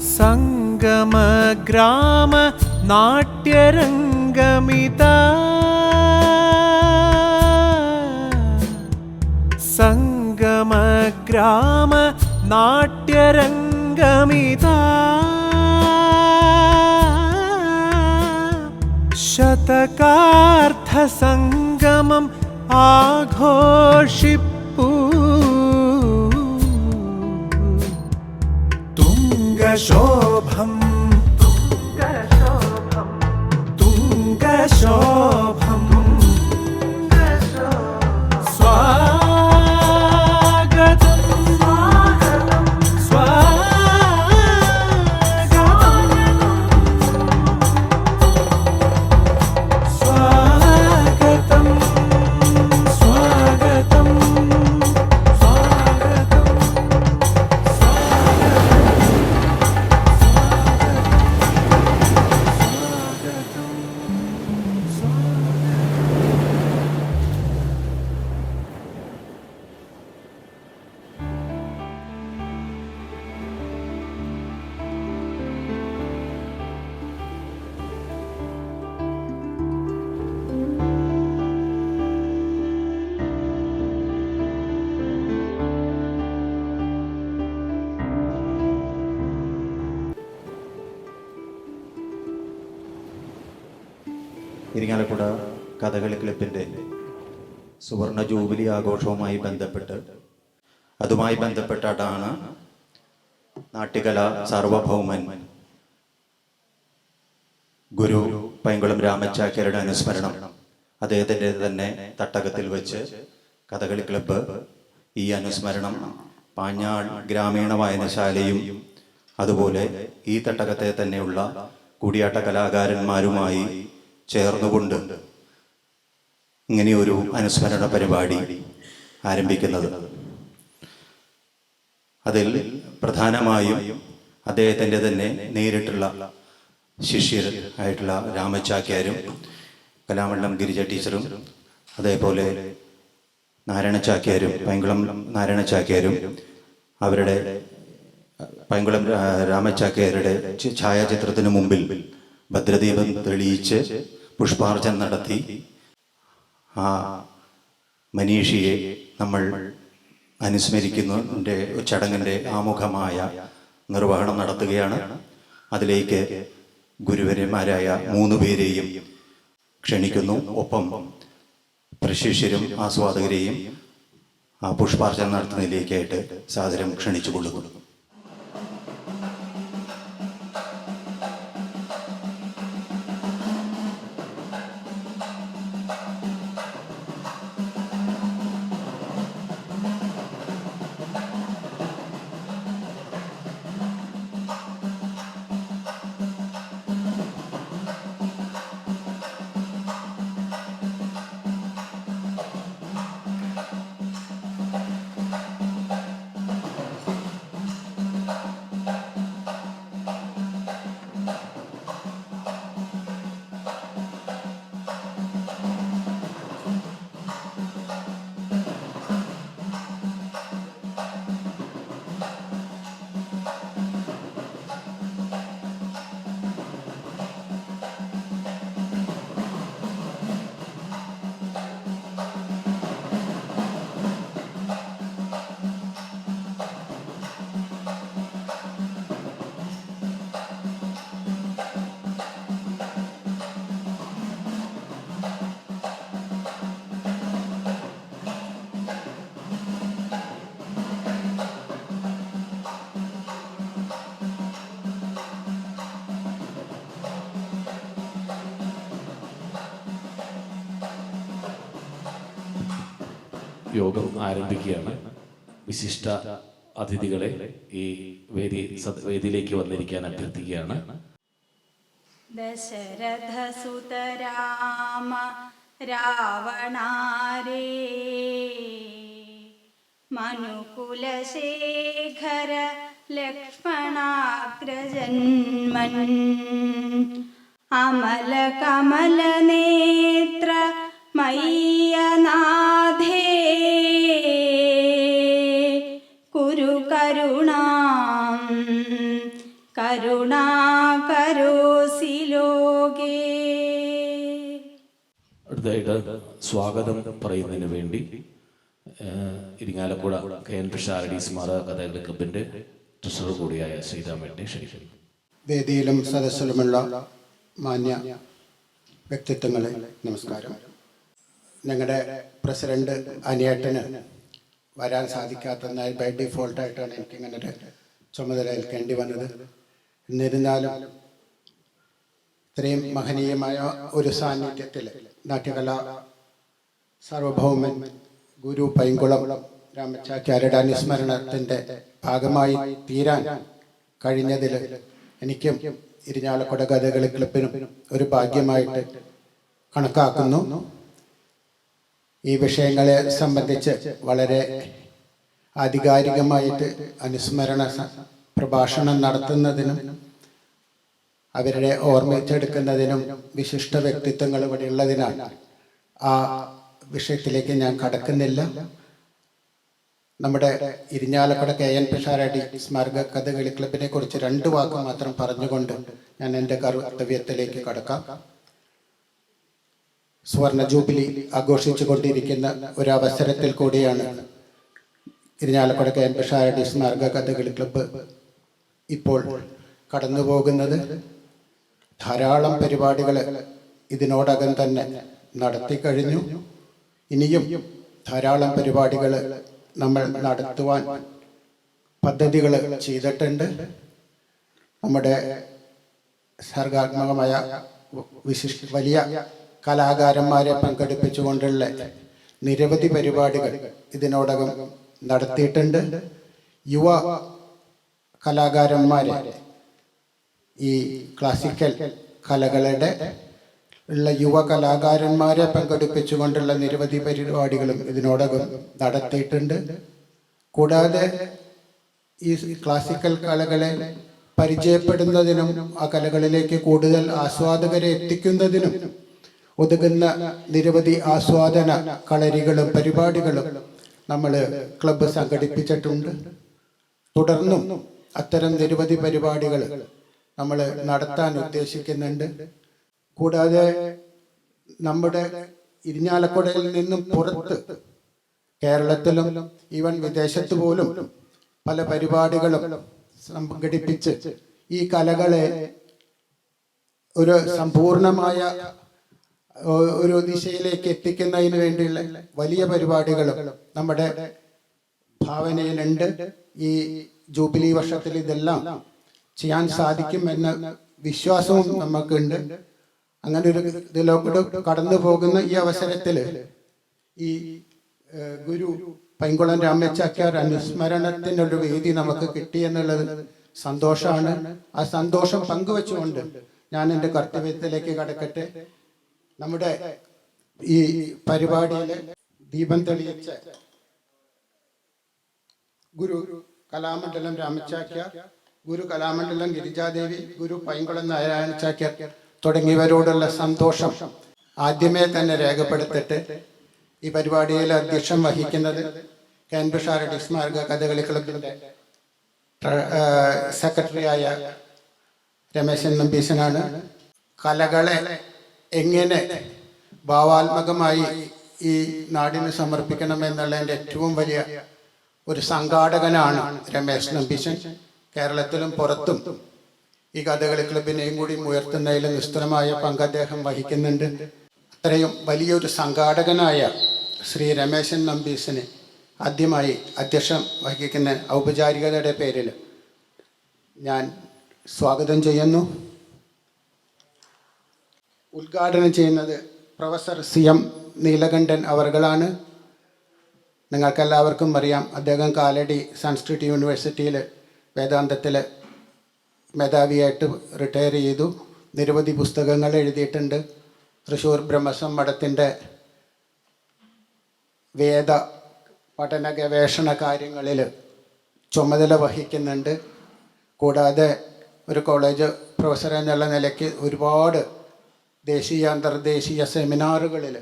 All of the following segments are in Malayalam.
സംഗമ ഗ്രാമ നാട്യരംഗമിതാ സംഗമ ഗ്രാമ നാട്യരംഗമിതാ ശതകാർത്ഥ സംഗമം ആഘോഷിപ്പൂ തുംഗശോഭം തുംഗശോഭം സ്വാഗതം സ്വാഗതം സ്വാഗതം ഇരിങ്ങാലക്കുട കഥകളി ക്ലബിൻ്റെ സുവർണ ജൂബിലി ആഘോഷവുമായി ബന്ധപ്പെട്ടാണ് നാട്യകല സാർവഭൗമൻ ഗുരു പൈങ്കുളം രാമച്ചാക്യരുടെ അനുസ്മരണം അദ്ദേഹത്തിൻ്റെ തന്നെ തട്ടകത്തിൽ വെച്ച് കഥകളി ക്ലബ്ബ് ഈ അനുസ്മരണം പാഞ്ഞാൾ ഗ്രാമീണ വായനശാലയും അതുപോലെ ഈ തട്ടകത്തെ തന്നെയുള്ള കൂടിയാട്ട കലാകാരന്മാരുമായി ചേർന്നുകൊണ്ട് ഇങ്ങനെയൊരു അനുസ്മരണ പരിപാടി ആരംഭിക്കുന്നത്. അതിൽ പ്രധാനമായും അദ്ദേഹത്തിൻ്റെ തന്നെ നേരിട്ടുള്ള ശിഷ്യർ ആയിട്ടുള്ള രാമച്ചാക്യാരും കലാമണ്ഡലം ഗിരിജ ടീച്ചറും അതേപോലെ നാരായണച്ചാക്യാരും പൈങ്കുളം നാരായണച്ചാക്യാരും അവരുടെ പൈങ്കുളം രാമച്ചാക്യാരുടെ ഛായാചിത്രത്തിന് മുമ്പിൽ ഭദ്രദീപം തെളിയിച്ച് പുഷ്പാർച്ചന നടത്തി ആ മനീഷിയെ നമ്മൾ അനുസ്മരിക്കുന്നതിൻ്റെ ചടങ്ങിൻ്റെ ആമുഖമായ നിർവഹണം നടത്തുകയാണ്. അതിലേക്ക് ഗുരുവരന്മാരായ 3 പേരെയും ക്ഷണിക്കുന്നു. ഒപ്പം പ്രശിഷ്യരും ആസ്വാദകരെയും ആ പുഷ്പാർച്ചന നടത്തുന്നതിലേക്കായിട്ട് സാദരം ക്ഷണിച്ചു കൊള്ളുന്നു. യോഗം ആരംഭിക്കുകയാണ്. വിശിഷ്ട അതിഥികളെ ഈ വേദിയിലേക്ക് വന്നിരിക്കാൻ അഭ്യർത്ഥിക്കുകയാണ്. ദശരഥ സുതരാമ രാവണാരേ മനുകുലശേഖര ലക്ഷ്മണാഗ്രജന്മൻ അമല കമല നേത്ര മയ്യനാഥേ കുരു കരുണാം കരുണാകരോസി ലോകേ. അടുത്തതായിട്ട് സ്വാഗതം പറയുന്നതിന് വേണ്ടി ഇരിങ്ങാലക്കുട KN പിഷാരടി സ്മാരക കഥകളി ക്ലബിൻ്റെ ട്രഷറർ കൂടിയായ ശ്രീരാമേട്ടനെ ക്ഷണിക്കുന്നു. വേദിയിലും സദസ്സിലുമുള്ള മാന്യ വ്യക്തിത്വങ്ങളെ നമസ്കാരം. ഞങ്ങളുടെ പ്രസിഡന്റ് അനിയേട്ടന് വരാൻ സാധിക്കാത്തതിനാൽ ബൈ ഡിഫോൾട്ടായിട്ടാണ് എനിക്കിങ്ങനെ ഒരു ചുമതല ഏൽക്കേണ്ടി വന്നത്. എന്നിരുന്നാലും ഇത്രയും മഹനീയമായ ഒരു സാന്നിധ്യത്തിൽ നാട്യകലാ സാർവഭൗമൻ ഗുരു പൈങ്കുളം രാമച്ചാക്യാരുടെ അനുസ്മരണത്തിൻ്റെ ഭാഗമായി തീരാൻ കഴിഞ്ഞതിൽ എനിക്കും ഇരിഞ്ഞാലക്കുട കഥകളി ക്ലബിനും ഒരു ഭാഗ്യമായിട്ട് കണക്കാക്കുന്നു. ഈ വിഷയങ്ങളെ സംബന്ധിച്ച് വളരെ ആധികാരികമായിട്ട് അനുസ്മരണ പ്രഭാഷണം നടത്തുന്നതിനും അവരുടെ ഓർമ്മിച്ചെടുക്കുന്നതിനും വിശിഷ്ട വ്യക്തിത്വങ്ങൾ ഇവിടെ ഉള്ളതിനാൽ ആ വിഷയത്തിലേക്ക് ഞാൻ കടക്കുന്നില്ല. നമ്മുടെ ഇരിഞ്ഞാലക്കുട KN പിഷാരടി സ്മാരക കഥകളി ക്ലബിനെ കുറിച്ച് 2 വാക്ക് മാത്രം പറഞ്ഞുകൊണ്ട് ഞാൻ എൻ്റെ കർത്തവ്യത്തിലേക്ക് കടക്കാം. സുവർണ ജൂബിലി ആഘോഷിച്ചു കൊണ്ടിരിക്കുന്ന ഒരു അവസരത്തിൽ കൂടിയാണ് ഇരിഞ്ഞാലക്കുട KN പിഷാരടി സ്മാരക കഥകളി ക്ലബ്ബ് ഇപ്പോൾ കടന്നു പോകുന്നത്. ധാരാളം പരിപാടികൾ ഇതിനോടകം തന്നെ നടത്തി കഴിഞ്ഞു. ഇനിയും ധാരാളം പരിപാടികൾ നമ്മൾ നടത്തുവാൻ പദ്ധതികൾ ചെയ്തിട്ടുണ്ട്. നമ്മുടെ സർഗാത്മകമായ വലിയ കലാകാരന്മാരെ പങ്കെടുപ്പിച്ചുകൊണ്ടുള്ള നിരവധി പരിപാടികൾ ഇതിനോടകം നടത്തിയിട്ടുണ്ട്. യുവ കലാകാരന്മാരെ ഈ ക്ലാസിക്കൽ കലകളുടെ ഉള്ള യുവ കലാകാരന്മാരെ പങ്കെടുപ്പിച്ചുകൊണ്ടുള്ള നിരവധി പരിപാടികളും ഇതിനോടകം നടത്തിയിട്ടുണ്ട്. കൂടാതെ ഈ ക്ലാസിക്കൽ കലകളെ പരിചയപ്പെടുന്നതിനും ആ കലകളിലേക്ക് കൂടുതൽ ആസ്വാദകരെ എത്തിക്കുന്നതിനും ഒതുങ്ങുന്ന നിരവധി ആസ്വാദന കളരികളും പരിപാടികളും നമ്മൾ ക്ലബ്ബ് സംഘടിപ്പിച്ചിട്ടുണ്ട്. തുടർന്നും അത്തരം നിരവധി പരിപാടികൾ നമ്മൾ നടത്താൻ ഉദ്ദേശിക്കുന്നുണ്ട്. കൂടാതെ നമ്മുടെ ഇരിഞ്ഞാലക്കുടയിൽ നിന്നും പുറത്ത് കേരളത്തിലും ഈവൻ വിദേശത്ത് പോലും പല പരിപാടികളും സംഘടിപ്പിച്ച് ഈ കലകളെ ഒരു സമ്പൂർണമായ ഒരു ദിശയിലേക്ക് എത്തിക്കുന്നതിന് വേണ്ടിയുള്ള വലിയ പരിപാടികളും നമ്മുടെ ഭാവനയിലുണ്ട്. ഈ ജൂബിലി വർഷത്തിൽ ഇതെല്ലാം ചെയ്യാൻ സാധിക്കും എന്ന വിശ്വാസവും നമുക്കുണ്ട്. അങ്ങനെ ഒരു ഇതിലോട്ട് കടന്നു പോകുന്ന ഈ അവസരത്തിൽ ഈ ഗുരു പൈങ്കുളം രാമച്ചാക്യാർ അനുസ്മരണത്തിനൊരു വേദി നമുക്ക് കിട്ടിയെന്നുള്ളത് സന്തോഷമാണ്. ആ സന്തോഷം പങ്കുവെച്ചുകൊണ്ട് ഞാൻ എൻ്റെ കർത്തവ്യത്തിലേക്ക് കടക്കട്ടെ. നമ്മുടെ ഈ പരിപാടിയിൽ ദീപം തെളിയിച്ച ഗുരു കലാമണ്ഡലം രാമച്ചാക്യാർ, ഗുരു കലാമണ്ഡലം ഗിരിജാദേവി, ഗുരു പൈങ്കുളം നാരായണ ചാക്യാർ തുടങ്ങിയവരോടുള്ള സന്തോഷം ആദ്യമേ തന്നെ രേഖപ്പെടുത്തിട്ട് ഈ പരിപാടിയിൽ അധ്യക്ഷം വഹിക്കുന്നത് KN പിഷാരടി സ്മാരക കഥകളി ക്ലബിൻ്റെ സെക്രട്ടറിയായ രമേശൻ നമ്പീശനാണ്. കലകളെ എങ്ങനെ ഭാവാത്മകമായി ഈ നാടിന് സമർപ്പിക്കണമെന്നുള്ളതിൻ്റെ ഏറ്റവും വലിയ ഒരു സംഘാടകനാണ് രമേശ് നമ്പീശൻ. കേരളത്തിലും പുറത്തും ഈ കഥകളി ക്ലബിനെയും കൂടി ഉയർത്തുന്നതിൽ നിസ്തുലമായ പങ്ക് അദ്ദേഹം വഹിക്കുന്നുണ്ട്. അത്രയും വലിയൊരു സംഘാടകനായ ശ്രീ രമേശൻ നമ്പീശനെ ആദ്യമായി അധ്യക്ഷം വഹിക്കുന്ന ഔപചാരികതയുടെ പേരിൽ ഞാൻ സ്വാഗതം ചെയ്യുന്നു. ഉദ്ഘാടനം ചെയ്യുന്നത് പ്രൊഫസർ CM നീലകണ്ഠൻ അവർകളാണ്. നിങ്ങൾക്കെല്ലാവർക്കും അറിയാം, അദ്ദേഹം കാലടി സംസ്കൃത് യൂണിവേഴ്സിറ്റിയിൽ വേദാന്തത്തിൽ മേധാവിയായിട്ട് റിട്ടയർ ചെയ്തു. നിരവധി പുസ്തകങ്ങൾ എഴുതിയിട്ടുണ്ട്. തൃശ്ശൂർ ബ്രഹ്മസം മഠത്തിൻ്റെ വേദ പഠന ഗവേഷണ കാര്യങ്ങളിൽ ചുമതല വഹിക്കുന്നുണ്ട്. കൂടാതെ ഒരു കോളേജ് പ്രൊഫസർ എന്നുള്ള നിലയ്ക്ക് ഒരുപാട് ദേശീയ അന്തർദേശീയ സെമിനാറുകളിൽ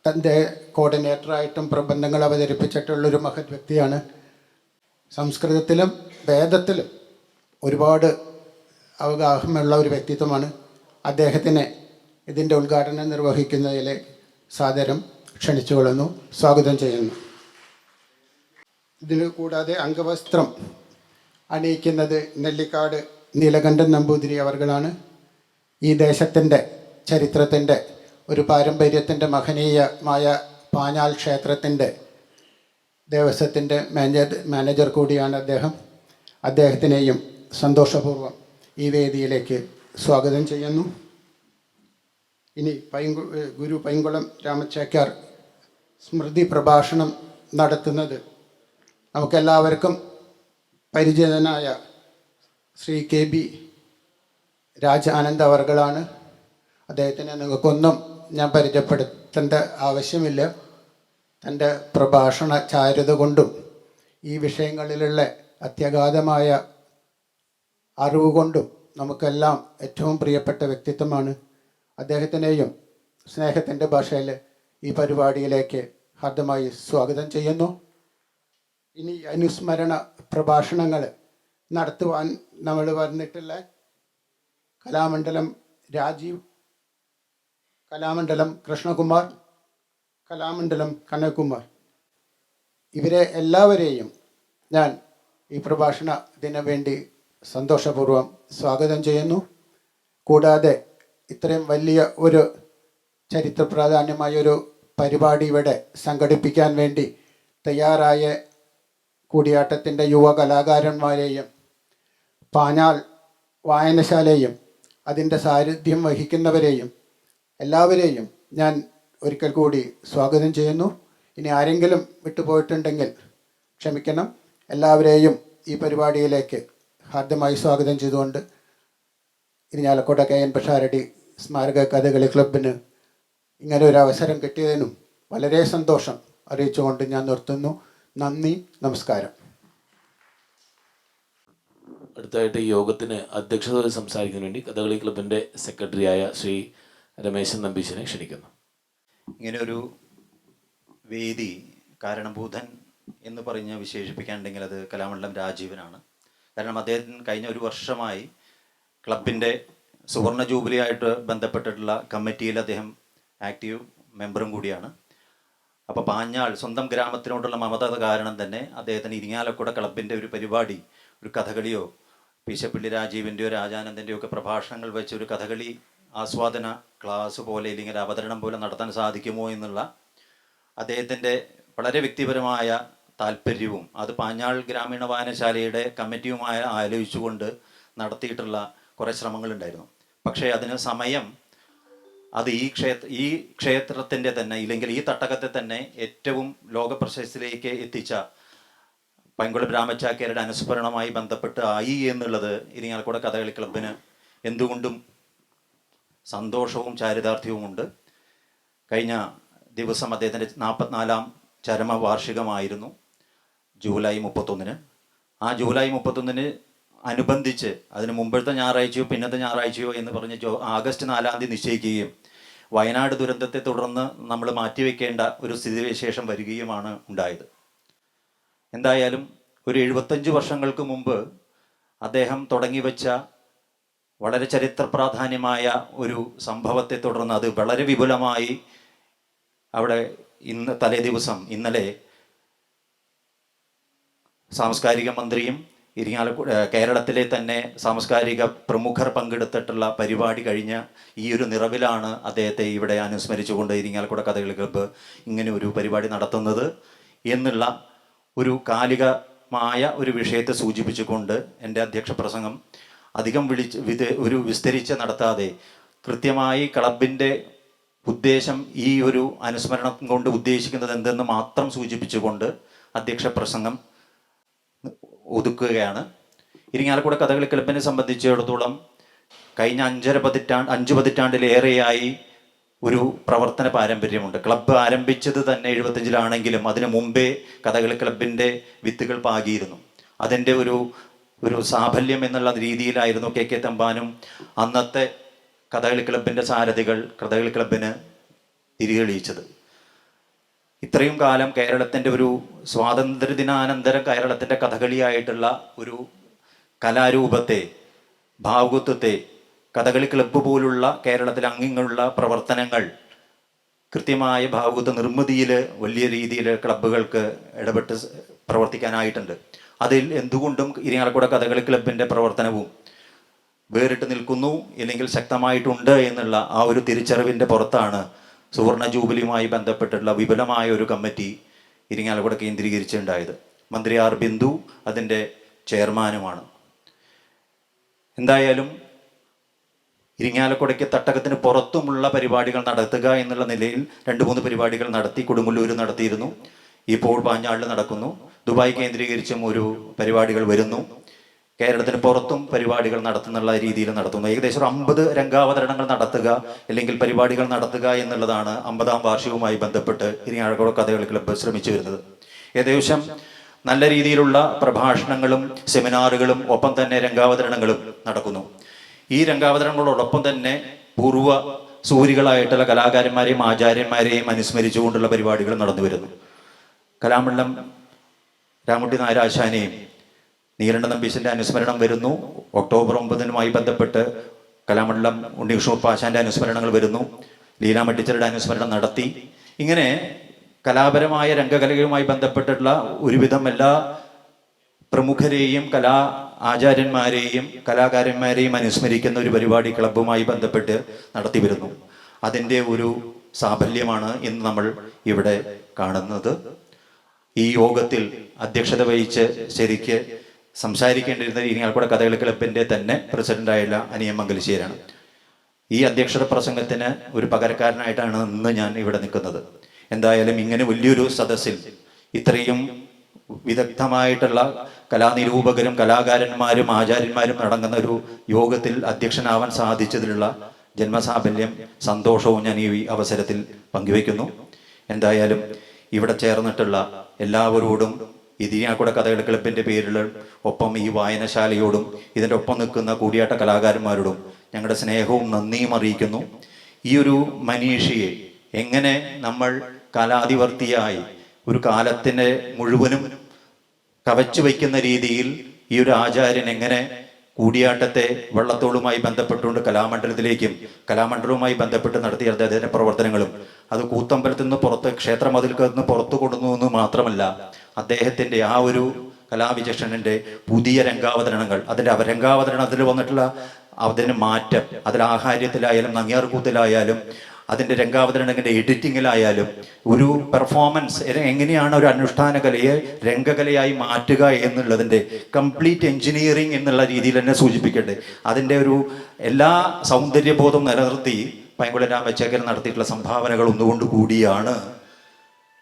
തൻ്റെ കോർഡിനേറ്ററായിട്ടും പ്രബന്ധങ്ങൾ അവതരിപ്പിച്ചിട്ടുള്ളൊരു മഹത് വ്യക്തിയാണ്. സംസ്കൃതത്തിലും വേദത്തിലും ഒരുപാട് അവഗാഹമുള്ള ഒരു വ്യക്തിത്വമാണ്. അദ്ദേഹത്തിനെ ഇതിൻ്റെ ഉദ്ഘാടനം നിർവഹിക്കുന്നതിലെ സാദരം ക്ഷണിച്ചുകൊള്ളുന്നു, സ്വാഗതം ചെയ്യുന്നു. ഇതിന് കൂടാതെ അംഗവസ്ത്രം അണിയിക്കുന്നത് നെല്ലിക്കാട് നീലകണ്ഠൻ നമ്പൂതിരി അവർകളാണ്. ഈ ദേശത്തിൻ്റെ ചരിത്രത്തിൻ്റെ ഒരു പാരമ്പര്യത്തിൻ്റെ മഹനീയമായ പാഞ്ഞാൽ ക്ഷേത്രത്തിൻ്റെ ദേവസ്വത്തിൻ്റെ മാനേജർ കൂടിയാണ് അദ്ദേഹം. അദ്ദേഹത്തിനെയും സന്തോഷപൂർവ്വം ഈ വേദിയിലേക്ക് സ്വാഗതം ചെയ്യുന്നു. ഇനി ഗുരു പൈങ്കുളം രാമചാക്യാർ സ്മൃതി പ്രഭാഷണം നടത്തുന്നത് നമുക്കെല്ലാവർക്കും പരിചിതനായ ശ്രീ KB രാജ ആനന്ദ് അവർകളാണ്. അദ്ദേഹത്തിനെ നിങ്ങൾക്കൊന്നും ഞാൻ പരിചയപ്പെടുത്തേണ്ട ആവശ്യമില്ല. തൻ്റെ പ്രഭാഷണ ചാരുത കൊണ്ടും ഈ വിഷയങ്ങളിലുള്ള അത്യഗാധമായ അറിവ് കൊണ്ടും നമുക്കെല്ലാം ഏറ്റവും പ്രിയപ്പെട്ട വ്യക്തിത്വമാണ്. അദ്ദേഹത്തിനെയും സ്നേഹത്തിൻ്റെ ഭാഷയിൽ ഈ പരിപാടിയിലേക്ക് ഹാർദമായി സ്വാഗതം ചെയ്യുന്നു. ഇനി അനുസ്മരണ പ്രഭാഷണങ്ങൾ നടത്തുവാൻ നമ്മൾ വന്നിട്ടുള്ള കലാമണ്ഡലം രാജീവ്, കലാമണ്ഡലം കൃഷ്ണകുമാർ, കലാമണ്ഡലം കനകുമാർ, ഇവരെ എല്ലാവരെയും ഞാൻ ഈ പ്രഭാഷണത്തിന് വേണ്ടി സന്തോഷപൂർവ്വം സ്വാഗതം ചെയ്യുന്നു. കൂടാതെ ഇത്രയും വലിയ ഒരു ചരിത്ര പ്രാധാന്യമായൊരു പരിപാടി ഇവിടെ സംഘടിപ്പിക്കാൻ വേണ്ടി തയ്യാറായ കൂടിയാട്ടത്തിൻ്റെ യുവ കലാകാരന്മാരെയും പാഞ്ഞാൽ വായനശാലയും അതിൻ്റെ സാരഥ്യം വഹിക്കുന്നവരെയും എല്ലാവരെയും ഞാൻ ഒരിക്കൽ കൂടി സ്വാഗതം ചെയ്യുന്നു. ഇനി ആരെങ്കിലും വിട്ടുപോയിട്ടുണ്ടെങ്കിൽ ക്ഷമിക്കണം. എല്ലാവരെയും ഈ പരിപാടിയിലേക്ക് ഹാർദ്യമായി സ്വാഗതം ചെയ്തുകൊണ്ട് ഇരിഞ്ഞാലക്കുട KN പിഷാരടി സ്മാരക കഥകളി ക്ലബിന് ഇങ്ങനെ ഒരു അവസരം കിട്ടിയതിനും വളരെ സന്തോഷം അറിയിച്ചുകൊണ്ട് ഞാൻ നിർത്തുന്നു. നന്ദി, നമസ്കാരം. അടുത്തായിട്ട് ഈ യോഗത്തിന് അധ്യക്ഷത സംസാരിക്കുന്നതിന് വേണ്ടി കഥകളി ക്ലബിൻ്റെ സെക്രട്ടറിയായ ശ്രീ രമേശൻ നമ്പീശനെ ക്ഷണിക്കുന്നു. ഇങ്ങനെ ഒരു വേദി കാരണഭൂതൻ എന്ന് പറഞ്ഞ് വിശേഷിപ്പിക്കാനുണ്ടെങ്കിൽ അത് കലാമണ്ഡലം രാജീവനാണ്. കാരണം അദ്ദേഹത്തിന് കഴിഞ്ഞ ഒരു വർഷമായി ക്ലബിൻ്റെ സുവർണ ജൂബിലി ആയിട്ട് ബന്ധപ്പെട്ടിട്ടുള്ള കമ്മിറ്റിയിൽ അദ്ദേഹം ആക്റ്റീവ് മെമ്പറും കൂടിയാണ്. അപ്പോൾ പാഞ്ഞാൾ സ്വന്തം ഗ്രാമത്തിനോടുള്ള മമത കാരണം തന്നെ അദ്ദേഹത്തിന് ഇരിങ്ങാലക്കുട ക്ലബിൻ്റെ ഒരു പരിപാടി, ഒരു കഥകളിയോ പീശപ്പള്ളി രാജീവിൻ്റെയോ രാജാനന്ദൻ്റെയോ ഒക്കെ പ്രഭാഷണങ്ങൾ വെച്ച് ഒരു കഥകളി ആസ്വാദന ക്ലാസ് പോലെ ഇല്ലെങ്കിൽ അവതരണം പോലെ നടത്താൻ സാധിക്കുമോ എന്നുള്ള അദ്ദേഹത്തിൻ്റെ വളരെ വ്യക്തിപരമായ താല്പര്യവും അത് പാഞ്ഞാൾ ഗ്രാമീണ വായനശാലയുടെ കമ്മിറ്റിയുമായി ആലോചിച്ചുകൊണ്ട് നടത്തിയിട്ടുള്ള കുറേ ശ്രമങ്ങളുണ്ടായിരുന്നു. പക്ഷേ അതിന് സമയം അത് ഈ ക്ഷേത്രത്തിൻ്റെ തന്നെ ഇല്ലെങ്കിൽ ഈ തട്ടകത്തെ തന്നെ ഏറ്റവും ലോക പ്രശസ്തിയിലേക്ക് എത്തിച്ച പൈങ്കുളം രാമചാക്യാരുടെ അനുസ്മരണമായി ബന്ധപ്പെട്ട് ആയി എന്നുള്ളത് ഇരിങ്ങാലക്കുട കഥകളി ക്ലബിന് എന്തുകൊണ്ടും സന്തോഷവും ചാരിതാർത്ഥ്യവുമുണ്ട്. കഴിഞ്ഞ ദിവസം അദ്ദേഹത്തിൻ്റെ 44ാം ചരമവാർഷികമായിരുന്നു ജൂലൈ 31. ആ ജൂലൈ 31 അനുബന്ധിച്ച് അതിന് മുമ്പത്തെ ഞായറാഴ്ചയോ പിന്നത്തെ ഞായറാഴ്ചയോ എന്ന് പറഞ്ഞ് ആഗസ്റ്റ് 4-ാം തീയതി നിശ്ചയിക്കുകയും വയനാട് ദുരന്തത്തെ തുടർന്ന് നമ്മൾ മാറ്റിവെക്കേണ്ട ഒരു സ്ഥിതിവിശേഷം വരികയുമാണ് ഉണ്ടായത്. എന്തായാലും ഒരു 75 വർഷങ്ങൾക്ക് മുമ്പ് അദ്ദേഹം തുടങ്ങി വെച്ച വളരെ ചരിത്ര പ്രാധാന്യമായ ഒരു സംഭവത്തെ തുടർന്ന് അത് വളരെ വിപുലമായി അവിടെ ഇന്നലെ സാംസ്കാരിക മന്ത്രിയും കേരളത്തിലെ തന്നെ സാംസ്കാരിക പ്രമുഖർ പങ്കെടുത്തിട്ടുള്ള പരിപാടി കഴിഞ്ഞ ഈ ഒരു നിറവിലാണ് അദ്ദേഹത്തെ ഇവിടെ അനുസ്മരിച്ചുകൊണ്ട് ഇരിങ്ങാലക്കുട കഥകളി ക്ലബ്ബ് ഇങ്ങനെ ഒരു പരിപാടി നടത്തുന്നത് എന്നുള്ള ഒരു കാലികമായ ഒരു വിഷയത്തെ സൂചിപ്പിച്ചുകൊണ്ട് എൻ്റെ അധ്യക്ഷ പ്രസംഗം അധികം വിസ്തരിച്ച് നടത്താതെ കൃത്യമായി ക്ലബിൻ്റെ ഉദ്ദേശം ഈ ഒരു അനുസ്മരണം കൊണ്ട് ഉദ്ദേശിക്കുന്നത് എന്തെന്ന് മാത്രം സൂചിപ്പിച്ചുകൊണ്ട് അധ്യക്ഷ പ്രസംഗം ഒതുക്കുകയാണ്. ഇരിങ്ങാലക്കുട കഥകളി ക്ലബിനെ സംബന്ധിച്ചിടത്തോളം കഴിഞ്ഞ 5 പതിറ്റാണ്ടിലേറെയായി ഒരു പ്രവർത്തന പാരമ്പര്യമുണ്ട്. ക്ലബ്ബ് ആരംഭിച്ചത് തന്നെ 75-ലാണെങ്കിലും അതിനു മുമ്പേ കഥകളി ക്ലബിൻ്റെ വിത്തുകൾ പാകിയിരുന്നു. അതിൻ്റെ ഒരു സാഫല്യം എന്നുള്ള രീതിയിലായിരുന്നു KK തമ്പാനും അന്നത്തെ കഥകളി ക്ലബിൻ്റെ സാരഥികൾ കഥകളി ക്ലബിന് തിരിതെളിയിച്ചത്. ഇത്രയും കാലം കേരളത്തിൻ്റെ ഒരു സ്വാതന്ത്ര്യദിനാനന്തരം കേരളത്തിൻ്റെ കഥകളിയായിട്ടുള്ള ഒരു കലാരൂപത്തെ ഭാവുകത്വത്തെ കഥകളി ക്ലബ്ബ് പോലുള്ള കേരളത്തിലെ അങ്ങിങ്ങുള്ള പ്രവർത്തനങ്ങൾ കൃത്യമായ ഭാവുകത്വ നിർമ്മിതിയിൽ വലിയ രീതിയിൽ ക്ലബ്ബുകൾക്ക് ഇടപെട്ട് പ്രവർത്തിക്കാനായിട്ടുണ്ട്. അതിൽ എന്തുകൊണ്ടും ഇരിങ്ങാലക്കുട കഥകളി ക്ലബിൻ്റെ പ്രവർത്തനവും വേറിട്ട് നിൽക്കുന്നു, അല്ലെങ്കിൽ ശക്തമായിട്ടുണ്ട് എന്നുള്ള ആ ഒരു തിരിച്ചറിവിൻ്റെ പുറത്താണ് സുവർണ ജൂബിലിയുമായി ബന്ധപ്പെട്ടുള്ള വിപുലമായ ഒരു കമ്മിറ്റി ഇരിങ്ങാലക്കുട കേന്ദ്രീകരിച്ചുണ്ടായത്. മന്ത്രി ആർ ബിന്ദു അതിൻ്റെ ചെയർമാനുമാണ്. എന്തായാലും ഇരിങ്ങാലക്കുടയ്ക്ക് തട്ടകത്തിന് പുറത്തുമുള്ള പരിപാടികൾ നടത്തുക എന്നുള്ള നിലയിൽ 2-3 പരിപാടികൾ നടത്തി. കൊടുങ്ങല്ലൂർ നടത്തിയിരുന്നു, ഇപ്പോൾ പാഞ്ഞാളിൽ നടക്കുന്നു. ദുബായ് കേന്ദ്രീകരിച്ചും ഒരു പരിപാടികൾ വരുന്നു. കേരളത്തിന് പുറത്തും പരിപാടികൾ നടത്തുന്നുള്ള രീതിയിൽ നടത്തുന്നു. ഏകദേശം 50 രംഗാവതരണങ്ങൾ നടത്തുക അല്ലെങ്കിൽ പരിപാടികൾ നടത്തുക എന്നുള്ളതാണ് 50ാം വാർഷികവുമായി ബന്ധപ്പെട്ട് ഇരിങ്ങാലക്കുട കഥകളി ക്ലബ്ബ് ശ്രമിച്ചു വരുന്നത്. ഏകദേശം നല്ല രീതിയിലുള്ള പ്രഭാഷണങ്ങളും സെമിനാറുകളും ഒപ്പം തന്നെ രംഗാവതരണങ്ങളും നടക്കുന്നു. ഈ രംഗാവതരണങ്ങളോടൊപ്പം തന്നെ പൂർവ്വ സൂരികളായിട്ടുള്ള കലാകാരന്മാരെയും ആചാര്യന്മാരെയും അനുസ്മരിച്ചുകൊണ്ടുള്ള പരിപാടികൾ നടന്നു വരുന്നു. കലാമണ്ഡലം രാമുട്ടി നായരാശാനെയും നീലകണ്ഠ നമ്പീശൻ്റെ അനുസ്മരണം വരുന്നു. ഒക്ടോബർ 9-നുമായി ബന്ധപ്പെട്ട് കലാമണ്ഡലം ഉണ്ണികൃഷ്ണ പാശാൻ്റെ അനുസ്മരണങ്ങൾ വരുന്നു. ലീലാമ്മ ടീച്ചറുടെ അനുസ്മരണം നടത്തി. ഇങ്ങനെ കലാപരമായ രംഗകലയുമായി ബന്ധപ്പെട്ടിട്ടുള്ള ഒരുവിധം എല്ലാ പ്രമുഖരെയും കലാ ആചാര്യന്മാരെയും കലാകാരന്മാരെയും അനുസ്മരിക്കുന്ന ഒരു പരിപാടി ക്ലബ്ബുമായി ബന്ധപ്പെട്ട് നടത്തി വരുന്നു. അതിൻ്റെ ഒരു സാഫല്യമാണ് ഇന്ന് നമ്മൾ ഇവിടെ കാണുന്നത്. ഈ യോഗത്തിൽ അധ്യക്ഷത വഹിച്ച് ശരിക്ക് സംസാരിക്കേണ്ടിരുന്ന ഇരിങ്ങാലക്കുട കഥകളി ക്ലബിൻ്റെ തന്നെ പ്രസിഡന്റായുള്ള അനിയൻ മംഗലശ്ശേരിയാണ്. ഈ അധ്യക്ഷത പ്രസംഗത്തിന് ഒരു പകരക്കാരനായിട്ടാണ് ഇന്ന് ഞാൻ ഇവിടെ നിൽക്കുന്നത്. എന്തായാലും ഇങ്ങനെ വലിയൊരു സദസ്സിൽ ഇത്രയും വിദഗ്ധമായിട്ടുള്ള കലാനിരൂപകരും കലാകാരന്മാരും ആചാര്യന്മാരും അടങ്ങുന്ന ഒരു യോഗത്തിൽ അധ്യക്ഷനാവാൻ സാധിച്ചതിലുള്ള ജന്മസാഫല്യം സന്തോഷവും ഞാൻ ഈ അവസരത്തിൽ പങ്കുവയ്ക്കുന്നു. എന്തായാലും ഇവിടെ ചേർന്നിട്ടുള്ള എല്ലാവരോടും ഇരിങ്ങാലക്കുട കഥകളി ക്ലബിൻ്റെ പേരിൽ ഒപ്പം ഈ വായനശാലയോടും ഇതിൻ്റെ ഒപ്പം നിൽക്കുന്ന കൂടിയാട്ട കലാകാരന്മാരോടും ഞങ്ങളുടെ സ്നേഹവും നന്ദിയും അറിയിക്കുന്നു. ഈ ഒരു മനീഷിയെ എങ്ങനെ നമ്മൾ കാലാധിവർത്തിയായി ഒരു കാലത്തിൻ്റെ മുഴുവനും കവച്ചു വയ്ക്കുന്ന രീതിയിൽ ഈ ഒരു ആചാര്യൻ എങ്ങനെ കൂടിയാട്ടത്തെ വള്ളത്തോളുമായി ബന്ധപ്പെട്ടുകൊണ്ട് കലാമണ്ഡലവുമായി ബന്ധപ്പെട്ട് നടത്തിയ അദ്ദേഹത്തിൻ്റെ പ്രവർത്തനങ്ങളും അത് കൂത്തമ്പലത്തിൽ നിന്ന് പുറത്ത് ക്ഷേത്രമതിൽക്ക് നിന്ന് പുറത്തു കൊണ്ടുവന്നു എന്ന് മാത്രമല്ല, അദ്ദേഹത്തിൻ്റെ ആ ഒരു കലാവിചക്ഷണൻ്റെ പുതിയ രംഗാവതരണങ്ങൾ, അതിൻ്റെ രംഗാവതരണത്തിൽ വന്നിട്ടുള്ള അതിന് മാറ്റം, അതിൽ ആഹാര്യത്തിലായാലും നങ്ങിയാർകൂത്തിലായാലും അതിൻ്റെ രംഗാവതരണത്തിൻ്റെ എഡിറ്റിങ്ങിലായാലും ഒരു പെർഫോമൻസ് എങ്ങനെയാണ് ഒരു അനുഷ്ഠാന കലയെ രംഗകലയായി മാറ്റുക എന്നുള്ളതിൻ്റെ കംപ്ലീറ്റ് എൻജിനീയറിംഗ് എന്നുള്ള രീതിയിൽ തന്നെ സൂചിപ്പിക്കട്ടെ. അതിൻ്റെ ഒരു എല്ലാ സൗന്ദര്യബോധം നിലനിർത്തി പൈങ്കുളം രാമച്ചേക്കരൻ നടത്തിയിട്ടുള്ള സംഭാവനകൾ ഒന്നുകൊണ്ട് കൂടിയാണ്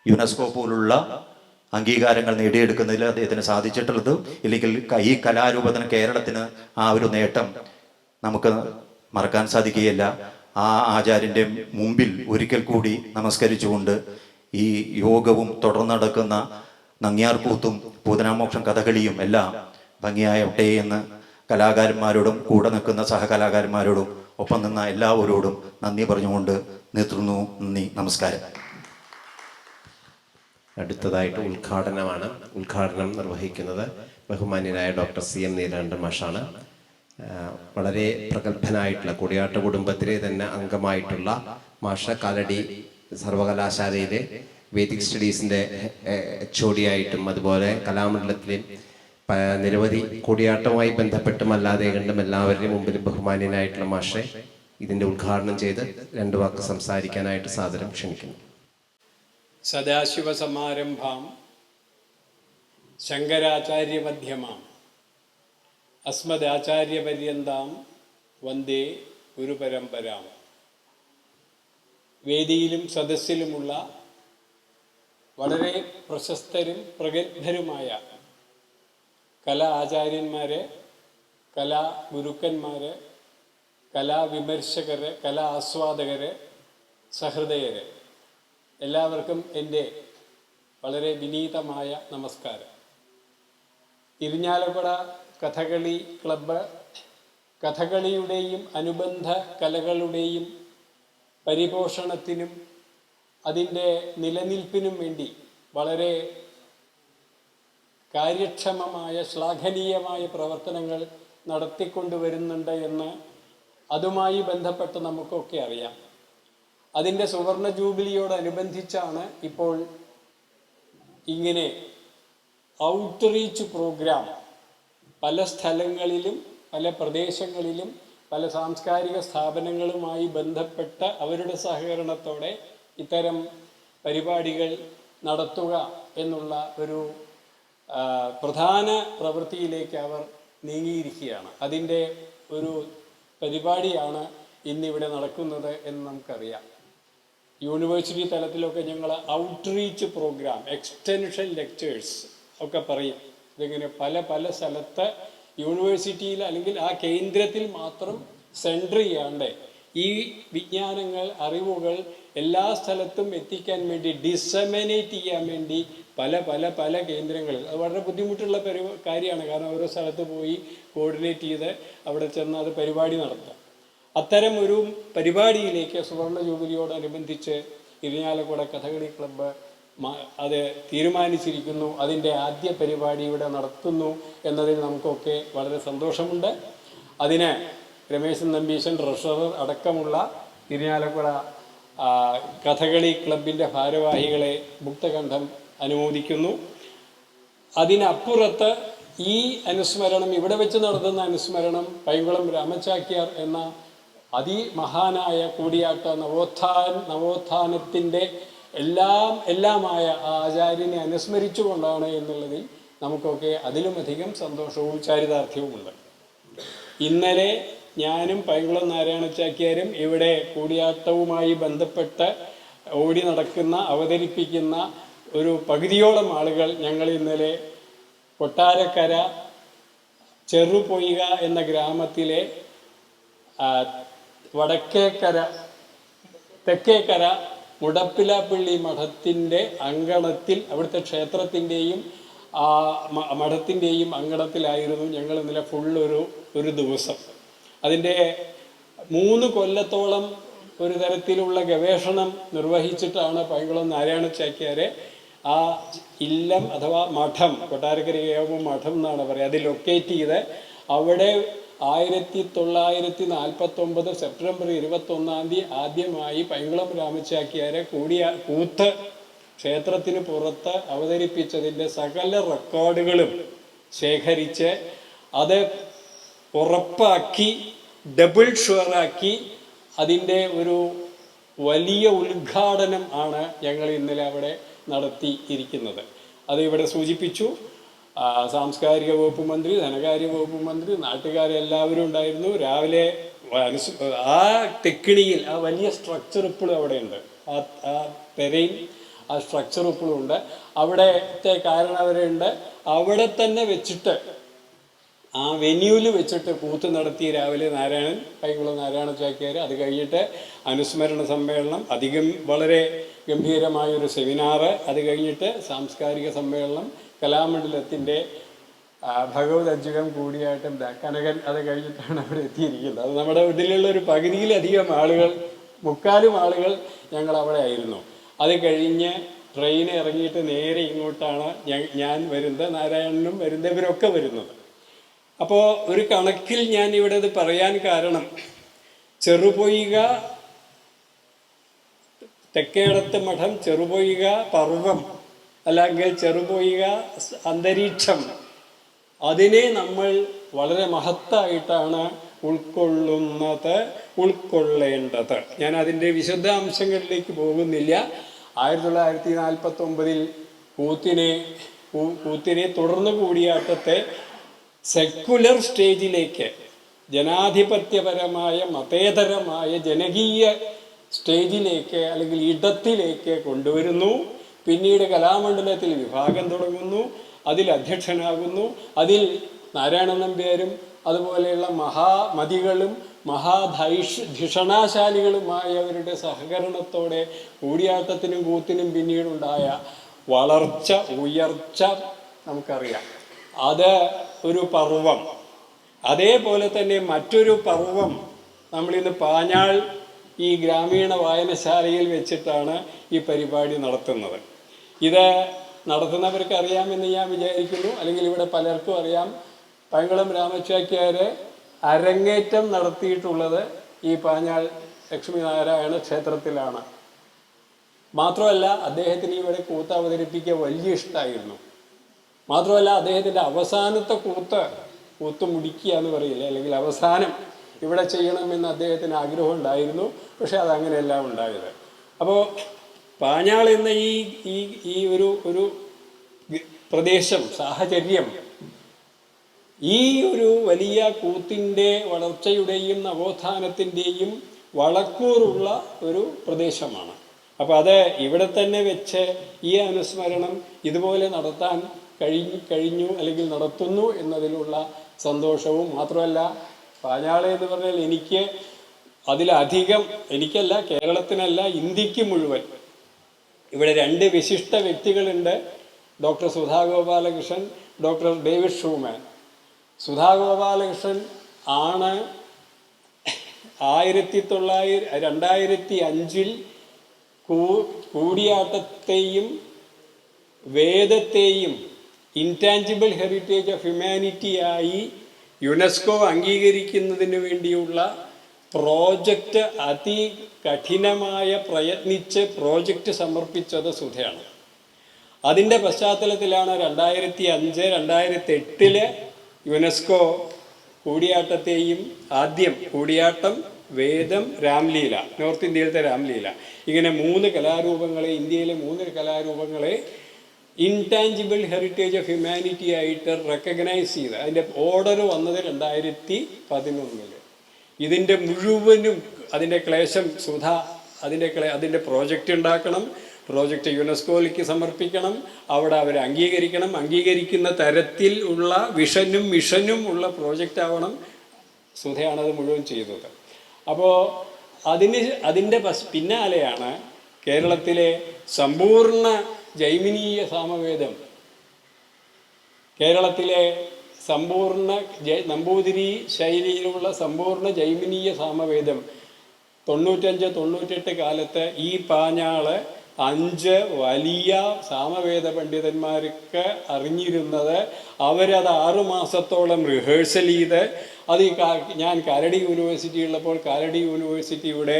യുനെസ്കോ പോലുള്ള അംഗീകാരങ്ങൾ നേടിയെടുക്കുന്നതിൽ അദ്ദേഹത്തിന് സാധിച്ചിട്ടുള്ളത്. ഇല്ലെങ്കിൽ ഈ കലാരൂപത്തിന് കേരളത്തിന് ആ ഒരു നേട്ടം നമുക്ക് മറക്കാൻ സാധിക്കുകയില്ല. ആ ആചാര്യൻ്റെ മുമ്പിൽ ഒരിക്കൽ കൂടി നമസ്കരിച്ചുകൊണ്ട് ഈ യോഗവും തുടർന്ന് നടക്കുന്ന നങ്ങ്യാർകൂത്തും പൂതനാമോക്ഷം കഥകളിയും എല്ലാം ഭംഗിയായട്ടെ എന്ന് കലാകാരന്മാരോടും കൂടെ നിൽക്കുന്ന സഹകലാകാരന്മാരോടും ഒപ്പം നിന്ന എല്ലാവരോടും നന്ദി പറഞ്ഞുകൊണ്ട് നിർത്തുന്നു. നന്ദി, നമസ്കാരം. അടുത്തതായിട്ട് ഉദ്ഘാടനം നിർവഹിക്കുന്നത് ബഹുമാന്യനായ ഡോക്ടർ CM നീലകണ്ഠൻ മാഷാണ്. വളരെ പ്രഗത്ഭനായിട്ടുള്ള കൂടിയാട്ട കുടുംബത്തിലെ തന്നെ അംഗമായിട്ടുള്ള മാഷ കാലടി സർവകലാശാലയിലെ വേദിക് സ്റ്റഡീസിൻ്റെ HOD ആയിട്ടും അതുപോലെ കലാമണ്ഡലത്തിലെ നിരവധി കൂടിയാട്ടവുമായി ബന്ധപ്പെട്ടും അല്ലാതെ കണ്ടും എല്ലാവരുടെയും മുമ്പിൽ ബഹുമാന്യനായിട്ടുള്ള മാഷെ ഇതിൻ്റെ ഉദ്ഘാടനം ചെയ്ത് 2 വാക്ക് സംസാരിക്കാനായിട്ട് സാദരം ക്ഷണിക്കുന്നു. സദാശിവസമാരംഭാം ശങ്കരാചാര്യമധ്യമാം അസ്മദാചാര്യപര്യന്താം വന്ദേ ഗുരുപരമ്പരാം. വേദിയിലും സദസ്സിലുമുള്ള വളരെ പ്രശസ്തരും പ്രഗത്ഭരുമായ കലാ ആചാര്യന്മാരെ, കലാഗുരുക്കന്മാരെ, കലാവിമർശകരെ, കലാ ആസ്വാദകരെ, സഹൃദയരെ, എല്ലാവർക്കും എൻ്റെ വളരെ വിനീതമായ നമസ്കാരം. ഇരിഞ്ഞാലക്കുട കഥകളി ക്ലബ്ബ് കഥകളിയുടെയും അനുബന്ധ കലകളുടെയും പരിപോഷണത്തിനും അതിൻ്റെ നിലനിൽപ്പിനും വേണ്ടി വളരെ കാര്യക്ഷമമായ ശ്ലാഘനീയമായ പ്രവർത്തനങ്ങൾ നടത്തിക്കൊണ്ടുവരുന്നുണ്ട് എന്ന് അതുമായി ബന്ധപ്പെട്ട് നമുക്കൊക്കെ അറിയാം. അതിൻ്റെ സുവർണ ജൂബിലിയോടനുബന്ധിച്ചാണ് ഇപ്പോൾ ഇങ്ങനെ ഔട്ട്റീച്ച് പ്രോഗ്രാം പല സ്ഥലങ്ങളിലും പല പ്രദേശങ്ങളിലും പല സാംസ്കാരിക സ്ഥാപനങ്ങളുമായി ബന്ധപ്പെട്ട അവരുടെ സഹകരണത്തോടെ ഇത്തരം പരിപാടികൾ നടത്തുക എന്നുള്ള ഒരു പ്രധാന പ്രവൃത്തിയിലേക്ക് അവർ നീങ്ങിയിരിക്കുകയാണ്. അതിൻ്റെ ഒരു പരിപാടിയാണ് ഇന്നിവിടെ നടക്കുന്നത് എന്ന് നമുക്കറിയാം. യൂണിവേഴ്സിറ്റി തലത്തിലൊക്കെ ഞങ്ങൾ ഔട്ട്റീച്ച് പ്രോഗ്രാം, എക്സ്റ്റൻഷൻ ലെക്ചേഴ്സ് ഒക്കെ പറയും. ഇതിങ്ങനെ പല പല സ്ഥലത്ത് യൂണിവേഴ്സിറ്റിയിൽ അല്ലെങ്കിൽ ആ കേന്ദ്രത്തിൽ മാത്രം സെൻറ്റർ ചെയ്യാണ്ട് ഈ വിജ്ഞാനങ്ങൾ, അറിവുകൾ എല്ലാ സ്ഥലത്തും എത്തിക്കാൻ വേണ്ടി, ഡിസെമിനേറ്റ് ചെയ്യാൻ വേണ്ടി പല പല പല കേന്ദ്രങ്ങളിൽ, അത് വളരെ ബുദ്ധിമുട്ടുള്ള കാര്യമാണ്. കാരണം ഓരോ സ്ഥലത്ത് പോയി കോർഡിനേറ്റ് ചെയ്ത് അവിടെ ചെന്ന് അത് പരിപാടി നടത്തുക. അത്തരം ഒരു പരിപാടിയിലേക്ക് സുവർണ ജൂബിലിയോടനുബന്ധിച്ച് ഇരിഞ്ഞാലക്കുട കഥകളി ക്ലബ്ബ് അത് തീരുമാനിച്ചിരിക്കുന്നു. അതിൻ്റെ ആദ്യ പരിപാടി ഇവിടെ നടത്തുന്നു എന്നതിൽ നമുക്കൊക്കെ വളരെ സന്തോഷമുണ്ട്. അതിന് രമേശൻ നമ്പീശൻ ട്രഷറർ അടക്കമുള്ള ഇരിഞ്ഞാലക്കുട കഥകളി ക്ലബിൻ്റെ ഭാരവാഹികളെ മുക്തകണ്ഠം അനുമോദിക്കുന്നു. അതിനപ്പുറത്ത് ഈ അനുസ്മരണം, ഇവിടെ വെച്ച് നടത്തുന്ന അനുസ്മരണം പൈങ്കുളം രാമചാക്യാർ എന്ന അതിമഹാനായ കൂടിയാട്ട നവോത്ഥാനത്തിൻ്റെ എല്ലാമായ ആ ആചാര്യനെ അനുസ്മരിച്ചുകൊണ്ടാണ് എന്നുള്ളതിൽ നമുക്കൊക്കെ അതിലുമധികം സന്തോഷവും ചാരിതാർത്ഥ്യവുമുണ്ട്. ഇന്നലെ ഞാനും പൈങ്കുളം നാരായണ ചാക്യാരും ഇവിടെ കൂടിയാട്ടവുമായി ബന്ധപ്പെട്ട് ഓടി നടക്കുന്ന, അവതരിപ്പിക്കുന്ന ഒരു പകുതിയോളം ആളുകൾ ഞങ്ങൾ ഇന്നലെ കൊട്ടാരക്കര ചെറുപൊയ്ക എന്ന ഗ്രാമത്തിലെ തെക്കേക്കര മുടപ്പിലാപ്പള്ളി മഠത്തിൻ്റെ അങ്കണത്തിൽ, അവിടുത്തെ ക്ഷേത്രത്തിൻ്റെയും മഠത്തിൻ്റെയും അങ്കണത്തിലായിരുന്നു ഞങ്ങൾ ഇന്നലെ ഒരു ദിവസം. അതിൻ്റെ 3 കൊല്ലത്തോളം ഒരു തരത്തിലുള്ള ഗവേഷണം നിർവഹിച്ചിട്ടാണ് പൈങ്കുളം നാരായണ ചാക്യാരെ ആ ഇല്ലം അഥവാ മഠം, കൊട്ടാരക്കരയാകുമ്പോൾ മഠം എന്നാണ് പറയുക, അത് ലൊക്കേറ്റ് ചെയ്ത് അവിടെ 1949 സെപ്റ്റംബർ 21 ആദ്യമായി പൈങ്കുളം രാമചാക്യാരെ കൂത്ത് ക്ഷേത്രത്തിന് പുറത്ത് അവതരിപ്പിച്ചതിൻ്റെ സകല റെക്കോർഡുകളും ശേഖരിച്ച് അത് ഉറപ്പാക്കി, ഡബിൾ ഷുവറാക്കി അതിൻ്റെ ഒരു വലിയ ഉദ്ഘാടനം ആണ് ഞങ്ങൾ ഇന്നലെ അവിടെ നടത്തിയിരിക്കുന്നത്. അത് ഇവിടെ സൂചിപ്പിച്ചു. സാംസ്കാരിക വകുപ്പ് മന്ത്രി, ധനകാര്യ വകുപ്പ് മന്ത്രി, നാട്ടുകാരെല്ലാവരും ഉണ്ടായിരുന്നു. രാവിലെ ആ തെക്കിണിയിൽ ആ വലിയ സ്ട്രക്ചർ ഇപ്പോഴും അവിടെയുണ്ട്. ആ പെരയും ആ സ്ട്രക്ചർ ഇപ്പോഴും ഉണ്ട്. അവിടത്തെ കാരണവരുണ്ട്. അവിടെ തന്നെ വെച്ചിട്ട്, ആ വെന്യൂവിൽ വെച്ചിട്ട് കൂത്ത് നടത്തി രാവിലെ പൈങ്കുളം നാരായണ ചാക്യാർ. അത് കഴിഞ്ഞിട്ട് അനുസ്മരണ സമ്മേളനം, വളരെ ഗംഭീരമായൊരു സെമിനാറ്. അത് കഴിഞ്ഞിട്ട് സാംസ്കാരിക സമ്മേളനം, കലാമണ്ഡലത്തിൻ്റെ ഭഗവത് അജ്ജകം കൂടിയായിട്ടും കനകൻ. അത് കഴിഞ്ഞിട്ടാണ് അവിടെ എത്തിയിരിക്കുന്നത്. അത് നമ്മുടെ ഇതിലുള്ള ഒരു പകുതിയിലധികം ആളുകൾ, 3/4 ആളുകൾ ഞങ്ങൾ അവിടെ ആയിരുന്നു. അത് കഴിഞ്ഞ് ട്രെയിൻ ഇറങ്ങിയിട്ട് നേരെ ഇങ്ങോട്ടാണ് ഞാൻ വരുന്നത്, നാരായണനും വരുന്നവരൊക്കെ വരുന്നത്. അപ്പോൾ ഒരു കണക്കിൽ ഞാൻ ഇവിടെ ഇത് പറയാൻ കാരണം, ചെറുപൊയ്ക തെക്കേടത്ത് മഠം, ചെറുപൊയ്ക പർവ്വം, അല്ലെങ്കിൽ ചെറുപൊയ്ക അന്തരീക്ഷം, അതിനെ നമ്മൾ വളരെ മഹത്തായിട്ടാണ് ഉൾക്കൊള്ളേണ്ടത്. ഞാൻ അതിൻ്റെ വിശദാംശങ്ങളിലേക്ക് പോകുന്നില്ല. 1949 കൂത്തിനെ തുടർന്ന് കൂടിയാട്ടത്തെ സെക്കുലർ സ്റ്റേജിലേക്ക്, ജനാധിപത്യപരമായ മതേതരമായ ജനകീയ സ്റ്റേജിലേക്ക് അല്ലെങ്കിൽ ഇടത്തിലേക്ക് കൊണ്ടുവരുന്നു. പിന്നീട് കലാമണ്ഡലത്തിൽ വിഭാഗം തുടങ്ങുന്നു, അതിൽ അധ്യക്ഷനാകുന്നു. അതിൽ നാരായണ നമ്പ്യാരും അതുപോലെയുള്ള മഹാമതികളും ധിഷണാശാലികളുമായവരുടെ സഹകരണത്തോടെ കൂടിയാട്ടത്തിനും കൂത്തിനും പിന്നീടുണ്ടായ ഉയർച്ച നമുക്കറിയാം. അത് ഒരു പർവ്വം. അതേപോലെ തന്നെ മറ്റൊരു പർവ്വം നമ്മളിന്ന് പാഞ്ഞാൾ ഈ ഗ്രാമീണ വായനശാലയിൽ വെച്ചിട്ടാണ് ഈ പരിപാടി നടത്തുന്നത്. ഇത് നടത്തുന്നവർക്ക് അറിയാമെന്ന് ഞാൻ വിചാരിക്കുന്നു, അല്ലെങ്കിൽ ഇവിടെ പലർക്കും അറിയാം. പൈങ്കുളം രാമച്ചാക്യാര് അരങ്ങേറ്റം നടത്തിയിട്ടുള്ളത് ഈ പാഞ്ഞാൾ ലക്ഷ്മീനാരായണ ക്ഷേത്രത്തിലാണ്. മാത്രമല്ല അദ്ദേഹത്തിന് ഇവിടെ കൂത്ത് അവതരിപ്പിക്കുക വലിയ ഇഷ്ടമായിരുന്നു. മാത്രമല്ല അദ്ദേഹത്തിൻ്റെ അവസാനത്തെ കൂത്ത് മുടിക്കുക എന്ന് പറയില്ല, അല്ലെങ്കിൽ അവസാനം ഇവിടെ ചെയ്യണമെന്ന് അദ്ദേഹത്തിന് ആഗ്രഹം ഉണ്ടായിരുന്നു. പക്ഷെ അതങ്ങനെയല്ല ഉണ്ടായത്. അപ്പോൾ പാഞ്ഞാൾ എന്ന ഈ ഒരു പ്രദേശം, സാഹചര്യം ഈ ഒരു വലിയ കൂത്തിൻ്റെ വളർച്ചയുടെയും നവോത്ഥാനത്തിൻ്റെയും വളക്കൂറുള്ള ഒരു പ്രദേശമാണ്. അപ്പോൾ അത് ഇവിടെ തന്നെ വെച്ച് ഈ അനുസ്മരണം ഇതുപോലെ നടത്താൻ കഴിഞ്ഞു അല്ലെങ്കിൽ നടത്തുന്നു എന്നതിലുള്ള സന്തോഷവും, മാത്രമല്ല പാഞ്ഞാള് എന്ന് പറഞ്ഞാൽ എനിക്ക് അതിലധികം, എനിക്കല്ല, കേരളത്തിനല്ല, ഇന്ത്യക്ക് മുഴുവൻ ഇവിടെ 2 വിശിഷ്ട വ്യക്തികളുണ്ട്. Doctor Sudha Gopalakrishnan, doctor David Shulman. Sudha Gopalakrishnan ആണ് 2005 കൂടിയാട്ടത്തെയും വേദത്തെയും ഇൻടാഞ്ചിബിൾ ഹെറിറ്റേജ് ഓഫ് ഹ്യൂമാനിറ്റി ആയി യുനെസ്കോ അംഗീകരിക്കുന്നതിന് വേണ്ടിയുള്ള പ്രോജക്റ്റ് അതികഠിനമായ പ്രയത്നിച്ച് പ്രോജക്റ്റ് സമർപ്പിച്ചത് സുധയാണ്. അതിൻ്റെ പശ്ചാത്തലത്തിലാണ് 2005-2008 യുനെസ്കോ കൂടിയാട്ടത്തെയും, ആദ്യം കൂടിയാട്ടം, വേദം, രാംലീല, നോർത്ത് ഇന്ത്യയിലത്തെ രാംലീല, ഇങ്ങനെ 3 കലാരൂപങ്ങളെ, ഇന്ത്യയിലെ 3 കലാരൂപങ്ങളെ ഇൻടാഞ്ചിബിൾ ഹെറിറ്റേജ് ഓഫ് ഹ്യൂമാനിറ്റി ആയിട്ട് റെക്കഗ്നൈസ് ചെയ്ത് അതിൻ്റെ ഓർഡർ വന്നത് 2011. ഇതിൻ്റെ മുഴുവനും അതിൻ്റെ ക്ലേശം സുധ അതിൻ്റെ പ്രോജക്റ്റ് ഉണ്ടാക്കണം, പ്രോജക്റ്റ് യുനെസ്കോയിലേക്ക് സമർപ്പിക്കണം, അവിടെ അവരെ അംഗീകരിക്കണം, അംഗീകരിക്കുന്ന തരത്തിൽ ഉള്ള വിഷനും മിഷനും ഉള്ള പ്രോജക്റ്റ് ആവണം. സുധയാണത് മുഴുവൻ ചെയ്തത്. അപ്പോൾ അതിൻ്റെ പിന്നാലെയാണ് കേരളത്തിലെ സമ്പൂർണ്ണ ജൈമിനീയ സാമവേദം, കേരളത്തിലെ സമ്പൂർണ്ണ നമ്പൂതിരി ശൈലിയിലുള്ള സമ്പൂർണ്ണ ജൈമിനീയ സാമവേദം 95-98 കാലത്ത് ഈ പാഞ്ഞാള് 5 വലിയ സാമവേദ പണ്ഡിതന്മാർക്ക് അറിഞ്ഞിരുന്നത്. അവരത് 6 മാസത്തോളം റിഹേഴ്സൽ ചെയ്ത്, അത് ഞാൻ കാലടി യൂണിവേഴ്സിറ്റി ഉള്ളപ്പോൾ കാലടി യൂണിവേഴ്സിറ്റിയുടെ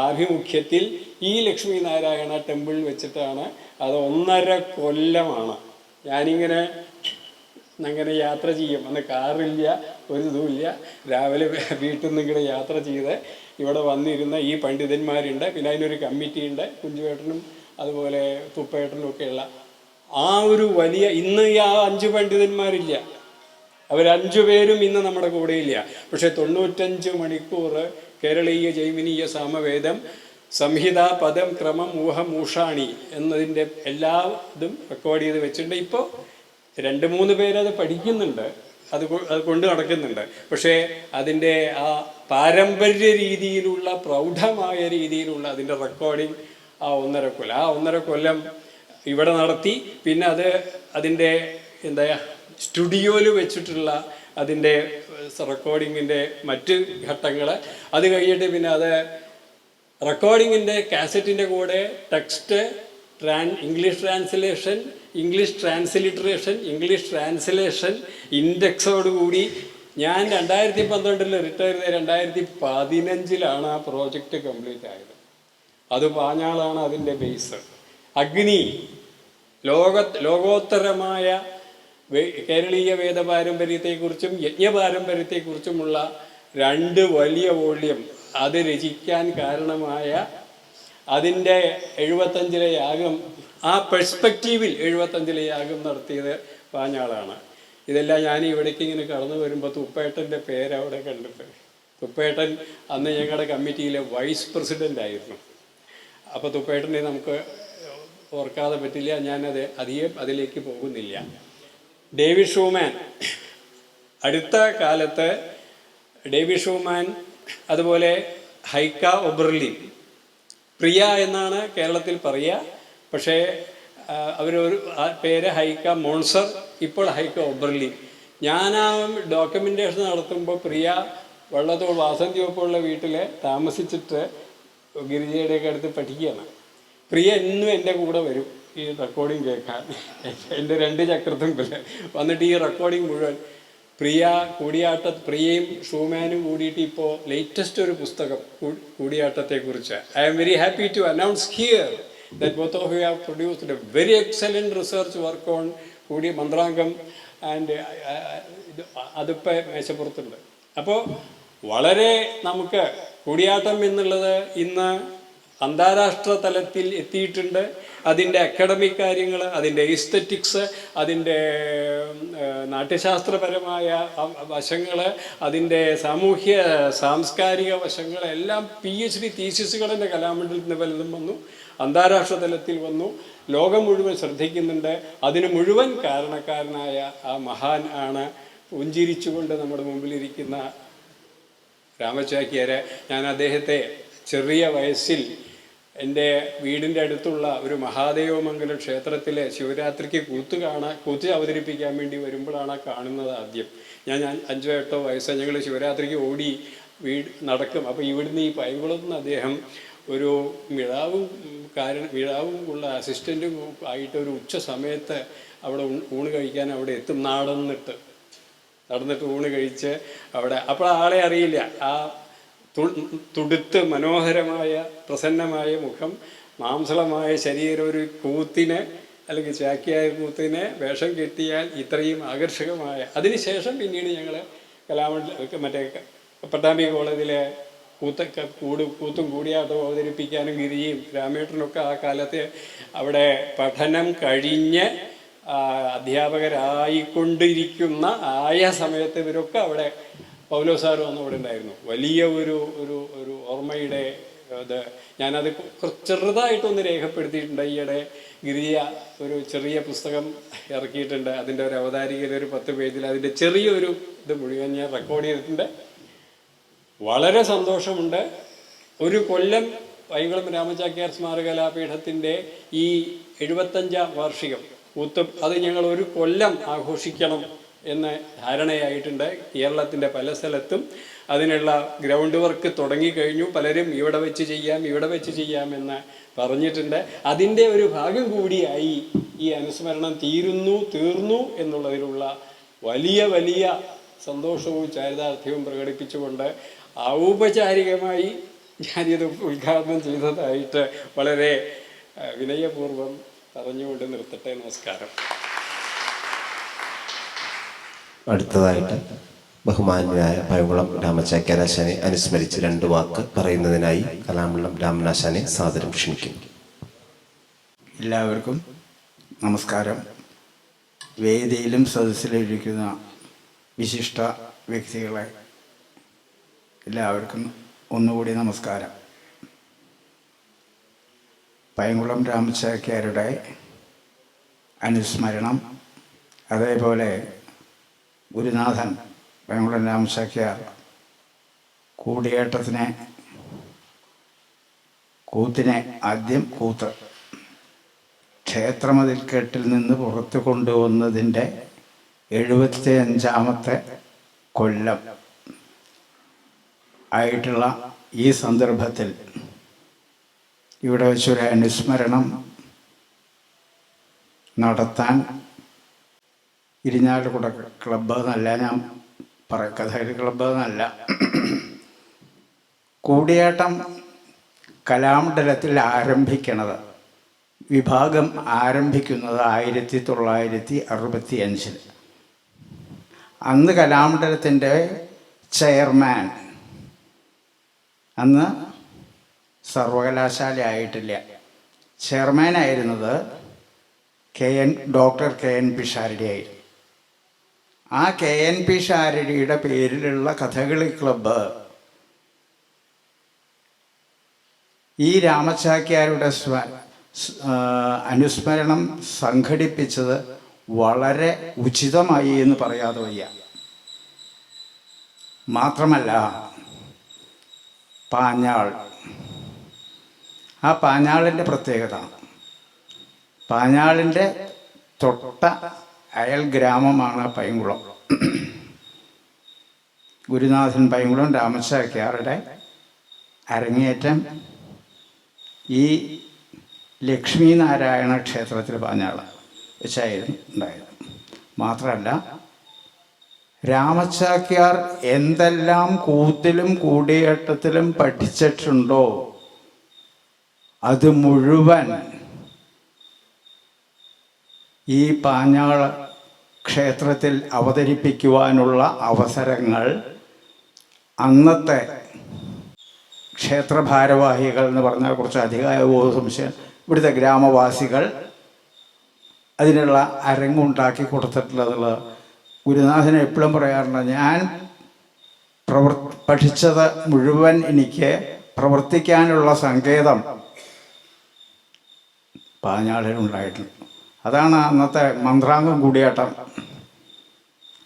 ആഭിമുഖ്യത്തിൽ ഈ ലക്ഷ്മി നാരായണ ടെമ്പിൾ വെച്ചിട്ടാണ്. അത് 1.5 കൊല്ലമാണ് ഞാനിങ്ങനെ യാത്ര ചെയ്യും. അന്ന് കാറില്ല, ഒരു ഇതുമില്ല. രാവിലെ വീട്ടിൽ നിന്ന് ഇങ്ങനെ യാത്ര ചെയ്ത് ഇവിടെ വന്നിരുന്ന ഈ പണ്ഡിതന്മാരുണ്ട്. പിന്നെ അതിനൊരു കമ്മിറ്റിയുണ്ട്, കുഞ്ചുവേട്ടനും അതുപോലെ തുപ്പേട്ടനും ഒക്കെയുള്ള ആ ഒരു വലിയ, ഇന്ന് ആ 5 പണ്ഡിതന്മാരില്ല, അവർ 5 പേരും ഇന്ന് നമ്മുടെ കൂടെയില്ല. പക്ഷെ 95 മണിക്കൂർ കേരളീയ ജൈമിനീയ സാമവേദം സംഹിത, പദം, ക്രമം, ഊഹം, ഊഷാണി എന്നതിൻ്റെ എല്ലാ ഇതും റെക്കോർഡ് ചെയ്ത് വെച്ചിട്ടുണ്ട്. ഇപ്പോൾ 2-3 പേരത് പഠിക്കുന്നുണ്ട്, അത് കൊണ്ട് നടക്കുന്നുണ്ട്. പക്ഷേ അതിൻ്റെ ആ പാരമ്പര്യ രീതിയിലുള്ള, പ്രൗഢമായ രീതിയിലുള്ള അതിൻ്റെ റെക്കോർഡിങ് ആ 1.5 കൊല്ലം ഇവിടെ നടത്തി. പിന്നെ അതിൻ്റെ എന്താ സ്റ്റുഡിയോയിൽ വെച്ചിട്ടുള്ള അതിൻ്റെ റെക്കോർഡിങ്ങിൻ്റെ മറ്റ് ഘട്ടങ്ങൾ, അത് കഴിഞ്ഞിട്ട് പിന്നെ അത് റെക്കോർഡിങ്ങിൻ്റെ കാസറ്റിൻ്റെ കൂടെ text, English translation, English transliteration, English translation, ഇൻഡെക്സോടുകൂടി ഞാൻ 2012 റിട്ടയർ ചെയ്ത് 2015 ആ പ്രോജക്റ്റ് കംപ്ലീറ്റ് ആയത്. അത് പാഞ്ഞാളാണ് അതിൻ്റെ ബേസ്. അഗ്നി, ലോകോത്തരമായ കേരളീയ വേദ പാരമ്പര്യത്തെക്കുറിച്ചും യജ്ഞപാരമ്പര്യത്തെക്കുറിച്ചുമുള്ള 2 വലിയ വോള്യം അത് രചിക്കാൻ കാരണമായ, അതിൻ്റെ 75 യാഗം, ആ പെർസ്പെക്റ്റീവിൽ 75 യാഗം നടത്തിയത് പാഞ്ഞാളാണ്. ഇതെല്ലാം ഞാൻ ഇവിടേക്ക് ഇങ്ങനെ കടന്നു വരുമ്പോൾ തുപ്പേട്ടൻ്റെ പേരവിടെ കണ്ടിട്ട്, തുപ്പേട്ടൻ അന്ന് ഞങ്ങളുടെ കമ്മിറ്റിയിലെ വൈസ് പ്രസിഡൻ്റ് ആയിരുന്നു. അപ്പോൾ തുപ്പേട്ടനെ നമുക്ക് ഓർക്കാതെ പറ്റില്ല, ഞാനത് അധികം അതിലേക്ക് പോകുന്നില്ല. ഡേവിഡ് ഷൂമാൻ, അടുത്ത കാലത്ത് ഡേവിഡ് ഷൂമാൻ, അതുപോലെ ഹൈക്ക ഒബർലിൻ, പ്രിയ എന്നാണ് കേരളത്തിൽ പറയുക, പക്ഷേ അവരൊരു പേര് ഹൈക്ക മോൺസർ, ഇപ്പോൾ ഹൈക്ക ഒബർലിൻ. ഞാൻ ആ ഡോക്യുമെൻറ്റേഷൻ നടത്തുമ്പോൾ പ്രിയ വള്ളത്തോൾ വാസന്തി ഒപ്പമുള്ള വീട്ടിൽ താമസിച്ചിട്ട് ഗിരിജയുടെയൊക്കെ അടുത്ത് പഠിക്കുകയാണ്. പ്രിയ എന്നും എൻ്റെ കൂടെ വരും ഈ റെക്കോർഡിങ് കേൾക്കാൻ, എൻ്റെ 2 ചക്രത്തുമ്പിൽ വന്നിട്ട് ഈ റെക്കോർഡിങ് മുഴുവൻ പ്രിയയും ഷൂമാനും കൂടിയിട്ട് ഇപ്പോൾ ലേറ്റസ്റ്റ് ഒരു പുസ്തകം കൂടിയാട്ടത്തെക്കുറിച്ച്. I am very happy to announce here that both of you have produced a very excellent research work on Mantrankam and അതിപ്പോൾ മേശപ്പുറത്തുണ്ട്. അപ്പോൾ വളരെ നമുക്ക് കൂടിയാട്ടം എന്നുള്ളത് ഇന്ന് അന്താരാഷ്ട്ര തലത്തിൽ എത്തിയിട്ടുണ്ട്. അതിൻ്റെ അക്കാഡമിക് കാര്യങ്ങൾ, അതിൻ്റെ എസ്തെറ്റിക്സ്, അതിൻ്റെ നാട്യശാസ്ത്രപരമായ വശങ്ങൾ, അതിൻ്റെ സാമൂഹ്യ സാംസ്കാരിക വശങ്ങളെല്ലാം PhD തീസിസുകളെൻ്റെ കലാമണ്ഡലത്തിൽ നിന്ന് പലതും വന്നു, അന്താരാഷ്ട്ര തലത്തിൽ വന്നു, ലോകം മുഴുവൻ ശ്രദ്ധിക്കുന്നുണ്ട്. അതിന് മുഴുവൻ കാരണക്കാരനായ ആ മഹാൻ ആണ് പുഞ്ചിരിച്ചുകൊണ്ട് നമ്മുടെ മുമ്പിലിരിക്കുന്ന രാമചാക്യാര്. ഞാൻ അദ്ദേഹത്തെ ചെറിയ വയസ്സിൽ എൻ്റെ വീടിൻ്റെ അടുത്തുള്ള ഒരു മഹാദേവമംഗലം ക്ഷേത്രത്തിലെ ശിവരാത്രിക്ക് കൂത്ത് അവതരിപ്പിക്കാൻ വേണ്ടി വരുമ്പോഴാണ് കാണുന്നത് ആദ്യം. ഞാൻ 5-8 വയസ്സ്. ഞങ്ങൾ ശിവരാത്രിക്ക് ഓടി നടക്കും. അപ്പോൾ ഇവിടുന്ന് ഈ പൈങ്കുളത്ത് നിന്ന് അദ്ദേഹം ഒരു മിഴാവും ഉള്ള അസിസ്റ്റൻറ്റും ആയിട്ട് ഒരു ഉച്ച സമയത്ത് അവിടെ ഊണ് കഴിക്കാൻ അവിടെ എത്തും. നടന്നിട്ട് ഊണ് കഴിച്ച് അവിടെ. അപ്പോൾ ആളെ അറിയില്ല. ആ തുടുത്ത് മനോഹരമായ പ്രസന്നമായ മുഖം, മാംസളമായ ശരീരം, ഒരു കൂത്തിന് അല്ലെങ്കിൽ ചാക്യായ കൂത്തിന് വേഷം കെട്ടിയാൽ ഇത്രയും ആകർഷകമായ. അതിനുശേഷം പിന്നീട് ഞങ്ങൾ മറ്റേ പട്ടാമ്പി കോളേജിലെ കൂത്തും കൂടിയാട്ടവും അവതരിപ്പിക്കാനും ഗിരിയും രാമേട്ടനൊക്കെ ആ കാലത്ത് അവിടെ പഠനം കഴിഞ്ഞ് അധ്യാപകരായിക്കൊണ്ടിരിക്കുന്ന സമയത്ത് ഇവരൊക്കെ അവിടെ പൗലോ സാർ വന്ന് അവിടെ ഉണ്ടായിരുന്നു. വലിയ ഒരു ഓർമ്മയുടെ ഇത് ഞാനത് ചെറുതായിട്ടൊന്ന് രേഖപ്പെടുത്തിയിട്ടുണ്ട്. ഈയിടെ ഗിരിയ ഒരു ചെറിയ പുസ്തകം ഇറക്കിയിട്ടുണ്ട്. അതിൻ്റെ ഒരു അവതാരികയിൽ ഒരു 10 പേജിൽ അതിൻ്റെ ചെറിയൊരു ഇത് മുഴുവൻ ഞാൻ റെക്കോർഡ് ചെയ്തിട്ടുണ്ട്. വളരെ സന്തോഷമുണ്ട്. ഒരു കൊല്ലം പൈങ്കുളം രാമചാക്യാർ സ്മാരക കലാപീഠത്തിൻ്റെ ഈ 75ാം വാർഷികം അത് ഞങ്ങൾ ഒരു കൊല്ലം ആഘോഷിക്കണം എന്ന് ധാരണയായിട്ടുണ്ട്. കേരളത്തിൻ്റെ പല സ്ഥലത്തും അതിനുള്ള ഗ്രൗണ്ട് വർക്ക് തുടങ്ങിക്കഴിഞ്ഞു. പലരും ഇവിടെ വെച്ച് ചെയ്യാമെന്ന് പറഞ്ഞിട്ടുണ്ട്. അതിൻ്റെ ഒരു ഭാഗം കൂടിയായി ഈ അനുസ്മരണം തീർന്നു എന്നുള്ളതിലുള്ള വലിയ സന്തോഷവും ചാരിതാർത്ഥ്യവും പ്രകടിപ്പിച്ചുകൊണ്ട് ഔപചാരികമായി ഞാനിത് ഉദ്ഘാടനം ചെയ്തതായിട്ട് വളരെ വിനയപൂർവ്വം പറഞ്ഞുകൊണ്ട് നിർത്തട്ടെ. നമസ്കാരം. അടുത്തതായിട്ട് ബഹുമാന്യനായ പൈങ്കുളം രാമചാക്യാരാശാനെ അനുസ്മരിച്ച് 2 വാക്ക് പറയുന്നതിനായി കലാമണ്ഡലം രാമനാശാനെ സാദരം ക്ഷണിക്കുന്നു. എല്ലാവർക്കും നമസ്കാരം. വേദിയിലും സദസ്സിലിരിക്കുന്ന വിശിഷ്ട വ്യക്തികളെ എല്ലാവർക്കും ഒന്നുകൂടി നമസ്കാരം. പൈങ്കുളം രാമചാക്യാരുടെ അനുസ്മരണം, അതേപോലെ ഗുരുനാഥൻ പൈങ്കുളം രാമചാക്യാർ കൂത്തിനെ ആദ്യം ക്ഷേത്രമതിൽക്കെട്ടിൽ നിന്ന് പുറത്തു കൊണ്ടുവന്നതിൻ്റെ 75ാമത്തെ കൊല്ലം ആയിട്ടുള്ള ഈ സന്ദർഭത്തിൽ ഇവിടെ വെച്ചൊരു അനുസ്മരണം നടത്താൻ ഇരിഞ്ഞാലക്കുട ക്ലബ്ബ് എന്നല്ല ഞാൻ കഥകളി ക്ലബ്ബ് എന്നല്ല, കൂടിയാട്ടം കലാമണ്ഡലത്തിൽ വിഭാഗം ആരംഭിക്കുന്നത് 1965. അന്ന് കലാമണ്ഡലത്തിൻ്റെ ചെയർമാൻ, അന്ന് സർവകലാശാല ആയിട്ടില്ല, ചെയർമാനായിരുന്നത് ഡോക്ടർ KN പിഷാരടി ആയിരുന്നു. ആ KN പിഷാരടിയുടെ പേരിലുള്ള കഥകളി ക്ലബ്ബ് ഈ രാമചാക്യാരുടെ അനുസ്മരണം സംഘടിപ്പിച്ചത് വളരെ ഉചിതമായി എന്ന് പറയാതെ വയ്യ. മാത്രമല്ല, ആ പാഞ്ഞാളിൻ്റെ പ്രത്യേകത, പാഞ്ഞാളിൻ്റെ തൊട്ട അയൽ ഗ്രാമമാണ് പൈങ്കുളം. ഗുരുനാഥൻ പൈങ്കുളം രാമചാക്യാരുടെ അരങ്ങേറ്റം ഈ ലക്ഷ്മീനാരായണ ക്ഷേത്രത്തിൽ പാഞ്ഞാൾ വെച്ചായിരുന്നു ഉണ്ടായത്. മാത്രമല്ല, രാമചാക്യാർ എന്തെല്ലാം കൂത്തിലും കൂടിയേട്ടത്തിലും പഠിച്ചിട്ടുണ്ടോ അത് മുഴുവൻ ഈ പാഞ്ഞാൾ ക്ഷേത്രത്തിൽ അവതരിപ്പിക്കുവാനുള്ള അവസരങ്ങൾ അന്നത്തെ ക്ഷേത്രഭാരവാഹികൾ എന്ന് പറഞ്ഞാൽ കുറച്ച് അധികമായോ സംശയം, ഇവിടുത്തെ ഗ്രാമവാസികൾ അതിനുള്ള അരങ്ങുണ്ടാക്കി കൊടുത്തിട്ടുള്ളതുള്ള ഗുരുനാഥൻ എപ്പോഴും പറയാറുണ്ട്, ഞാൻ പഠിച്ചത് മുഴുവൻ എനിക്ക് പ്രവർത്തിക്കാനുള്ള സങ്കേതം പാഞ്ഞാളിലുണ്ടായിട്ടുണ്ട്. അതാണ് അന്നത്തെ മന്ത്രാംഗം കൂടിയാട്ടം.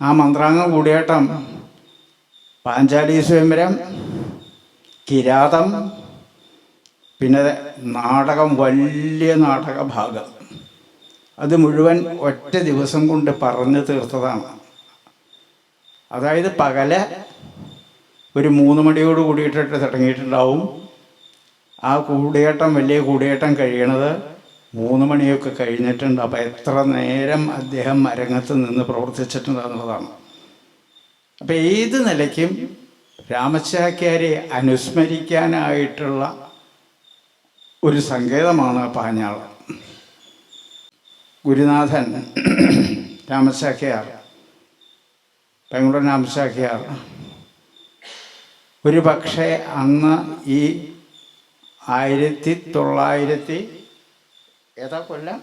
ആ മന്ത്രാംഗം കൂടിയാട്ടം പാഞ്ചാലി സ്വയംവരം, കിരാതം, പിന്നെ നാടകം, വലിയ നാടക ഭാഗം, അത് മുഴുവൻ ഒറ്റ ദിവസം കൊണ്ട് പറഞ്ഞു തീർത്തതാണ്. അതായത് പകല് ഒരു 3 മണിയോട് കൂടിയിട്ടിട്ട് തുടങ്ങിയിട്ടുണ്ടാവും. ആ കൂടിയേട്ടം, വലിയ കൂടിയേട്ടം കഴിയണത് 3 മണിയൊക്കെ കഴിഞ്ഞിട്ടുണ്ട്. അപ്പം എത്ര നേരം അദ്ദേഹം അരങ്ങത്ത് നിന്ന് പ്രവർത്തിച്ചിട്ടുണ്ടെന്നുള്ളതാണ്. അപ്പം ഏത് നിലയ്ക്കും രാമചാക്യാരെ അനുസ്മരിക്കാനായിട്ടുള്ള ഒരു സങ്കേതമാണ് പാഞ്ഞാൾ. ഗുരുനാഥൻ രാമചാക്യാർ, പൈങ്കുളം രാമചാക്യാർ ഒരു പക്ഷേ അന്ന് ഈ 1900 ഏതാ കൊല്ലം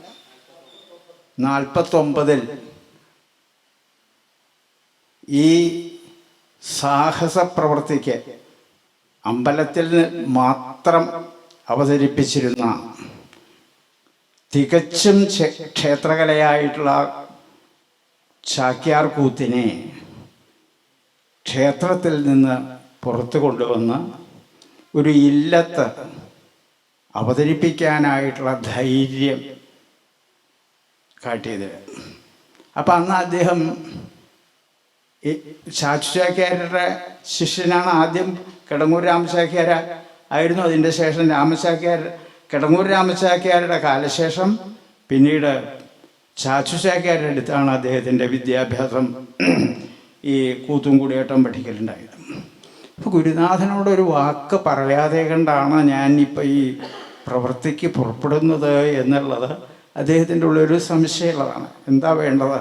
49 ഈ സാഹസ പ്രവൃത്തിക്ക് അമ്പലത്തിൽ മാത്രം അവതരിപ്പിച്ചിരുന്ന തികച്ചും ക്ഷേത്രകലയായിട്ടുള്ള ചാക്യാർ കൂത്തിനെ ക്ഷേത്രത്തിൽ നിന്ന് പുറത്തു കൊണ്ടുവന്ന് ഒരു ഇല്ലത്ത് അവതരിപ്പിക്കാനായിട്ടുള്ള ധൈര്യം കാട്ടിയത്. അപ്പം അന്ന് അദ്ദേഹം ഈ ചാച്ചു ചാക്യാരുടെ ശിഷ്യനാണ്. ആദ്യം കിടങ്ങൂർ രാമചാക്യാർ ആയിരുന്നു. അതിൻ്റെ ശേഷം കിടങ്ങൂർ രാമചാക്യാരുടെ കാലശേഷം പിന്നീട് ചാച്ചു ചാക്യാരുടെ അടുത്താണ് അദ്ദേഹത്തിൻ്റെ വിദ്യാഭ്യാസം, ഈ കൂത്തും കൂടിയേട്ടം പഠിക്കലുണ്ടായത്. അപ്പോൾ ഗുരുനാഥനോടൊരു വാക്ക് പറയാതെ കണ്ടാണ് ഞാനിപ്പോൾ ഈ പ്രവൃത്തിക്ക് പുറപ്പെടുന്നത് എന്നുള്ളത് അദ്ദേഹത്തിൻ്റെ ഉള്ളൊരു സംശയമുള്ളതാണ്. എന്താ വേണ്ടത്?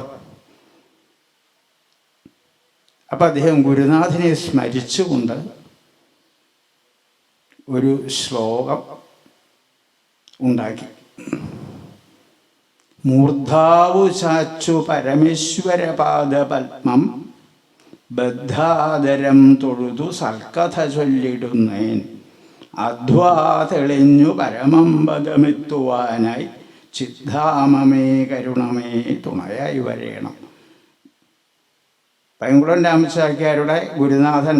അപ്പം അദ്ദേഹം ഗുരുനാഥനെ സ്മരിച്ചുകൊണ്ട് ഒരു ശ്ലോകം ഉണ്ടാക്കി. മൂർധാവു ചാച്ചു പരമേശ്വരപാദപത്മം ബദ്ധാദരം തൊഴുതു സൽക്കഥ ചൊല്ലിടുന്നേൻ അധ്വാ തെളിഞ്ഞു പരമം പദമെത്തുവാനായി ചിദ്ധാമമേ കരുണമേ തുണയായി വരേണം. പൈങ്കുളം രാമചാക്യാരുടെ ഗുരുനാഥൻ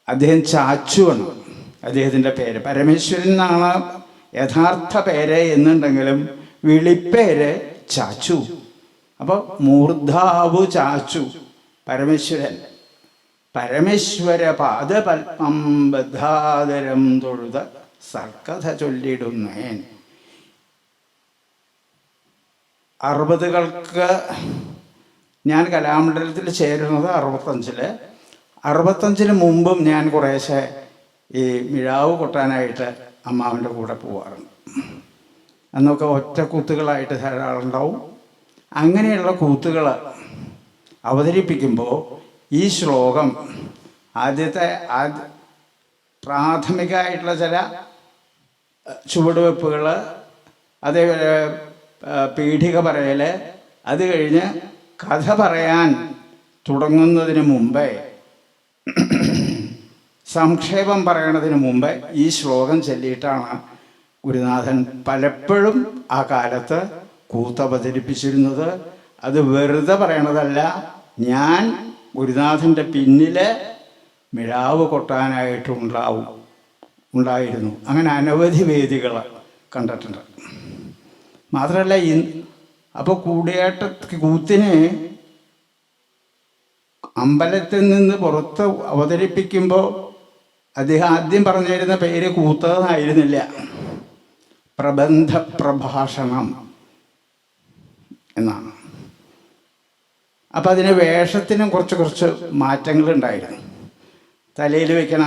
അദ്ദേഹം ചാച്ചുവാണ് അദ്ദേഹത്തിൻ്റെ പേര്. പരമേശ്വരൻ എന്നാണ് യഥാർത്ഥ പേര് എന്നുണ്ടെങ്കിലും വിളിപ്പേര് ചാച്ചു. അപ്പോൾ മൂർധാവു ചാച്ചു പരമേശ്വരൻ, പരമേശ്വര പാദപത്മം ബദ്ധാദരം തൊഴുത സർക്കഥ ചൊല്ലിടുന്നേൻ. 60കൾക്ക് ഞാൻ കലാമണ്ഡലത്തിൽ ചേരുന്നത് 65 മുമ്പും ഞാൻ കുറേശ്ശെ ഈ മിഴാവ് കൊട്ടാനായിട്ട് അമ്മാവൻ്റെ കൂടെ പോവാറുണ്ട്. അന്നൊക്കെ ഒറ്റ കൂത്തുകളായിട്ട് ധാരാളം ഉണ്ടാവും. അങ്ങനെയുള്ള കൂത്തുകൾ അവതരിപ്പിക്കുമ്പോൾ ഈ ശ്ലോകം ആദ്യത്തെ പ്രാഥമികമായിട്ടുള്ള ചില ചുവടുവെപ്പുകൾ, അതേപോലെ പീഠിക പറയൽ, അത് കഴിഞ്ഞ് കഥ പറയാൻ തുടങ്ങുന്നതിന് മുമ്പേ, സംക്ഷേപം പറയണതിന് മുമ്പേ ഈ ശ്ലോകം ചൊല്ലിയിട്ടാണ് ഗുരുനാഥൻ പലപ്പോഴും ആ കാലത്ത് കൂത്തവതരിപ്പിച്ചിരുന്നത്. അത് വെറുതെ പറയണതല്ല, ഞാൻ ഗുരുനാഥൻ്റെ പിന്നിൽ മിഴാവ് കൊട്ടാനായിട്ടുണ്ടായിരുന്നു. അങ്ങനെ അനവധി വേദികൾ കണ്ടിട്ടുണ്ട്. മാത്രമല്ല അപ്പോൾ കൂത്തിന് അമ്പലത്തിൽ നിന്ന് പുറത്ത് അവതരിപ്പിക്കുമ്പോൾ അദ്ദേഹം ആദ്യം പറഞ്ഞിരുന്ന പേര് കൂത്തതെന്നായിരുന്നില്ല, പ്രബന്ധ പ്രഭാഷണം എന്നാണ്. അപ്പം അതിന് വേഷത്തിനും കുറച്ച് മാറ്റങ്ങളുണ്ടായിരുന്നു. തലയിൽ വയ്ക്കണ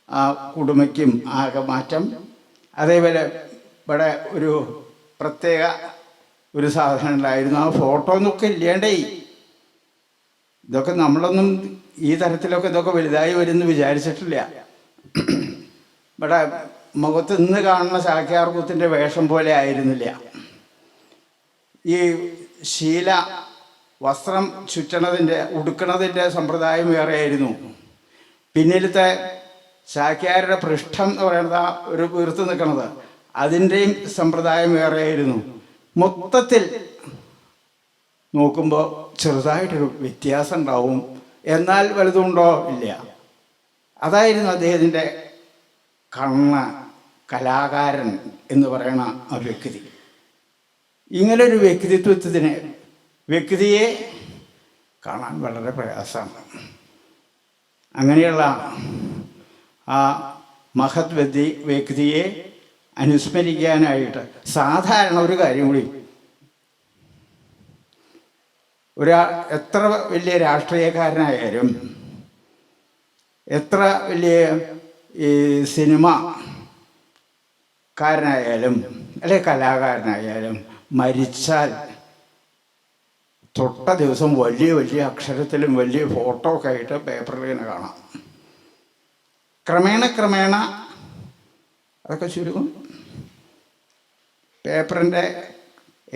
ആ കുടുമയ്ക്കും ആകെ മാറ്റം. അതേപോലെ ഇവിടെ ഒരു പ്രത്യേക ഒരു സാധനം ഉണ്ടായിരുന്നു, ആ ഫോട്ടോ എന്നൊക്കെ ഇല്ലാണ്ടേ. ഇതൊക്കെ നമ്മളൊന്നും ഈ തരത്തിലൊക്കെ ഇതൊക്കെ വലുതായി വരുമെന്ന് വിചാരിച്ചിട്ടില്ല. ഇവിടെ മുഖത്ത് ഇന്ന് കാണുന്ന ചാക്യാർകൂത്തിൻ്റെ വേഷം പോലെ ആയിരുന്നില്ല. ഈ ശീല വസ്ത്രം ചുറ്റണതിൻ്റെ ഉടുക്കണതിൻ്റെ സമ്പ്രദായം വേറെയായിരുന്നു. പിന്നിലത്തെ ചാക്യാരുടെ പൃഷ്ഠം എന്ന് പറയുന്നത് ഒരു വീർത്ത് നിൽക്കണത്, അതിൻ്റെയും സമ്പ്രദായം വേറെയായിരുന്നു. മൊത്തത്തിൽ നോക്കുമ്പോൾ ചെറുതായിട്ടൊരു വ്യത്യാസം ഉണ്ടാവും, എന്നാൽ വലുതുണ്ടോ ഇല്ല. അതായിരുന്നു അദ്ദേഹത്തിൻ്റെ കലാകാരൻ എന്ന് പറയുന്ന ആ വ്യക്തി. ഇങ്ങനൊരു വ്യക്തിയെ കാണാൻ വളരെ പ്രയാസമാണ്. അങ്ങനെയുള്ള ആ മഹത് വ്യക്തിയെ അനുസ്മരിക്കാനായിട്ട് സാധാരണ ഒരു കാര്യം കൂടി, എത്ര വലിയ രാഷ്ട്രീയക്കാരനായാലും എത്ര വലിയ ഈ സിനിമക്കാരനായാലും അല്ലെ കലാകാരനായാലും മരിച്ചാൽ തൊട്ട ദിവസം വലിയ അക്ഷരത്തിലും വലിയ ഫോട്ടോ ഒക്കെ ആയിട്ട് പേപ്പറിൽ ഇങ്ങനെ കാണാം. ക്രമേണ അതൊക്കെ ചുരുങ്ങും. പേപ്പറിൻ്റെ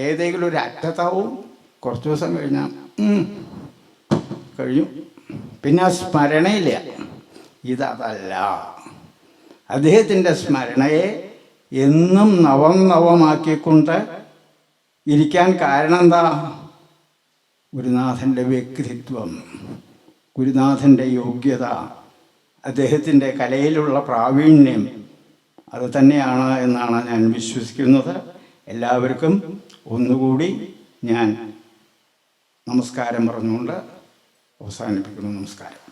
ഏതെങ്കിലും ഒരു അറ്റത്താവും. കുറച്ച് ദിവസം കഴിഞ്ഞാൽ കഴിഞ്ഞു, പിന്നെ ആ സ്മരണയില്ല. ഇതല്ല, അദ്ദേഹത്തിൻ്റെ സ്മരണയെ എന്നും നവമാക്കിക്കൊണ്ട് ഇരിക്കാൻ കാരണം എന്താ? ഗുരുനാഥൻ്റെ വ്യക്തിത്വം, ഗുരുനാഥൻ്റെ യോഗ്യത, അദ്ദേഹത്തിൻ്റെ കലയിലുള്ള പ്രാവീണ്യം, അത് തന്നെയാണ് എന്നാണ് ഞാൻ വിശ്വസിക്കുന്നത്. എല്ലാവർക്കും ഒന്നുകൂടി ഞാൻ നമസ്കാരം പറഞ്ഞുകൊണ്ട് അവസാനിപ്പിക്കുന്നു. നമസ്കാരം.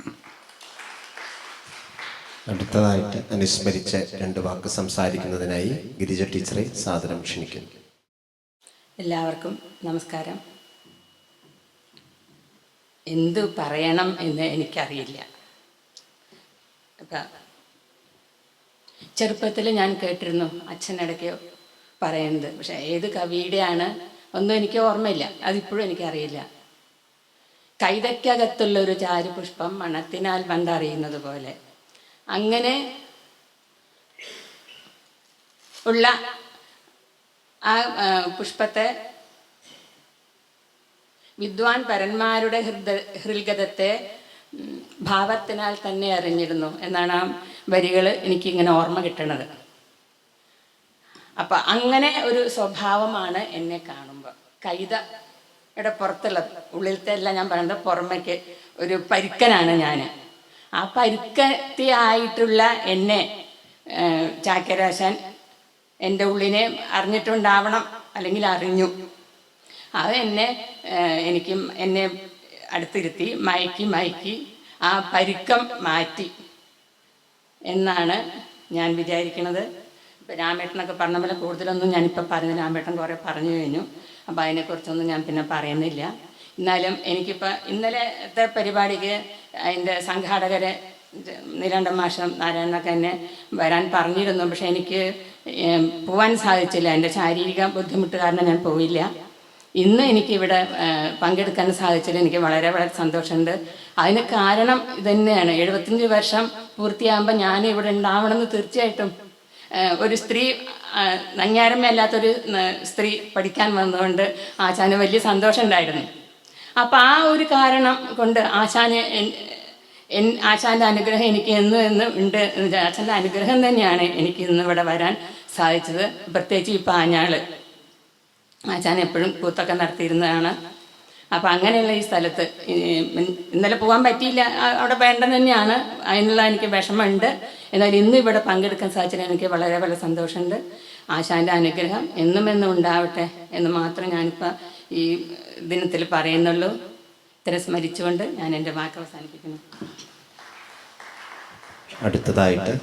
അടുത്തതായിട്ട് അനുസ്മരിച്ച 2 വാക്ക് സംസാരിക്കുന്നതിനായി ഗിരിജ ടീച്ചറെ സാദരം ക്ഷണിക്കുന്നു. എല്ലാവർക്കും നമസ്കാരം. എന്തു പറയണം എന്ന് എനിക്കറിയില്ല. അപ്പം ചെറുപ്പത്തിൽ ഞാൻ കേട്ടിരുന്നു അച്ഛനിടയ്ക്ക് പറയുന്നത്, പക്ഷെ ഏത് കവിയുടെയാണ് ഒന്നും എനിക്ക് ഓർമ്മയില്ല, അതിപ്പോഴും എനിക്കറിയില്ല. കൈതയ്ക്കകത്തുള്ളൊരു ചാരുപുഷ്പം മണത്തിനാൽ വണ്ടറിയുന്നത് പോലെ, അങ്ങനെ ഉള്ള ആ പുഷ്പത്തെ വിദ്വാൻ പരന്മാരുടെ ഹൃൽഗതത്തെ ഭാവത്തിനാൽ തന്നെ അറിഞ്ഞിരുന്നു എന്നാണ് ആ വരികൾ എനിക്കിങ്ങനെ ഓർമ്മ കിട്ടണത്. അപ്പം അങ്ങനെ ഒരു സ്വഭാവമാണ് എന്നെ കാണുമ്പോൾ. കൈതയുടെ പുറത്തുള്ളത്, ഉള്ളിലത്തെ എല്ലാം ഞാൻ പറയുന്നത് പുറമേക്ക് ഒരു പരുക്കനാണ് ഞാൻ. ആ പരുക്കത്തിയായിട്ടുള്ള എന്നെ ചാക്യരാശാൻ എൻ്റെ ഉള്ളിനെ അറിഞ്ഞിട്ടുണ്ടാവണം, അല്ലെങ്കിൽ അറിഞ്ഞു. അത് എന്നെ അടുത്തിരുത്തി മയക്കി ആ പരുക്കം മാറ്റി എന്നാണ് ഞാൻ വിചാരിക്കുന്നത്. ഇപ്പം രാമേട്ടനൊക്കെ പറഞ്ഞ പോലെ കൂടുതലൊന്നും ഞാനിപ്പോൾ പറഞ്ഞു, രാമേട്ടൻ കുറേ പറഞ്ഞു കഴിഞ്ഞു. അപ്പോൾ അതിനെക്കുറിച്ചൊന്നും ഞാൻ പിന്നെ പറയുന്നില്ല. എന്നാലും എനിക്കിപ്പോൾ ഇന്നലത്തെ പരിപാടിക്ക് അതിൻ്റെ സംഘാടകരെ നീലാണ്ടൻ മാഷം നാരായണനൊക്കെ എന്നെ വരാൻ പറഞ്ഞിരുന്നു. പക്ഷെ എനിക്ക് പോവാൻ സാധിച്ചില്ല. എൻ്റെ ശാരീരിക ബുദ്ധിമുട്ട് കാരണം ഞാൻ പോയില്ല. ഇന്ന് എനിക്കിവിടെ പങ്കെടുക്കാൻ സാധിച്ചതിൽ എനിക്ക് വളരെ വളരെ സന്തോഷമുണ്ട്. അതിന് കാരണം ഇതുതന്നെയാണ്. 75 വർഷം പൂർത്തിയാകുമ്പോൾ ഞാൻ ഇവിടെ ഉണ്ടാവണമെന്ന് തീർച്ചയായിട്ടും ഒരു സ്ത്രീ, നങ്ങ്യാരമ്മയല്ലാത്തൊരു സ്ത്രീ പഠിക്കാൻ വന്നതുകൊണ്ട് ആശാന് വലിയ സന്തോഷം ഉണ്ടായിരുന്നു. അപ്പം ആ ഒരു കാരണം കൊണ്ട് ആശാൻ്റെ അനുഗ്രഹം എനിക്ക് എന്നും ഉണ്ട്. ആശാൻ്റെ അനുഗ്രഹം തന്നെയാണ് എനിക്ക് ഇന്ന് ഇവിടെ വരാൻ സാധിച്ചത്. പ്രത്യേകിച്ച് ഈ പാഞ്ഞാൾ ആശാൻ എപ്പോഴും കൂത്തൊക്കെ നടത്തിയിരുന്നതാണ്. അപ്പം അങ്ങനെയുള്ള ഈ സ്ഥലത്ത് ഇന്നലെ പോകാൻ പറ്റിയില്ല, അവിടെ വേണ്ടെന്ന് തന്നെയാണ്. അതിനുള്ള എനിക്ക് വിഷമമുണ്ട്. എന്നാൽ ഇന്ന് ഇവിടെ പങ്കെടുക്കാൻ സാധിച്ചതിൽ എനിക്ക് വളരെ വളരെ സന്തോഷമുണ്ട്. ആശാൻ്റെ അനുഗ്രഹം എന്നും ഉണ്ടാവട്ടെ എന്ന് മാത്രം ഞാനിപ്പോൾ ഈ ദിനത്തിൽ പറയുന്നുള്ളൂ. ഇത്തരം സ്മരിച്ചുകൊണ്ട് ഞാൻ എൻ്റെ വാക്ക് അവസാനിപ്പിക്കുന്നു. അടുത്തതായിട്ട്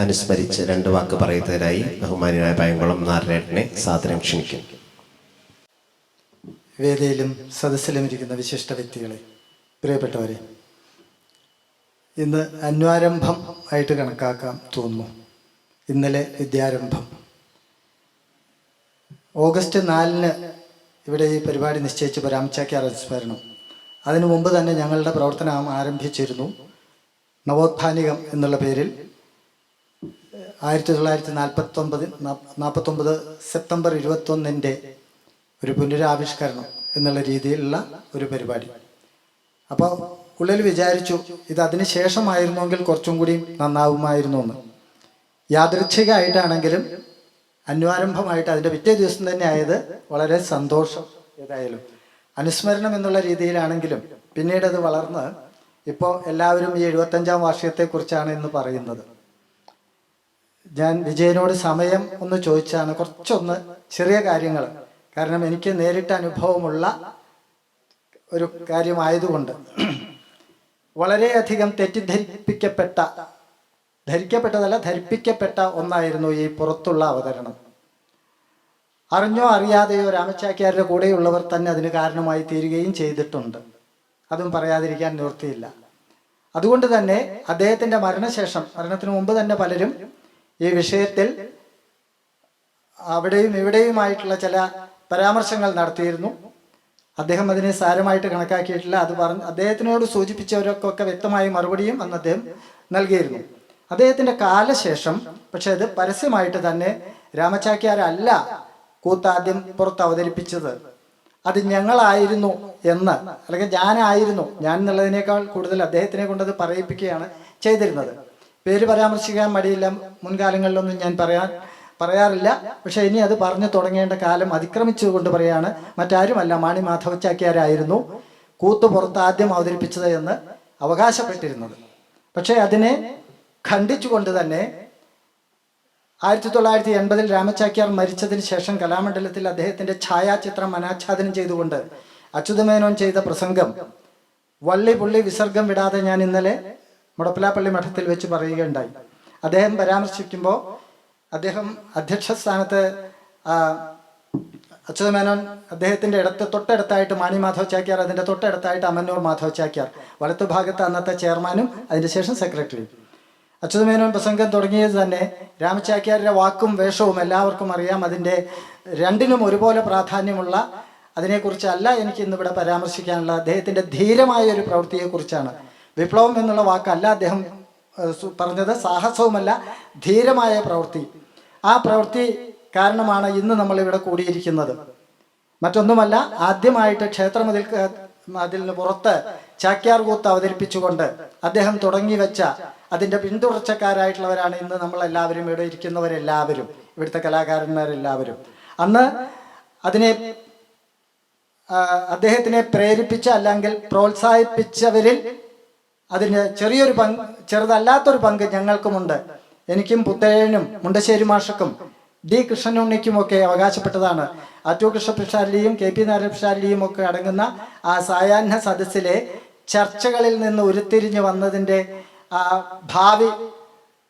അനുസ്മരിച്ച് 2 വാക്ക് പറയുന്നതിനായി ബഹുമാനിയായ പയങ്കുളം നാരായണനെ സാദരം ക്ഷണിക്കുന്നു. വേദിയിലും സദസ്സിലും ഇരിക്കുന്ന വിശിഷ്ട വ്യക്തികളെ, പ്രിയപ്പെട്ടവരെ, ഇന്ന് അന്വാരംഭം ആയിട്ട് കണക്കാക്കാൻ തോന്നുന്നു. ഇന്നലെ വിദ്യാരംഭം. ഓഗസ്റ്റ് 4-ന് ഇവിടെ ഈ പരിപാടി നിശ്ചയിച്ച് രാമചാക്യാർ അനുസ്മരണം. അതിനു മുമ്പ് തന്നെ ഞങ്ങളുടെ പ്രവർത്തനം ആരംഭിച്ചിരുന്നു. നവോത്ഥാനികം എന്നുള്ള പേരിൽ 1949 സെപ്റ്റംബർ 21 ഒരു പുനരാവിഷ്കരണം എന്നുള്ള രീതിയിലുള്ള ഒരു പരിപാടി. അപ്പോൾ ഉള്ളിൽ വിചാരിച്ചു ഇത് അതിന് ശേഷമായിരുന്നെങ്കിൽ കുറച്ചും കൂടി നന്നാവുമായിരുന്നു എന്ന്. യാദൃച്ഛികമായിട്ടാണെങ്കിലും അന്വാരംഭമായിട്ട് അതിൻ്റെ പിറ്റേ ദിവസം തന്നെ ആയത് വളരെ സന്തോഷം. ഏതായാലും അനുസ്മരണം എന്നുള്ള രീതിയിലാണെങ്കിലും പിന്നീട് അത് വളർന്ന് ഇപ്പോൾ എല്ലാവരും ഈ 75-ാം വാർഷികത്തെക്കുറിച്ചാണ് ഇന്ന് പറയുന്നത്. ഞാൻ വിജയനോട് സമയം ഒന്ന് ചോദിച്ചാണ്, കുറച്ചൊന്ന് ചെറിയ കാര്യങ്ങൾ, കാരണം എനിക്ക് നേരിട്ട അനുഭവമുള്ള ഒരു കാര്യമായതുകൊണ്ട്. വളരെയധികം ധരിപ്പിക്കപ്പെട്ട ഒന്നായിരുന്നു ഈ പുറത്തുള്ള അവതരണം. അറിഞ്ഞോ അറിയാതെയോ രാമചാക്യാരുടെ കൂടെയുള്ളവർ തന്നെ അതിന് കാരണമായി തീരുകയും ചെയ്തിട്ടുണ്ട്. അതും പറയാതിരിക്കാൻ നിവൃത്തിയില്ല. അതുകൊണ്ട് തന്നെ അദ്ദേഹത്തിൻ്റെ മരണത്തിന് മുമ്പ് തന്നെ പലരും ഈ വിഷയത്തിൽ അവിടെയും ഇവിടെയുമായിട്ടുള്ള ചില പരാമർശങ്ങൾ നടത്തിയിരുന്നു. അദ്ദേഹം അതിനെ സാരമായിട്ട് കണക്കാക്കിയിട്ടില്ല. അത് അദ്ദേഹത്തിനോട് സൂചിപ്പിച്ചവർക്കൊക്കെ വ്യക്തമായ മറുപടിയും അന്ന് അദ്ദേഹം നൽകിയിരുന്നു. അദ്ദേഹത്തിൻ്റെ കാലശേഷം പക്ഷെ അത് പരസ്യമായിട്ട് തന്നെ രാമചാക്യാരല്ല കൂത്താദ്യം പുറത്ത് അവതരിപ്പിച്ചത്, അത് ഞങ്ങളായിരുന്നു എന്ന്, അല്ലെങ്കിൽ ഞാൻ എന്നുള്ളതിനേക്കാൾ കൂടുതൽ അദ്ദേഹത്തിനെ കൊണ്ടത് പറയിപ്പിക്കുകയാണ് ചെയ്തിരുന്നത്. പേര് പരാമർശിക്കാൻ മടിയില്ല, മുൻകാലങ്ങളിലൊന്നും ഞാൻ പറയാറില്ല. പക്ഷെ ഇനി അത് പറഞ്ഞു തുടങ്ങേണ്ട കാലം അതിക്രമിച്ചുകൊണ്ട് പറയാണ്, മറ്റാരുമല്ല മാണി മാധവ ചാക്യാരായിരുന്നു കൂത്ത് പുറത്ത് ആദ്യം അവതരിപ്പിച്ചത് എന്ന് അവകാശപ്പെട്ടിരുന്നത്. പക്ഷേ അതിനെ ഖണ്ഡിച്ചുകൊണ്ട് തന്നെ 1980 രാമചാക്യാർ മരിച്ചതിന് ശേഷം കലാമണ്ഡലത്തിൽ അദ്ദേഹത്തിൻ്റെ ഛായാചിത്രം അനാച്ഛാദനം ചെയ്തുകൊണ്ട് അച്യുതമേനോൻ ചെയ്ത പ്രസംഗം വള്ളി പുള്ളി വിസർഗം വിടാതെ ഞാൻ ഇന്നലെ മുടപ്പിലാപ്പള്ളി മഠത്തിൽ വെച്ച് പറയുകയുണ്ടായി. അദ്ദേഹം പരാമർശിക്കുമ്പോൾ അദ്ദേഹം അധ്യക്ഷ സ്ഥാനത്ത് അച്യുതമേനോൻ അദ്ദേഹത്തിൻ്റെ തൊട്ടടുത്തായിട്ട് മാണി മാധവ ചാക്യാർ, അതിൻ്റെ തൊട്ടടുത്തായിട്ട് അമന്നൂർ മാധവ ചാക്യാർ, വലത്തുഭാഗത്ത് അന്നത്തെ ചെയർമാനും അതിൻ്റെ ശേഷം സെക്രട്ടറിയും. അച്യുതമേനോൻ പ്രസംഗം തുടങ്ങിയത് തന്നെ രാമചാക്യാരുടെ വാക്കും വേഷവും എല്ലാവർക്കും അറിയാം. അതിൻ്റെ രണ്ടിനും ഒരുപോലെ പ്രാധാന്യമുള്ള, അതിനെക്കുറിച്ചല്ല എനിക്ക് ഇന്നിവിടെ പരാമർശിക്കാനുള്ള, അദ്ദേഹത്തിൻ്റെ ധീരമായ ഒരു പ്രവൃത്തിയെക്കുറിച്ചാണ്. വിപ്ലവം എന്നുള്ള വാക്കല്ല അദ്ദേഹം പറഞ്ഞത്, സാഹസവുമല്ല, ധീരമായ പ്രവൃത്തി. ആ പ്രവൃത്തി കാരണമാണ് ഇന്ന് നമ്മളിവിടെ കൂടിയിരിക്കുന്നത്. മറ്റൊന്നുമല്ല, ആദ്യമായിട്ട് ക്ഷേത്രമതിലിന് പുറത്ത് ചാക്യാർ കൂത്ത് അവതരിപ്പിച്ചുകൊണ്ട് അദ്ദേഹം തുടങ്ങി വെച്ച അതിൻ്റെ പിന്തുടർച്ചക്കാരായിട്ടുള്ളവരാണ് ഇന്ന് നമ്മളെല്ലാവരും, ഇവിടെ ഇരിക്കുന്നവരെല്ലാവരും, ഇവിടുത്തെ കലാകാരന്മാരെല്ലാവരും. അന്ന് അദ്ദേഹത്തിനെ പ്രേരിപ്പിച്ച അല്ലെങ്കിൽ പ്രോത്സാഹിപ്പിച്ചവരിൽ അതിന് ചെറുതല്ലാത്തൊരു പങ്ക് ഞങ്ങൾക്കുമുണ്ട്. എനിക്കും പുത്തേഴനും മുണ്ടശ്ശേരി മാഷക്കും ഡി കൃഷ്ണനുണ്ണിക്കുമൊക്കെ അവകാശപ്പെട്ടതാണ്. ആറ്റൂർ കൃഷ്ണപിഷാരിയും KP നാരായണപിഷാരിയും ഒക്കെ അടങ്ങുന്ന ആ സായാഹ്ന സദസ്സിലെ ചർച്ചകളിൽ നിന്ന് ഉരുത്തിരിഞ്ഞ് വന്നതിൻ്റെ ഭാവി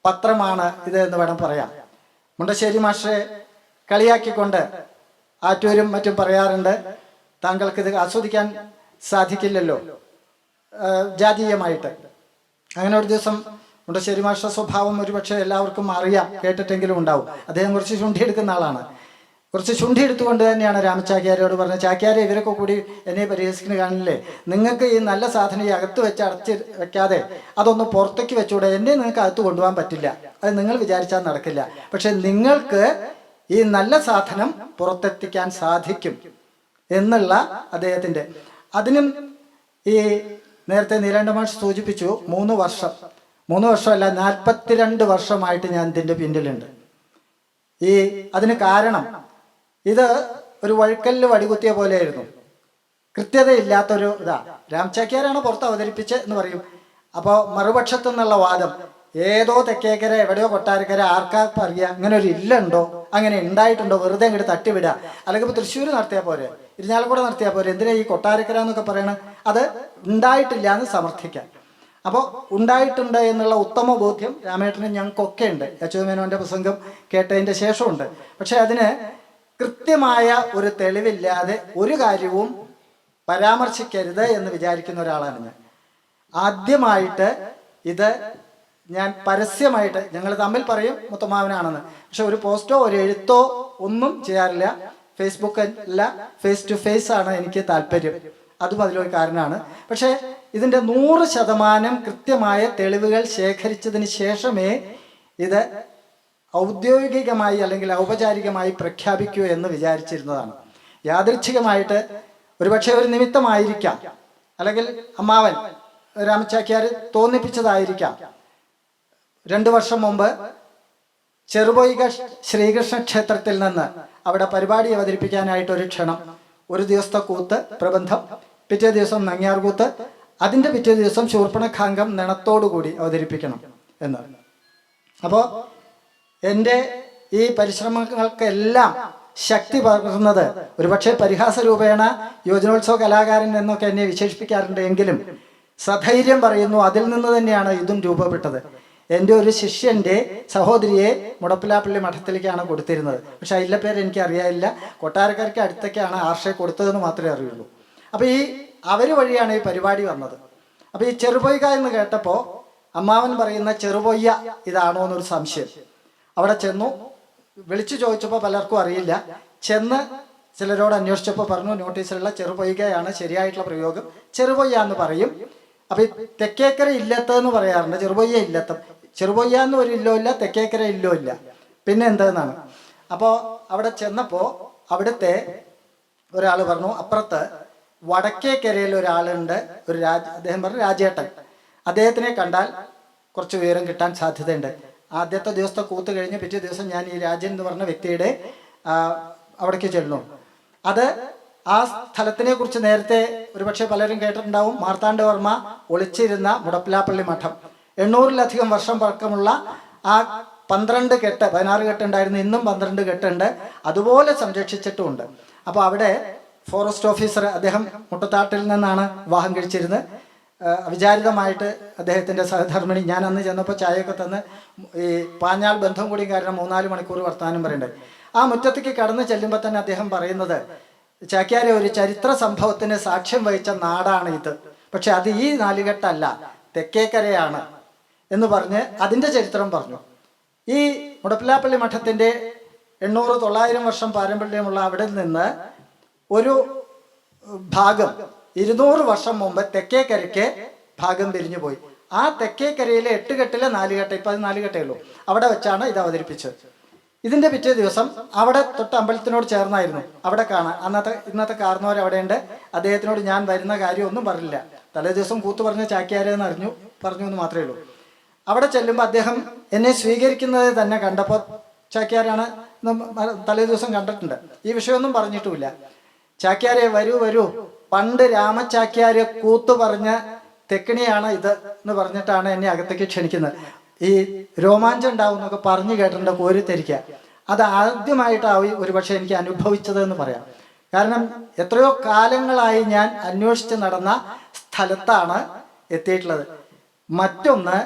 പത്രമാണ് ഇത് എന്ന് വേണം പറയാം. മുണ്ടശ്ശേരി മാഷെ കളിയാക്കിക്കൊണ്ട് ആറ്റൂരും മറ്റും പറയാറുണ്ട്, താങ്കൾക്കിത് ആസ്വദിക്കാൻ സാധിക്കില്ലല്ലോ ജാതീയമായിട്ട്. അങ്ങനെ ഒരു ദിവസം മുണ്ടശ്ശേരി മാഷ സ്വഭാവം ഒരുപക്ഷെ എല്ലാവർക്കും അറിയാം, കേട്ടിട്ടെങ്കിലും ഉണ്ടാവും. അദ്ദേഹം കുറച്ച് ചുണ്ടിയെടുക്കുന്ന ആളാണ്. കുറച്ച് ചുണ്ടിയെടുത്തുകൊണ്ട് തന്നെയാണ് രാമചാക്യാരോട് പറഞ്ഞത്, ചാക്യാരെ ഇവരൊക്കെ കൂടി എന്നെ പരിഹസിക്കുന്ന കാണില്ലേ, നിങ്ങൾക്ക് ഈ നല്ല സാധനം ഈ അകത്ത് വെച്ച് അടച്ച് വെക്കാതെ അതൊന്ന് പുറത്തേക്ക് വെച്ചുകൂടെ, എന്നെ നിങ്ങൾക്ക് അകത്ത് കൊണ്ടുപോകാൻ പറ്റില്ല, അത് നിങ്ങൾ വിചാരിച്ചാൽ നടക്കില്ല, പക്ഷെ നിങ്ങൾക്ക് ഈ നല്ല സാധനം പുറത്തെത്തിക്കാൻ സാധിക്കും എന്നുള്ള അദ്ദേഹത്തിൻ്റെ. അതിനും ഈ നേരത്തെ നീലകണ്ഠ മാഷ് സൂചിപ്പിച്ചു, 3 വർഷമല്ല 42 വർഷമായിട്ട് ഞാൻ ഇതിൻ്റെ പിന്നിലുണ്ട്. അതിന് കാരണം ഇത് ഒരു വഴുക്കല്ല് വടികുത്തിയ പോലെയായിരുന്നു, കൃത്യതയില്ലാത്തൊരു രാമചാക്യാരാണ് പുറത്ത് അവതരിപ്പിച്ച് എന്ന് പറയും. അപ്പോൾ മറുപക്ഷത്തു നിന്നുള്ള വാദം, ഏതോ തെക്കേക്കര എവിടെയോ കൊട്ടാരക്കര ആർക്കാർക്ക് അറിയാം, അങ്ങനെ ഒരു ഇല്ലുണ്ടോ, അങ്ങനെ ഉണ്ടായിട്ടുണ്ടോ, വെറുതെ ഇങ്ങോട്ട് തട്ടിവിടുക, അല്ലെങ്കിൽ ഇപ്പോൾ തൃശ്ശൂർ നടത്തിയാൽ പോരെ, ഇരിഞ്ഞാലക്കുട നടത്തിയാൽ പോരെ, എന്തിനാ ഈ കൊട്ടാരക്കര എന്നൊക്കെ പറയണം, അത് ഉണ്ടായിട്ടില്ല എന്ന് സമർത്ഥിക്കാം. അപ്പോൾ ഉണ്ടായിട്ടുണ്ട് എന്നുള്ള ഉത്തമ ബോധ്യം രാമേട്ടനും ഞങ്ങൾക്കൊക്കെ ഉണ്ട്. അച്യുതമേനോൻ്റെ പ്രസംഗം കേട്ടതിൻ്റെ ശേഷമുണ്ട്. പക്ഷേ അതിന് കൃത്യമായ ഒരു തെളിവില്ലാതെ ഒരു കാര്യവും പരാമർശിക്കരുത് എന്ന് വിചാരിക്കുന്ന ഒരാളാണ് ഞാൻ. ആദ്യമായിട്ട് ഇത് ഞാൻ പരസ്യമായിട്ട്, ഞങ്ങൾ തമ്മിൽ പറയും മുത്തമ്മാവനാണെന്ന്, പക്ഷെ ഒരു പോസ്റ്റോ ഒരു എഴുത്തോ ഒന്നും ചെയ്യാറില്ല. ഫേസ്ബുക്ക് അല്ല, ഫേസ് ടു ഫേസ് ആണ് എനിക്ക് താല്പര്യം. അതും അതിലൊരു കാരണമാണ്. പക്ഷേ ഇതിൻ്റെ 100% കൃത്യമായ തെളിവുകൾ ശേഖരിച്ചതിന് ശേഷമേ ഇത് ഔദ്യോഗികമായി അല്ലെങ്കിൽ ഔപചാരികമായി പ്രഖ്യാപിക്കൂ എന്ന് വിചാരിച്ചിരുന്നതാണ്. യാദൃച്ഛികമായിട്ട് ഒരുപക്ഷെ ഒരു നിമിത്തമായിരിക്കാം, അല്ലെങ്കിൽ അമ്മാവൻ രാമച്ചാക്യാർ തോന്നിപ്പിച്ചതായിരിക്കാം. 2 വർഷം മുമ്പ് ചെറുപൊയ്ക ശ്രീകൃഷ്ണ ക്ഷേത്രത്തിൽ നിന്ന് അവിടെ പരിപാടി അവതരിപ്പിക്കാനായിട്ടൊരു ക്ഷണം, ഒരു ദിവസത്തെ കൂത്ത് പ്രബന്ധം, പിറ്റേ ദിവസം നങ്ങ്യാർകൂത്ത്, അതിൻ്റെ പിറ്റേ ദിവസം ശൂർപ്പണഖാംഗം നിണത്തോടുകൂടി അവതരിപ്പിക്കണം എന്ന്. അപ്പോൾ എൻ്റെ ഈ പരിശ്രമങ്ങൾക്കെല്ലാം ശക്തി പകർന്നത് ഒരുപക്ഷെ പരിഹാസ രൂപേണ യുവജനോത്സവ കലാകാരൻ എന്നൊക്കെ എന്നെ വിശേഷിപ്പിക്കാറുണ്ട് എങ്കിലും സധൈര്യം പറയുന്നു, അതിൽ നിന്ന് തന്നെയാണ് ഇതും രൂപപ്പെട്ടത്. എൻ്റെ ഒരു ശിഷ്യൻ്റെ സഹോദരിയെ മുടപ്പിലാപ്പള്ളി മഠത്തിലേക്കാണ് കൊടുത്തിരുന്നത്. പക്ഷെ അതിലെ പേര് എനിക്ക് അറിയാനില്ല. കൊട്ടാരക്കാർക്ക് അടുത്തൊക്കെയാണ് ആർഷയെ കൊടുത്തതെന്ന് മാത്രമേ അറിയുള്ളൂ. അപ്പോൾ ഈ അവർ വഴിയാണ് ഈ പരിപാടി വന്നത്. അപ്പോൾ ഈ ചെറുപൊയ്ക എന്ന് കേട്ടപ്പോൾ അമ്മാവൻ പറയുന്ന ചെറുപൊയ്യ ഇതാണോ എന്നൊരു സംശയം. അവിടെ ചെന്നു, വിളിച്ചു ചോദിച്ചപ്പോൾ പലർക്കും അറിയില്ല. ചെന്ന് ചിലരോട് അന്വേഷിച്ചപ്പോൾ പറഞ്ഞു നോട്ടീസിലുള്ള ചെറുപൊയ്കയാണ് ശരിയായിട്ടുള്ള പ്രയോഗം, ചെറുപൊയ്യ എന്ന് പറയും. അപ്പോൾ ഈ തെക്കേക്കര ഇല്ലത്തെന്ന് പറയാറുണ്ട്, ചെറുപൊയ്യ ഇല്ലത്തം. ചെറുപൊയ്യ എന്ന് ഒരു ഇല്ലോ ഇല്ല, തെക്കേക്കര ഇല്ലോ ഇല്ല, പിന്നെ എന്തെന്നാണ്. അപ്പോൾ അവിടെ ചെന്നപ്പോൾ അവിടുത്തെ ഒരാൾ പറഞ്ഞു, അപ്പുറത്ത് വടക്കേക്കരയിൽ ഒരാളുണ്ട്, ഒരു അദ്ദേഹം പറഞ്ഞു രാജേട്ടൻ, അദ്ദേഹത്തിനെ കണ്ടാൽ കുറച്ച് വിവരം കിട്ടാൻ സാധ്യതയുണ്ട്. ആദ്യത്തെ ദിവസത്തെ കൂത്ത് കഴിഞ്ഞ് പിറ്റേ ദിവസം ഞാൻ ഈ രാജൻ എന്ന് പറഞ്ഞ വ്യക്തിയുടെ അവിടേക്ക് ചെല്ലുന്നു. അത് ആ സ്ഥലത്തിനെ കുറിച്ച് നേരത്തെ ഒരുപക്ഷെ പലരും കേട്ടിട്ടുണ്ടാവും. മാർത്താണ്ഡവർമ്മ ഒളിച്ചിരുന്ന മുടപ്പിലാപ്പള്ളി മഠം 800-ലധികം വർഷം പഴക്കമുള്ള ആ 12 കെട്ട്, 16 കെട്ടുണ്ടായിരുന്നു, ഇന്നും 12 കെട്ടുണ്ട്, അതുപോലെ സംരക്ഷിച്ചിട്ടുമുണ്ട്. അപ്പോൾ അവിടെ ഫോറസ്റ്റ് ഓഫീസർ, അദ്ദേഹം മുട്ടത്താട്ടിൽ നിന്നാണ് വിവാഹം കഴിച്ചിരുന്നത്. വിചാരിതമായിട്ട് അദ്ദേഹത്തിൻ്റെ സഹധർമ്മിണി, ഞാൻ അന്ന് ചെന്നപ്പോൾ ചായയൊക്കെ തന്ന് ഈ പാഞ്ഞാൾ ബന്ധം കൂടി കാരണം 3-4 മണിക്കൂർ വർത്തമാനം പറയണ്ടേ. ആ മുറ്റത്തേക്ക് കടന്ന് ചെല്ലുമ്പോൾ തന്നെ അദ്ദേഹം പറയുന്നത്, ചാക്യാരെ ഒരു ചരിത്ര സംഭവത്തിന് സാക്ഷ്യം വഹിച്ച നാടാണ് ഇത്, പക്ഷെ അത് ഈ നാലുകെട്ടല്ല, തെക്കേക്കരയാണ് എന്ന് പറഞ്ഞ് അതിൻ്റെ ചരിത്രം പറഞ്ഞു. ഈ മുടപ്പിലാപ്പള്ളി മഠത്തിൻ്റെ 800-900 വർഷം പാരമ്പര്യമുള്ള അവിടെ നിന്ന് ഒരു ഭാഗം 200 വർഷം മുമ്പ് തെക്കേക്കരയ്ക്ക് ഭാഗം പിരിഞ്ഞു പോയി. ആ തെക്കേക്കരയിലെ 8 കെട്ടിലെ 4 കെട്ട്, ഇപ്പം അത് 4 കെട്ടേ ഉള്ളൂ, അവിടെ വെച്ചാണ് ഇത് അവതരിപ്പിച്ചത്. ഇതിൻ്റെ പിറ്റേ ദിവസം അവിടെ തൊട്ട് അമ്പലത്തിനോട് ചേർന്നായിരുന്നു അവിടെ കാണാൻ. ഇന്നത്തെ കാർന്നവർ അവിടെയുണ്ട്. അദ്ദേഹത്തിനോട് ഞാൻ വരുന്ന കാര്യമൊന്നും പറഞ്ഞില്ല, തലേ ദിവസം കൂത്ത് പറഞ്ഞ ചാക്യാരെന്ന് പറഞ്ഞു എന്ന് മാത്രമേ ഉള്ളൂ. അവിടെ ചെല്ലുമ്പോൾ അദ്ദേഹം എന്നെ സ്വീകരിക്കുന്നത് തന്നെ കണ്ടപ്പോൾ, ചാക്യാരാണ് തലേ ദിവസം കണ്ടിട്ടുണ്ട്, ഈ വിഷയമൊന്നും പറഞ്ഞിട്ടുമില്ല. ചാക്യാരെ വരൂ, പണ്ട് രാമചാക്യാര് കൂത്ത് പറഞ്ഞ തെക്കിണിയാണ് ഇത് എന്ന് പറഞ്ഞിട്ടാണ് എന്നെ അകത്തേക്ക് ക്ഷണിക്കുന്നത്. ഈ രോമാഞ്ചം ഉണ്ടാവും എന്നൊക്കെ പറഞ്ഞു കേട്ടിട്ടുണ്ട്, കോരിത്തരിക്കുക. അത് ആദ്യമായിട്ടാവും ഒരുപക്ഷെ എനിക്ക് അനുഭവിച്ചത് എന്ന് പറയാം. കാരണം എത്രയോ കാലങ്ങളായി ഞാൻ അന്വേഷിച്ച് നടന്ന സ്ഥലത്താണ് എത്തിയിട്ടുള്ളത്. മറ്റൊന്ന്,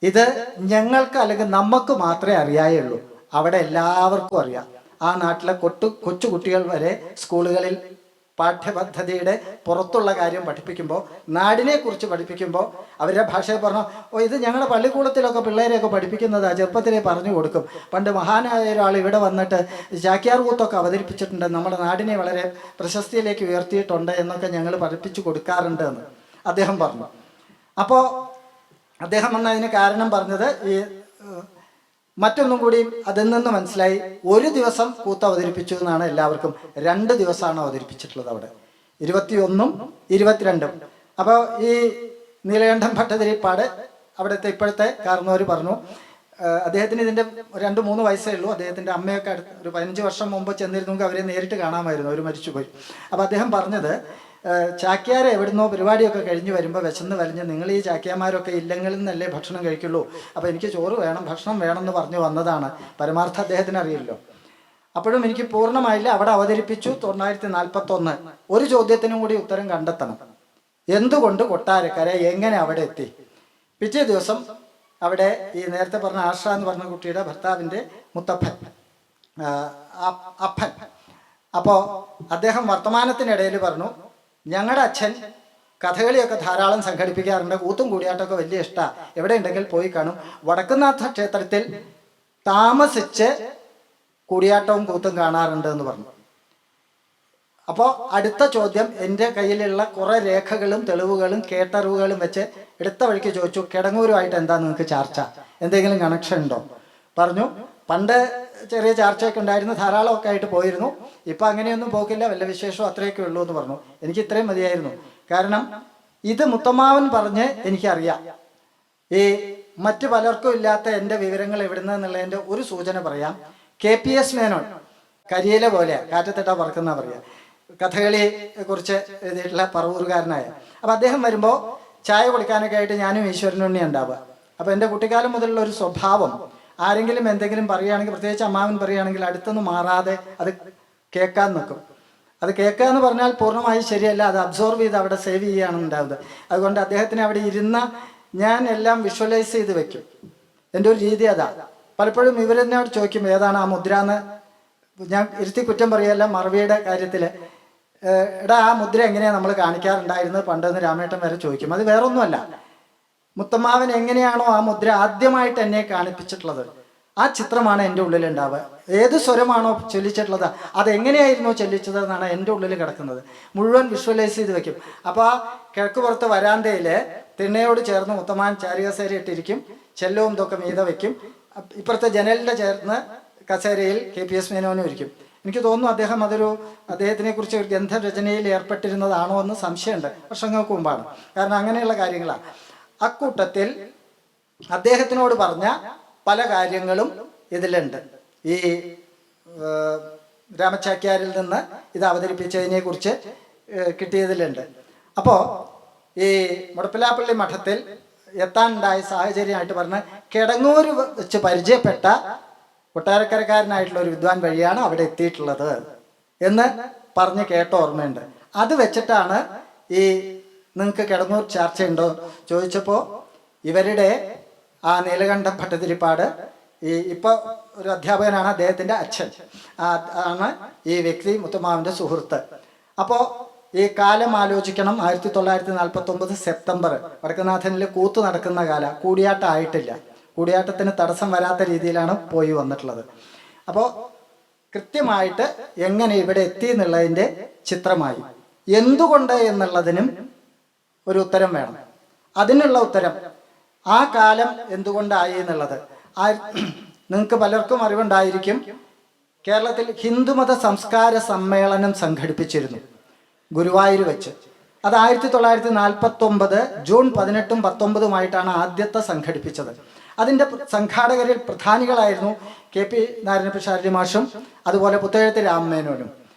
ഇത് ഞങ്ങൾക്ക് അല്ലെങ്കിൽ നമുക്ക് മാത്രമേ അറിയായുള്ളൂ, അവിടെ എല്ലാവർക്കും അറിയാം. ആ നാട്ടിലെ കൊച്ചു കുട്ടികൾ വരെ സ്കൂളുകളിൽ പാഠ്യപദ്ധതിയുടെ പുറത്തുള്ള കാര്യം പഠിപ്പിക്കുമ്പോൾ, നാടിനെ കുറിച്ച് പഠിപ്പിക്കുമ്പോൾ അവരുടെ ഭാഷയിൽ പറഞ്ഞു, ഇത് ഞങ്ങളുടെ പള്ളിക്കൂടത്തിലൊക്കെ പിള്ളേരെയൊക്കെ പഠിപ്പിക്കുന്നതാണ്, ചെറുപ്പത്തിലേ പറഞ്ഞു കൊടുക്കും. പണ്ട് മഹാനായ ഒരാൾ ഇവിടെ വന്നിട്ട് ചാക്യാർ കൂത്തൊക്കെ അവതരിപ്പിച്ചിട്ടുണ്ട്, നമ്മുടെ നാടിനെ വളരെ പ്രശസ്തിയിലേക്ക് ഉയർത്തിയിട്ടുണ്ട് എന്നൊക്കെ ഞങ്ങൾ പഠിപ്പിച്ചു കൊടുക്കാറുണ്ട് എന്ന് അദ്ദേഹം പറഞ്ഞു. അപ്പോൾ അദ്ദേഹം വന്ന അതിന് കാരണം പറഞ്ഞത് ഈ മറ്റൊന്നും കൂടി അതിൽ നിന്ന് മനസ്സിലായി, ഒരു ദിവസം കൂത്ത് അവതരിപ്പിച്ചു എന്നാണ് എല്ലാവർക്കും. 2 ദിവസമാണ് അവതരിപ്പിച്ചിട്ടുള്ളത് അവിടെ, 21ഉം 22ഉം. അപ്പോൾ ഈ നീലകണ്ഠൻ ഭട്ടതിരിപ്പാട് അവിടുത്തെ ഇപ്പോഴത്തെ കാരണവർ പറഞ്ഞു, അദ്ദേഹത്തിന് ഇതിൻ്റെ 2-3 വയസ്സേ ഉള്ളൂ. അദ്ദേഹത്തിൻ്റെ അമ്മയൊക്കെ ഒരു 15 വർഷം മുമ്പ് ചെന്നിരുന്നെങ്കിൽ അവരെ നേരിട്ട് കാണാമായിരുന്നു, അവർ മരിച്ചുപോയി. അപ്പോൾ അദ്ദേഹം പറഞ്ഞത്, ചാക്യാരെ എവിടുന്നോ പരിപാടിയൊക്കെ കഴിഞ്ഞ് വരുമ്പോൾ വിശന്ന് വലിഞ്ഞ്, നിങ്ങൾ ഈ ചാക്യാന്മാരൊക്കെ ഇല്ലങ്ങളിൽ നിന്നല്ലേ ഭക്ഷണം കഴിക്കുള്ളൂ, അപ്പോൾ എനിക്ക് ചോറ് വേണം, ഭക്ഷണം വേണമെന്ന് പറഞ്ഞു വന്നതാണ്. പരമാർത്ഥം അദ്ദേഹത്തിന് അറിയില്ലോ. അപ്പോഴും എനിക്ക് പൂർണ്ണമായില്ല. അവിടെ അവതരിപ്പിച്ചു 941. ഒരു ചോദ്യത്തിനും കൂടി ഉത്തരം കണ്ടെത്തണം, എന്തുകൊണ്ട് കൊട്ടാരക്കര എങ്ങനെ അവിടെ എത്തി? പിറ്റേ ദിവസം അവിടെ ഈ നേരത്തെ പറഞ്ഞ ആർഷ എന്ന് പറഞ്ഞ കുട്ടിയുടെ ഭർത്താവിൻ്റെ മുത്തപ്പൻ അപ്പൻ അപ്പോൾ അദ്ദേഹം വർത്തമാനത്തിനിടയിൽ പറഞ്ഞു, ഞങ്ങളുടെ അച്ഛൻ കഥകളിയൊക്കെ ധാരാളം സംഘടിപ്പിക്കാറുണ്ട്, കൂത്തും കൂടിയാട്ടമൊക്കെ വലിയ ഇഷ്ടമാണ്, എവിടെ ഉണ്ടെങ്കിൽ പോയി കാണും, വടക്കുന്നാഥ ക്ഷേത്രത്തിൽ താമസിച്ച് കൂടിയാട്ടവും കൂത്തും കാണാറുണ്ട് എന്ന് പറഞ്ഞു. അപ്പോൾ അടുത്ത ചോദ്യം, എൻ്റെ കയ്യിലുള്ള കുറേ രേഖകളും തെളിവുകളും കേട്ടറിവുകളും വെച്ച് എടുത്ത വഴിക്ക് ചോദിച്ചു, കിടങ്ങൂരുമായിട്ട് എന്താ നിങ്ങൾക്ക് ചർച്ച, എന്തെങ്കിലും കണക്ഷൻ ഉണ്ടോ? പറഞ്ഞു, പണ്ട് ചെറിയ ചർച്ചയൊക്കെ ഉണ്ടായിരുന്നു, ധാരാളമൊക്കെ ആയിട്ട് പോയിരുന്നു, ഇപ്പം അങ്ങനെയൊന്നും പോക്കില്ല, വല്ല വിശേഷവും അത്രയൊക്കെ ഉള്ളൂ എന്ന് പറഞ്ഞു. എനിക്ക് ഇത്രയും മതിയായിരുന്നു. കാരണം ഇത് മുത്തമ്മാവൻ പറഞ്ഞ് എനിക്കറിയാം. ഈ മറ്റു പലർക്കും ഇല്ലാത്ത എൻ്റെ വിവരങ്ങൾ എവിടുന്ന് എന്നുള്ളതിൻ്റെ ഒരു സൂചന പറയാം. KPS മേനോൻ കരിയില പോലെ കാറ്റത്തിട്ടാ പറക്കുന്ന പറയാം, കഥകളിയെ കുറിച്ച് എഴുതിയിട്ടുള്ള പറവൂറുകാരനായ. അപ്പം അദ്ദേഹം വരുമ്പോൾ ചായ കൊടുക്കാനൊക്കെ ആയിട്ട് ഞാനും ഈശ്വരനുണ്ണി ഉണ്ടാവുക. അപ്പോൾ എൻ്റെ കുട്ടിക്കാലം മുതലുള്ള ഒരു സ്വഭാവം, ആരെങ്കിലും എന്തെങ്കിലും പറയുകയാണെങ്കിൽ, പ്രത്യേകിച്ച് അമ്മാവൻ പറയുകയാണെങ്കിൽ അടുത്തൊന്നും മാറാതെ അത് കേൾക്കാൻ നിൽക്കും. അത് കേൾക്കുക എന്ന് പറഞ്ഞാൽ പൂർണ്ണമായി ശരിയല്ല, അത് അബ്സോർവ് ചെയ്ത് അവിടെ സേവ് ചെയ്യുകയാണ് ഉണ്ടാവുന്നത്. അതുകൊണ്ട് അദ്ദേഹത്തിന് അവിടെ ഇരുന്ന ഞാൻ എല്ലാം വിഷ്വലൈസ് ചെയ്ത് വെക്കും. എൻ്റെ ഒരു രീതി അതാ. പലപ്പോഴും ഇവരെന്നോട് ചോദിക്കും ഏതാണ് ആ മുദ്ര എന്ന്. ഞാൻ ഇരുത്തി കുറ്റം പറയല്ല, മറവിയുടെ കാര്യത്തിൽ, എടാ ആ മുദ്ര എങ്ങനെയാണ് നമ്മൾ കാണിക്കാറുണ്ടായിരുന്നത് പണ്ടെന്ന് രാമേട്ടൻ വരെ ചോദിക്കും. അത് വേറൊന്നുമല്ല, മുത്തമ്മാവൻ എങ്ങനെയാണോ ആ മുദ്ര ആദ്യമായിട്ട് എന്നെ കാണിപ്പിച്ചിട്ടുള്ളത്, ആ ചിത്രമാണ് എൻ്റെ ഉള്ളിലുണ്ടാവുക. ഏത് സ്വരമാണോ ചൊല്ലിച്ചിട്ടുള്ളത് അതെങ്ങനെയായിരുന്നു ചൊല്ലിച്ചത് എന്നാണ് എൻ്റെ ഉള്ളിൽ കിടക്കുന്നത്. മുഴുവൻ വിഷ്വലൈസ് ചെയ്ത് വെക്കും. അപ്പോൾ ആ കിഴക്ക് പുറത്ത് വരാന്തയിൽ തിണ്ണയോട് ചേർന്ന് മുത്തമ്മാൻ ചാരികസേര ഇട്ടിരിക്കും, ചെല്ലവും ഇതൊക്കെ മീത വയ്ക്കും. ഇപ്പുറത്തെ ജനലിൻ്റെ ചേർന്ന് കസേരയിൽ KPS മേനോനും ഇരിക്കും. എനിക്ക് തോന്നുന്നു അദ്ദേഹത്തിനെ കുറിച്ച് ഒരു ഗ്രന്ഥരചനയിൽ ഏർപ്പെട്ടിരുന്നതാണോ എന്ന് സംശയമുണ്ട്, വർഷങ്ങൾക്ക് മുമ്പാണ്. കാരണം അങ്ങനെയുള്ള കാര്യങ്ങളാണ്. അക്കൂട്ടത്തിൽ അദ്ദേഹത്തിനോട് പറഞ്ഞ പല കാര്യങ്ങളും ഇതിലുണ്ട്. ഈ രാമചാക്യാരിൽ നിന്ന് ഇത് അവതരിപ്പിച്ചതിനെ കുറിച്ച് കിട്ടിയതിലുണ്ട്. അപ്പോൾ ഈ മുടപ്പിലാപ്പള്ളി മഠത്തിൽ എത്താനുണ്ടായ സാഹചര്യമായിട്ട് പറഞ്ഞ് കിടങ്ങൂര് വെച്ച് പരിചയപ്പെട്ട കൊട്ടാരക്കരക്കാരനായിട്ടുള്ള ഒരു വിദ്വാൻ വഴിയാണ് അവിടെ എത്തിയിട്ടുള്ളത് എന്ന് പറഞ്ഞ് കേട്ട ഓർമ്മയുണ്ട്. അത് വെച്ചിട്ടാണ് ഈ നിങ്ങൾക്ക് കിടങ്ങൂർ ചർച്ചയുണ്ടോ ചോദിച്ചപ്പോൾ ഇവരുടെ ആ നീലകണ്ഠ ഭട്ടതിരിപ്പാട്, ഇപ്പോൾ ഒരു അധ്യാപകനാണ്, അദ്ദേഹത്തിൻ്റെ അച്ഛൻ ആണ് ഈ വ്യക്തി, മുത്തമ്മാവിൻ്റെ സുഹൃത്ത്. അപ്പോൾ ഈ കാലം ആലോചിക്കണം, 1949 സെപ്റ്റംബർ വടക്കുന്നാഥനിൽ കൂത്ത് നടക്കുന്ന കാലം, കൂടിയാട്ടം ആയിട്ടില്ല, കൂടിയാട്ടത്തിന് തടസ്സം വരാത്ത രീതിയിലാണ് പോയി വന്നിട്ടുള്ളത്. അപ്പോൾ കൃത്യമായിട്ട് എങ്ങനെ ഇവിടെ എത്തി എന്നുള്ളതിൻ്റെ ചിത്രമായി. എന്തുകൊണ്ട് എന്നുള്ളതിനും ഒരു ഉത്തരം വേണം. അതിനുള്ള ഉത്തരം ആ കാലം എന്തുകൊണ്ടായി എന്നുള്ളത് നിങ്ങൾക്ക് പലർക്കും അറിവുണ്ടായിരിക്കും. കേരളത്തിൽ ഹിന്ദുമത സംസ്കാര സമ്മേളനം സംഘടിപ്പിച്ചിരുന്നു ഗുരുവായൂർ വെച്ച്. അത് 1949 ജൂൺ 18ഉം 19ഉമായിട്ടാണ് ആദ്യത്തെ സംഘടിപ്പിച്ചത്. അതിൻ്റെ സംഘാടകരിൽ പ്രധാനികളായിരുന്നു KP നാരായണപിഷാരടി മാഷും അതുപോലെ പുത്തേഴത്ത് രാമമേനോനും.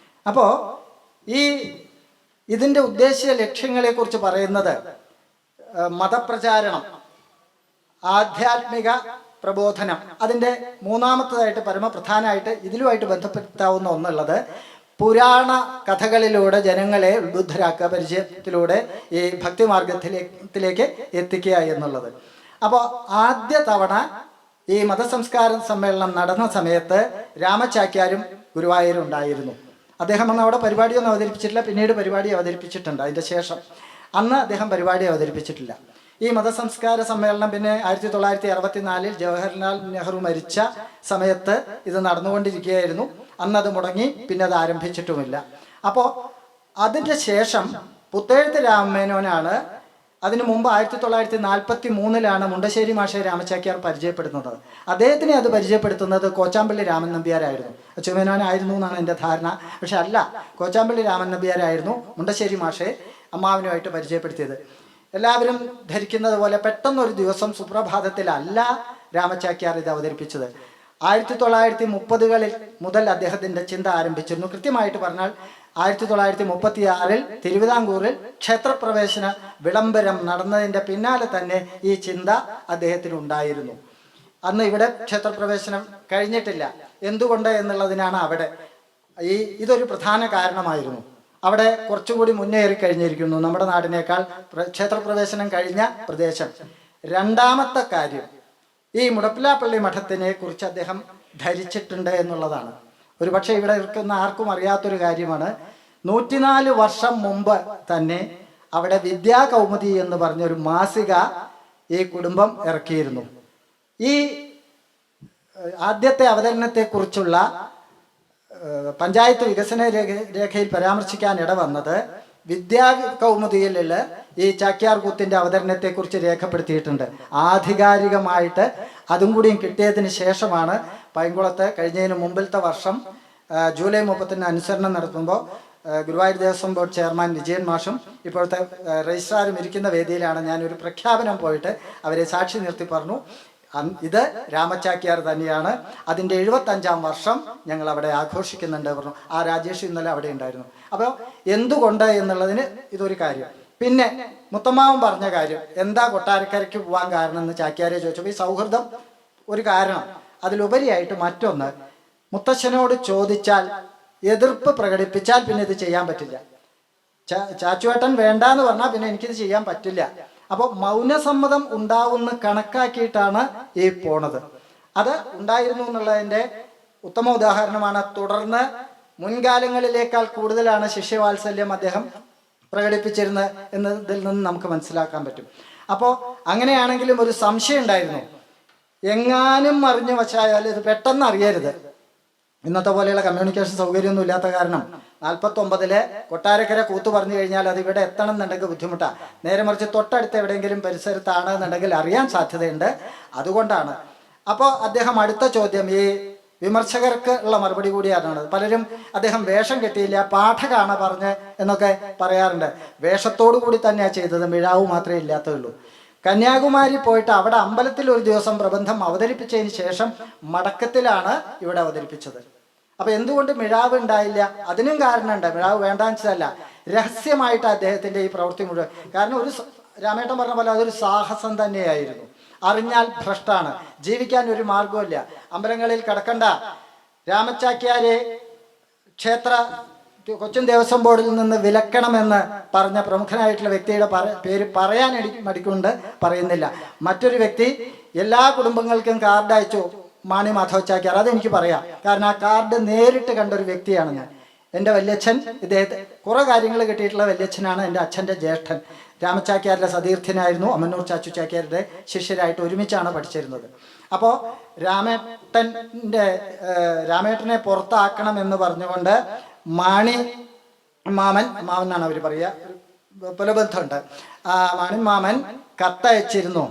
അപ്പോൾ ഇതിൻ്റെ ഉദ്ദേശ്യ ലക്ഷ്യങ്ങളെക്കുറിച്ച് പറയുന്നത് മതപ്രചാരണം, ആധ്യാത്മിക പ്രബോധനം, അതിൻ്റെ മൂന്നാമത്തതായിട്ട് പരമപ്രധാനമായിട്ട് ഇതിലുമായിട്ട് ബന്ധപ്പെടുത്താവുന്ന ഒന്നുള്ളത് പുരാണ കഥകളിലൂടെ ജനങ്ങളെ ഉദ്ബുദ്ധരാക്കുക, പരിചയത്തിലൂടെ ഈ ഭക്തിമാർഗത്തിലേക്ക് എത്തിക്കുക എന്നുള്ളത്. അപ്പോൾ ആദ്യ തവണ ഈ മതസംസ്കാര സമ്മേളനം നടന്ന സമയത്ത് രാമചാക്യാരും ഗുരുവായൂരും ഉണ്ടായിരുന്നു. അദ്ദേഹം അന്ന് അവിടെ പരിപാടിയൊന്നും അവതരിപ്പിച്ചിട്ടില്ല, പിന്നീട് പരിപാടി അവതരിപ്പിച്ചിട്ടുണ്ട്. അതിൻ്റെ ശേഷം അന്ന് അദ്ദേഹം പരിപാടി അവതരിപ്പിച്ചിട്ടില്ല. ഈ മതസംസ്കാര സമ്മേളനം പിന്നെ 1964 ജവഹർലാൽ നെഹ്റു മരിച്ച സമയത്ത് ഇത് നടന്നുകൊണ്ടിരിക്കുകയായിരുന്നു. അന്നത് മുടങ്ങി, പിന്നെ അത് ആരംഭിച്ചിട്ടുമില്ല. അപ്പോൾ അതിൻ്റെ ശേഷം പുത്തേഴത്ത് രാമമേനോനാണ്, അതിനു മുമ്പ് 1943 മുണ്ടശ്ശേരി മാഷെ രാമചാക്യാർ പരിചയപ്പെടുത്തുന്നത്. അദ്ദേഹത്തിനെ അത് പരിചയപ്പെടുത്തുന്നത് കോച്ചാമ്പള്ളി രാമൻ നമ്പ്യാരായിരുന്നു. അച്ചുമേനോനായിരുന്നു എന്നാണ് എൻ്റെ ധാരണ. പക്ഷെ അല്ല, കോച്ചാമ്പള്ളി രാമൻ നമ്പ്യാരായിരുന്നു മുണ്ടശ്ശേരി മാഷെ അമ്മാവനുമായിട്ട് പരിചയപ്പെടുത്തിയത്. എല്ലാവരും ധരിക്കുന്നത് പോലെ പെട്ടെന്നൊരു ദിവസം സുപ്രഭാതത്തിലല്ല രാമചാക്യാർ ഇത് അവതരിപ്പിച്ചത്. 1930കളിൽ മുതൽ അദ്ദേഹത്തിൻ്റെ ചിന്ത ആരംഭിച്ചിരുന്നു. കൃത്യമായിട്ട് പറഞ്ഞാൽ 1936 തിരുവിതാംകൂറിൽ ക്ഷേത്രപ്രവേശന വിളംബരം നടന്നതിൻ്റെ പിന്നാലെ തന്നെ ഈ ചിന്ത അദ്ദേഹത്തിനുണ്ടായിരുന്നു. അന്ന് ഇവിടെ ക്ഷേത്രപ്രവേശനം കഴിഞ്ഞിട്ടില്ല. എന്തുകൊണ്ട് എന്നുള്ളതിനാണ് അവിടെ ഇതൊരു പ്രധാന കാരണമായിരുന്നു. അവിടെ കുറച്ചുകൂടി മുന്നേറി കഴിഞ്ഞിരിക്കുന്നു നമ്മുടെ നാടിനേക്കാൾ ക്ഷേത്രപ്രവേശനം കഴിഞ്ഞ പ്രദേശം. രണ്ടാമത്തെ കാര്യം, ഈ മുടപ്പിലാപ്പള്ളി മഠത്തിനെ കുറിച്ച് അദ്ദേഹം ധരിച്ചിട്ടുണ്ട് എന്നുള്ളതാണ്. ഒരു പക്ഷേ ഇവിടെ ഇരിക്കുന്ന ആർക്കും അറിയാത്തൊരു കാര്യമാണ്. 104 വർഷം മുമ്പ് തന്നെ അവിടെ വിദ്യാകൗമുദി എന്ന് പറഞ്ഞൊരു മാസിക ഈ കുടുംബം ഇറക്കിയിരുന്നു. ഈ ആദ്യത്തെ അവതരണത്തെക്കുറിച്ചുള്ള പഞ്ചായത്ത് വികസന രേഖയിൽ പരാമർശിക്കാൻ ഇടവന്നത് വിദ്യാകൗമുദിയിലുള്ള ഈ ചാക്യാർ കൂത്തിൻ്റെ അവതരണത്തെക്കുറിച്ച് രേഖപ്പെടുത്തിയിട്ടുണ്ട്. ആധികാരികമായിട്ട് അതും കൂടിയും കിട്ടിയതിന് ശേഷമാണ് പൈങ്കുളത്ത് കഴിഞ്ഞതിന് മുമ്പിലത്തെ വർഷം ജൂലൈ 30 അനുസരണം നടത്തുമ്പോൾ ഗുരുവായൂർ ദേവസ്വം ബോർഡ് ചെയർമാൻ വിജയൻ മാഷും ഇപ്പോഴത്തെ രജിസ്ട്രാറും ഇരിക്കുന്ന വേദിയിലാണ് ഞാനൊരു പ്രഖ്യാപനം പോയിട്ട് അവരെ സാക്ഷി നിർത്തി പറഞ്ഞു, ഇത് രാമചാക്യാർ തന്നെയാണ്, അതിൻ്റെ 75-ാം വർഷം ഞങ്ങൾ അവിടെ ആഘോഷിക്കുന്നുണ്ട് പറഞ്ഞു. ആ രാജേഷ് ഇന്നലെ അവിടെ ഉണ്ടായിരുന്നു. അപ്പോൾ എന്തുകൊണ്ട് എന്നുള്ളതിന് ഇതൊരു കാര്യം. പിന്നെ മുത്തമ്മാവൻ പറഞ്ഞ കാര്യം, എന്താ കൊട്ടാരക്കരയ്ക്ക് പോകാൻ കാരണം എന്ന് ചാക്യാരെ ചോദിച്ചപ്പോൾ ഈ സൗഹൃദം ഒരു കാരണം. അതിലുപരിയായിട്ട് മറ്റൊന്ന്, മുത്തശ്ശനോട് ചോദിച്ചാൽ എതിർപ്പ് പ്രകടിപ്പിച്ചാൽ പിന്നെ ഇത് ചെയ്യാൻ പറ്റില്ല. ചാച്ചുവേട്ടൻ വേണ്ട എന്ന് പറഞ്ഞാൽ പിന്നെ എനിക്കിത് ചെയ്യാൻ പറ്റില്ല. അപ്പോൾ മൗനസമ്മതം ഉണ്ടാവുന്ന കണക്കാക്കിയിട്ടാണ് ഈ പോണത്. അത് ഉണ്ടായിരുന്നു എന്നുള്ളതിൻ്റെ ഉത്തമ ഉദാഹരണമാണ്. തുടർന്ന് മുൻകാലങ്ങളിലേക്കാൾ കൂടുതലാണ് ശിഷ്യവാത്സല്യം അദ്ദേഹം പ്രകടിപ്പിച്ചിരുന്നത് എന്നതിൽ നിന്ന് നമുക്ക് മനസ്സിലാക്കാൻ പറ്റും. അപ്പോൾ അങ്ങനെയാണെങ്കിലും ഒരു സംശയം ഉണ്ടായിരുന്നു, എങ്ങാനും അറിഞ്ഞു വച്ചാൽ ഇത് പെട്ടെന്ന് അറിയരുത്. ഇന്നത്തെ പോലെയുള്ള കമ്മ്യൂണിക്കേഷൻ സൗകര്യമൊന്നും ഇല്ലാത്ത കാരണം 49 കൊട്ടാരക്കര കൂത്ത് പറഞ്ഞു കഴിഞ്ഞാൽ അത് ഇവിടെ എത്തണം എന്നുണ്ടെങ്കിൽ ബുദ്ധിമുട്ടാണ്. നേരെ മറിച്ച് തൊട്ടടുത്ത് എവിടെയെങ്കിലും പരിസരത്താണ് എന്നുണ്ടെങ്കിൽ അറിയാൻ സാധ്യതയുണ്ട്. അതുകൊണ്ടാണ്. അപ്പോൾ അദ്ദേഹം അടുത്ത ചോദ്യം ഈ വിമർശകർക്ക് ഉള്ള മറുപടി കൂടിയാണ്. പലരും അദ്ദേഹം വേഷം കെട്ടിയില്ല, പാഠകാണ് പറഞ്ഞ് എന്നൊക്കെ പറയാറുണ്ട്. വേഷത്തോടു കൂടി തന്നെയാണ് ചെയ്തത്, മിഴാവ് മാത്രമേ ഇല്ലാത്തുള്ളൂ. കന്യാകുമാരി പോയിട്ട് അവിടെ അമ്പലത്തിൽ ഒരു ദിവസം പ്രബന്ധം അവതരിപ്പിച്ചതിന് ശേഷം മടക്കത്തിലാണ് ഇവിടെ അവതരിപ്പിച്ചത്. അപ്പോൾ എന്തുകൊണ്ട് മിഴാവ് ഉണ്ടായില്ല? അതിനും കാരണമുണ്ട്. മിഴാവ് വേണ്ടാന്ന് വെച്ചതല്ല, രഹസ്യമായിട്ട് അദ്ദേഹത്തിൻ്റെ ഈ പ്രവൃത്തി മുഴുവൻ. കാരണം ഒരു രാമേട്ടൻ പറഞ്ഞ പോലെ അതൊരു സാഹസം തന്നെയായിരുന്നു. അറിഞ്ഞാൽ ഭ്രഷ്ടാണ്, ജീവിക്കാൻ ഒരു മാർഗമില്ല. അമ്പലങ്ങളിൽ കിടക്കണ്ട. രാമചാക്യാരെ ക്ഷേത്ര കൊച്ചിൻ ദേവസ്വം ബോർഡിൽ നിന്ന് വിലക്കണമെന്ന് പറഞ്ഞ പ്രമുഖനായിട്ടുള്ള വ്യക്തിയുടെ പേര് പറയാൻ മടിക്കൊണ്ട് പറയുന്നില്ല. മറ്റൊരു വ്യക്തി എല്ലാ കുടുംബങ്ങൾക്കും കാർഡ് അയച്ചു, മാണി മാധവ് ചാക്യാർ. അതെനിക്ക് പറയാം, കാരണം ആ കാർഡ് നേരിട്ട് കണ്ടൊരു വ്യക്തിയാണ് ഞാൻ. എൻ്റെ വല്യച്ഛൻ, ഇദ്ദേഹത്തെ കുറേ കാര്യങ്ങൾ കിട്ടിയിട്ടുള്ള വല്യച്ഛനാണ്. എൻ്റെ അച്ഛൻ്റെ ജ്യേഷ്ഠൻ രാമചാക്യാരുടെ സതീർത്ഥനായിരുന്നു. അമ്മന്നൂർ ചാച്ചു ചാക്യാരുടെ ശിഷ്യരായിട്ട് ഒരുമിച്ചാണ് പഠിച്ചിരുന്നത്. അപ്പോൾ രാമേട്ടനെ പുറത്താക്കണം എന്ന് പറഞ്ഞുകൊണ്ട് മാണി മാമൻ എന്നാണ് അവർ പറയുക, പുലബന്ധമുണ്ട്. മാണി മാമൻ കത്തയച്ചിരുന്നു,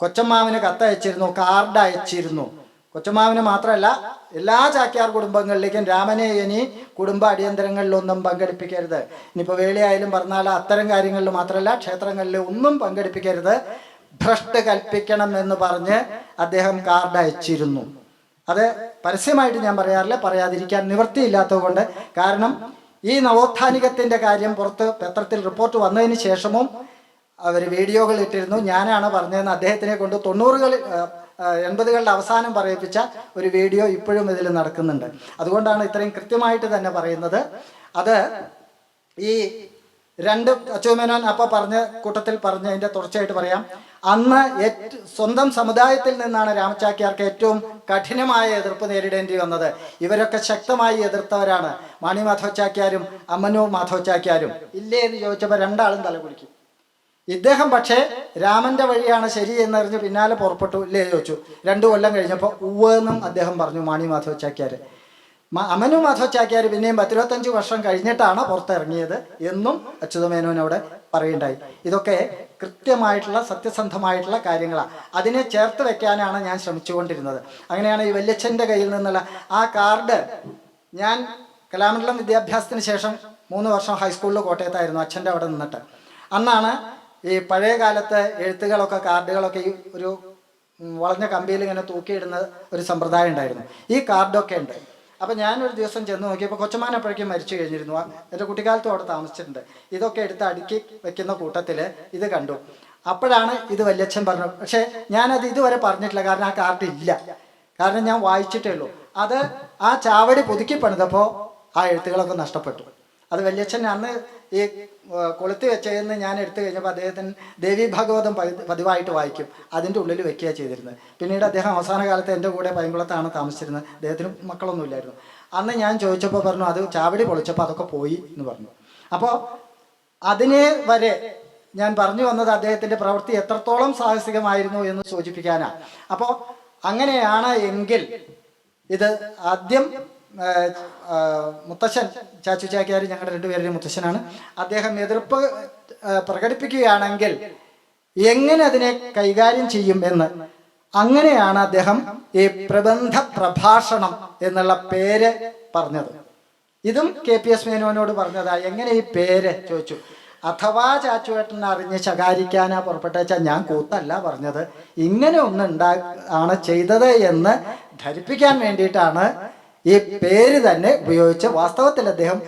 കൊച്ചമ്മാവിന് കത്തയച്ചിരുന്നു, കാർഡ് അയച്ചിരുന്നു. കൊച്ചമ്മാവിന് മാത്രമല്ല എല്ലാ ചാക്യാർ കുടുംബങ്ങളിലേക്കും രാമനെ ഇനി കുടുംബ അടിയന്തരങ്ങളിലൊന്നും പങ്കെടുപ്പിക്കരുത്. ഇനിയിപ്പോൾ വേളിയായാലും പറഞ്ഞാൽ അത്തരം കാര്യങ്ങളിൽ മാത്രമല്ല ക്ഷേത്രങ്ങളിൽ ഒന്നും പങ്കെടുപ്പിക്കരുത്, ഭ്രഷ്ട് കൽപ്പിക്കണം എന്ന് പറഞ്ഞ് അദ്ദേഹം കാർഡ് അയച്ചിരുന്നു. അത് പരസ്യമായിട്ട് ഞാൻ പറയാറില്ല, പറയാതിരിക്കാൻ നിവൃത്തിയില്ലാത്തത് കൊണ്ട്. കാരണം ഈ നവോത്ഥാനികത്തിൻ്റെ കാര്യം പുറത്ത് പത്രത്തിൽ റിപ്പോർട്ട് വന്നതിന് ശേഷവും അവർ വീഡിയോകൾ ഇട്ടിരുന്നു. ഞാനാണ് പറഞ്ഞതെന്ന് അദ്ദേഹത്തിനെ കൊണ്ട് 80കളുടെ അവസാനം പറയിപ്പിച്ച ഒരു വീഡിയോ ഇപ്പോഴും ഇതിൽ നടക്കുന്നുണ്ട്. അതുകൊണ്ടാണ് ഇത്രയും കൃത്യമായിട്ട് തന്നെ പറയുന്നത്. അത് ഈ രണ്ട് അച്യുതമേനോൻ അപ്പോൾ പറഞ്ഞ കൂട്ടത്തിൽ പറഞ്ഞതിൻ്റെ തുടർച്ചയായിട്ട് പറയാം. അന്ന് സ്വന്തം സമുദായത്തിൽ നിന്നാണ് രാമചാക്യാർക്ക് ഏറ്റവും കഠിനമായ എതിർപ്പ് നേരിടേണ്ടി വന്നത്. ഇവരൊക്കെ ശക്തമായി എതിർത്തവരാണ്. മാണി മാധവ് ചാക്യാരും അമ്മന്നൂർ മാധവ് ചാക്യാരും. ഇല്ലേ എന്ന് ചോദിച്ചപ്പോൾ രണ്ടാളും തലകുലുക്കി. ഇദ്ദേഹം പക്ഷേ രാമൻ്റെ വഴിയാണ് ശരി എന്നറിഞ്ഞ് പിന്നാലെ പുറപ്പെട്ടു. ഇല്ലേ ചോദിച്ചു. 2 കൊല്ലം കഴിഞ്ഞപ്പോൾ ഉവ്വെന്നും അദ്ദേഹം പറഞ്ഞു മാണി മാധവ് ചാക്യാർ. അമ്മന്നൂർ മാധവ് ചാക്യാർ പിന്നെയും 25 വർഷം കഴിഞ്ഞിട്ടാണ് പുറത്തിറങ്ങിയത് എന്നും അച്യുതമേനോനോട് പറയുണ്ടായി. ഇതൊക്കെ കൃത്യമായിട്ടുള്ള സത്യസന്ധമായിട്ടുള്ള കാര്യങ്ങളാണ്. അതിനെ ചേർത്ത് വെക്കാനാണ് ഞാൻ ശ്രമിച്ചുകൊണ്ടിരുന്നത്. അങ്ങനെയാണ് ഈ വല്യച്ഛൻ്റെ കയ്യിൽ നിന്നുള്ള ആ കാർഡ്. ഞാൻ കലാമണ്ഡലം വിദ്യാഭ്യാസത്തിന് ശേഷം 3 വർഷം ഹൈസ്കൂളിൽ കോട്ടയത്തായിരുന്നു, അച്ഛൻ്റെ അവിടെ നിന്നിട്ട്. അന്നാണ് ഈ പഴയ കാലത്ത് എഴുത്തുകളൊക്കെ കാർഡുകളൊക്കെ ഈ ഒരു വളഞ്ഞ കമ്പിയിൽ ഇങ്ങനെ തൂക്കിയിടുന്ന ഒരു സമ്പ്രദായം ഉണ്ടായിരുന്നു. ഈ കാർഡൊക്കെ ഉണ്ട്. അപ്പം ഞാനൊരു ദിവസം ചെന്ന് നോക്കിയപ്പോൾ കൊച്ചമാൻ അപ്പോഴേക്കും മരിച്ചു കഴിഞ്ഞിരുന്നു. എൻ്റെ കുട്ടിക്കാലത്തും അവിടെ താമസിച്ചിട്ടുണ്ട്. ഇതൊക്കെ എടുത്ത് അടുക്കി വെക്കുന്ന കൂട്ടത്തിൽ ഇത് കണ്ടു. അപ്പോഴാണ് ഇത് വല്യച്ഛൻ പറഞ്ഞു. പക്ഷേ ഞാനത് ഇതുവരെ പറഞ്ഞിട്ടില്ല, കാരണം ആ കാർഡ് ഇല്ല. കാരണം ഞാൻ വായിച്ചിട്ടേ ഉള്ളൂ. അത് ആ ചാവടി പുതുക്കി പണിതപ്പോൾ ആ എഴുത്തുകളൊക്കെ നഷ്ടപ്പെട്ടു. അത് വല്യച്ഛൻ അന്ന് ഈ കൊളുത്തി വെച്ചതെന്ന് ഞാൻ എടുത്തു കഴിഞ്ഞപ്പോൾ അദ്ദേഹത്തിന് ദേവി ഭാഗവതം പതിവായിട്ട് വായിക്കും, അതിൻ്റെ ഉള്ളിൽ വെക്കുക ചെയ്തിരുന്നത്. പിന്നീട് അദ്ദേഹം അവസാന കാലത്ത് എൻ്റെ കൂടെ പൈങ്കുളത്താണ് താമസിച്ചിരുന്നത്. അദ്ദേഹത്തിന് മക്കളൊന്നുമില്ലായിരുന്നു. അന്ന് ഞാൻ ചോദിച്ചപ്പോൾ പറഞ്ഞു അത് ചാവടി പൊളിച്ചപ്പോൾ അതൊക്കെ പോയി എന്ന് പറഞ്ഞു. അപ്പോൾ അതിനെ വരെ ഞാൻ പറഞ്ഞു വന്നത് അദ്ദേഹത്തിൻ്റെ പ്രവൃത്തി എത്രത്തോളം സാഹസികമായിരുന്നു എന്ന് സൂചിപ്പിക്കാനാണ്. അപ്പോൾ അങ്ങനെയാണ് എങ്കിൽ ഇത് ആദ്യം മുത്തശ്ശൻ ചാച്ചു ചാക്യാർ ഞങ്ങളുടെ രണ്ടുപേരുടെയും മുത്തശ്ശനാണ്. അദ്ദേഹം എതിർപ്പ് പ്രകടിപ്പിക്കുകയാണെങ്കിൽ എങ്ങനെ അതിനെ കൈകാര്യം ചെയ്യും എന്ന്, അങ്ങനെയാണ് അദ്ദേഹം ഈ പ്രബന്ധ പ്രഭാഷണം എന്നുള്ള പേര് പറഞ്ഞത്. ഇതും KPS മേനോനോട് പറഞ്ഞതാ. എങ്ങനെ ഈ പേര് ചോദിച്ചു. അഥവാ ചാച്ചുവേട്ടൻ അറിഞ്ഞ് ശകാരിക്കാനാ പുറപ്പെട്ടേച്ചാൽ ഞാൻ കൂത്തല്ല പറഞ്ഞത്, ഇങ്ങനെ ഒന്ന് ആണ് ചെയ്തത് എന്ന് ധരിപ്പിക്കാൻ വേണ്ടിയിട്ടാണ് ഈ പേര് തന്നെ ഉപയോഗിച്ച്. വാസ്തവത്തിൽ അദ്ദേഹം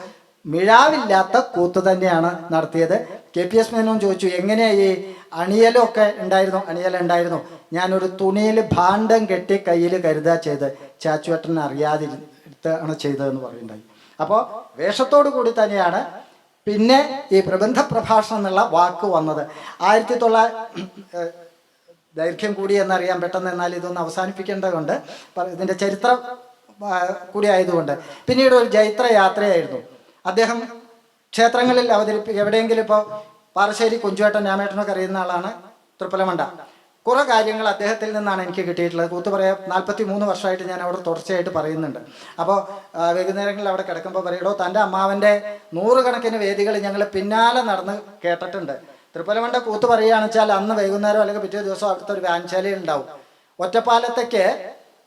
മിഴാവില്ലാത്ത കൂത്ത് തന്നെയാണ് നടത്തിയത്. KPS മേനോൻ ചോദിച്ചു എങ്ങനെയാ ഈ അണിയലൊക്കെ ഉണ്ടായിരുന്നു. അണിയലുണ്ടായിരുന്നു. ഞാനൊരു തുണിയിൽ ഭാണ്ഡം കെട്ടി കയ്യിൽ കരുതാ ചെയ്ത്, ചാച്ചുവേട്ടൻ അറിയാതിരുത്താണ് ചെയ്തതെന്ന് പറയുണ്ടായി. അപ്പോൾ വേഷത്തോടു കൂടി തന്നെയാണ് പിന്നെ ഈ പ്രബന്ധ പ്രഭാഷണം എന്നുള്ള വാക്ക് വന്നത്. 1900 ദൈർഘ്യം കൂടി എന്നറിയാൻ പെട്ടെന്ന്, എന്നാൽ ഇതൊന്ന് അവസാനിപ്പിക്കേണ്ടതുകൊണ്ട് ഇതിൻ്റെ ചരിത്രം കൂടി ആയതുകൊണ്ട്. പിന്നീട് ഒരു ജൈത്ര യാത്രയായിരുന്നു. അദ്ദേഹം ക്ഷേത്രങ്ങളിൽ എവിടെയെങ്കിലും ഇപ്പോൾ പാറശ്ശേരി കുഞ്ചുവേട്ടൻ രാമേട്ടനൊക്കെ അറിയുന്ന ആളാണ്. തൃപ്പലമണ്ട കുറേ കാര്യങ്ങൾ അദ്ദേഹത്തിൽ നിന്നാണ് എനിക്ക് കിട്ടിയിട്ടുള്ളത്. കൂത്ത് പറയാൻ 43 വർഷമായിട്ട് ഞാൻ അവിടെ തുടർച്ചയായിട്ട് പറയുന്നുണ്ട്. അപ്പോൾ വൈകുന്നേരങ്ങളിൽ അവിടെ കിടക്കുമ്പോൾ പറയടോ തൻ്റെ അമ്മാവൻ്റെ 100 കണക്കിന് വേദികൾ ഞങ്ങൾ പിന്നാലെ നടന്ന് കേട്ടിട്ടുണ്ട്. തൃപ്പലമണ്ട കൂത്ത് പറയുകയാണെന്ന് വെച്ചാൽ അന്ന് വൈകുന്നേരം അല്ലെങ്കിൽ പിറ്റേ ദിവസം അവിടുത്തെ ഒരു വാൻശാലയിൽ ഉണ്ടാവും. ഒറ്റപ്പാലത്തേക്ക്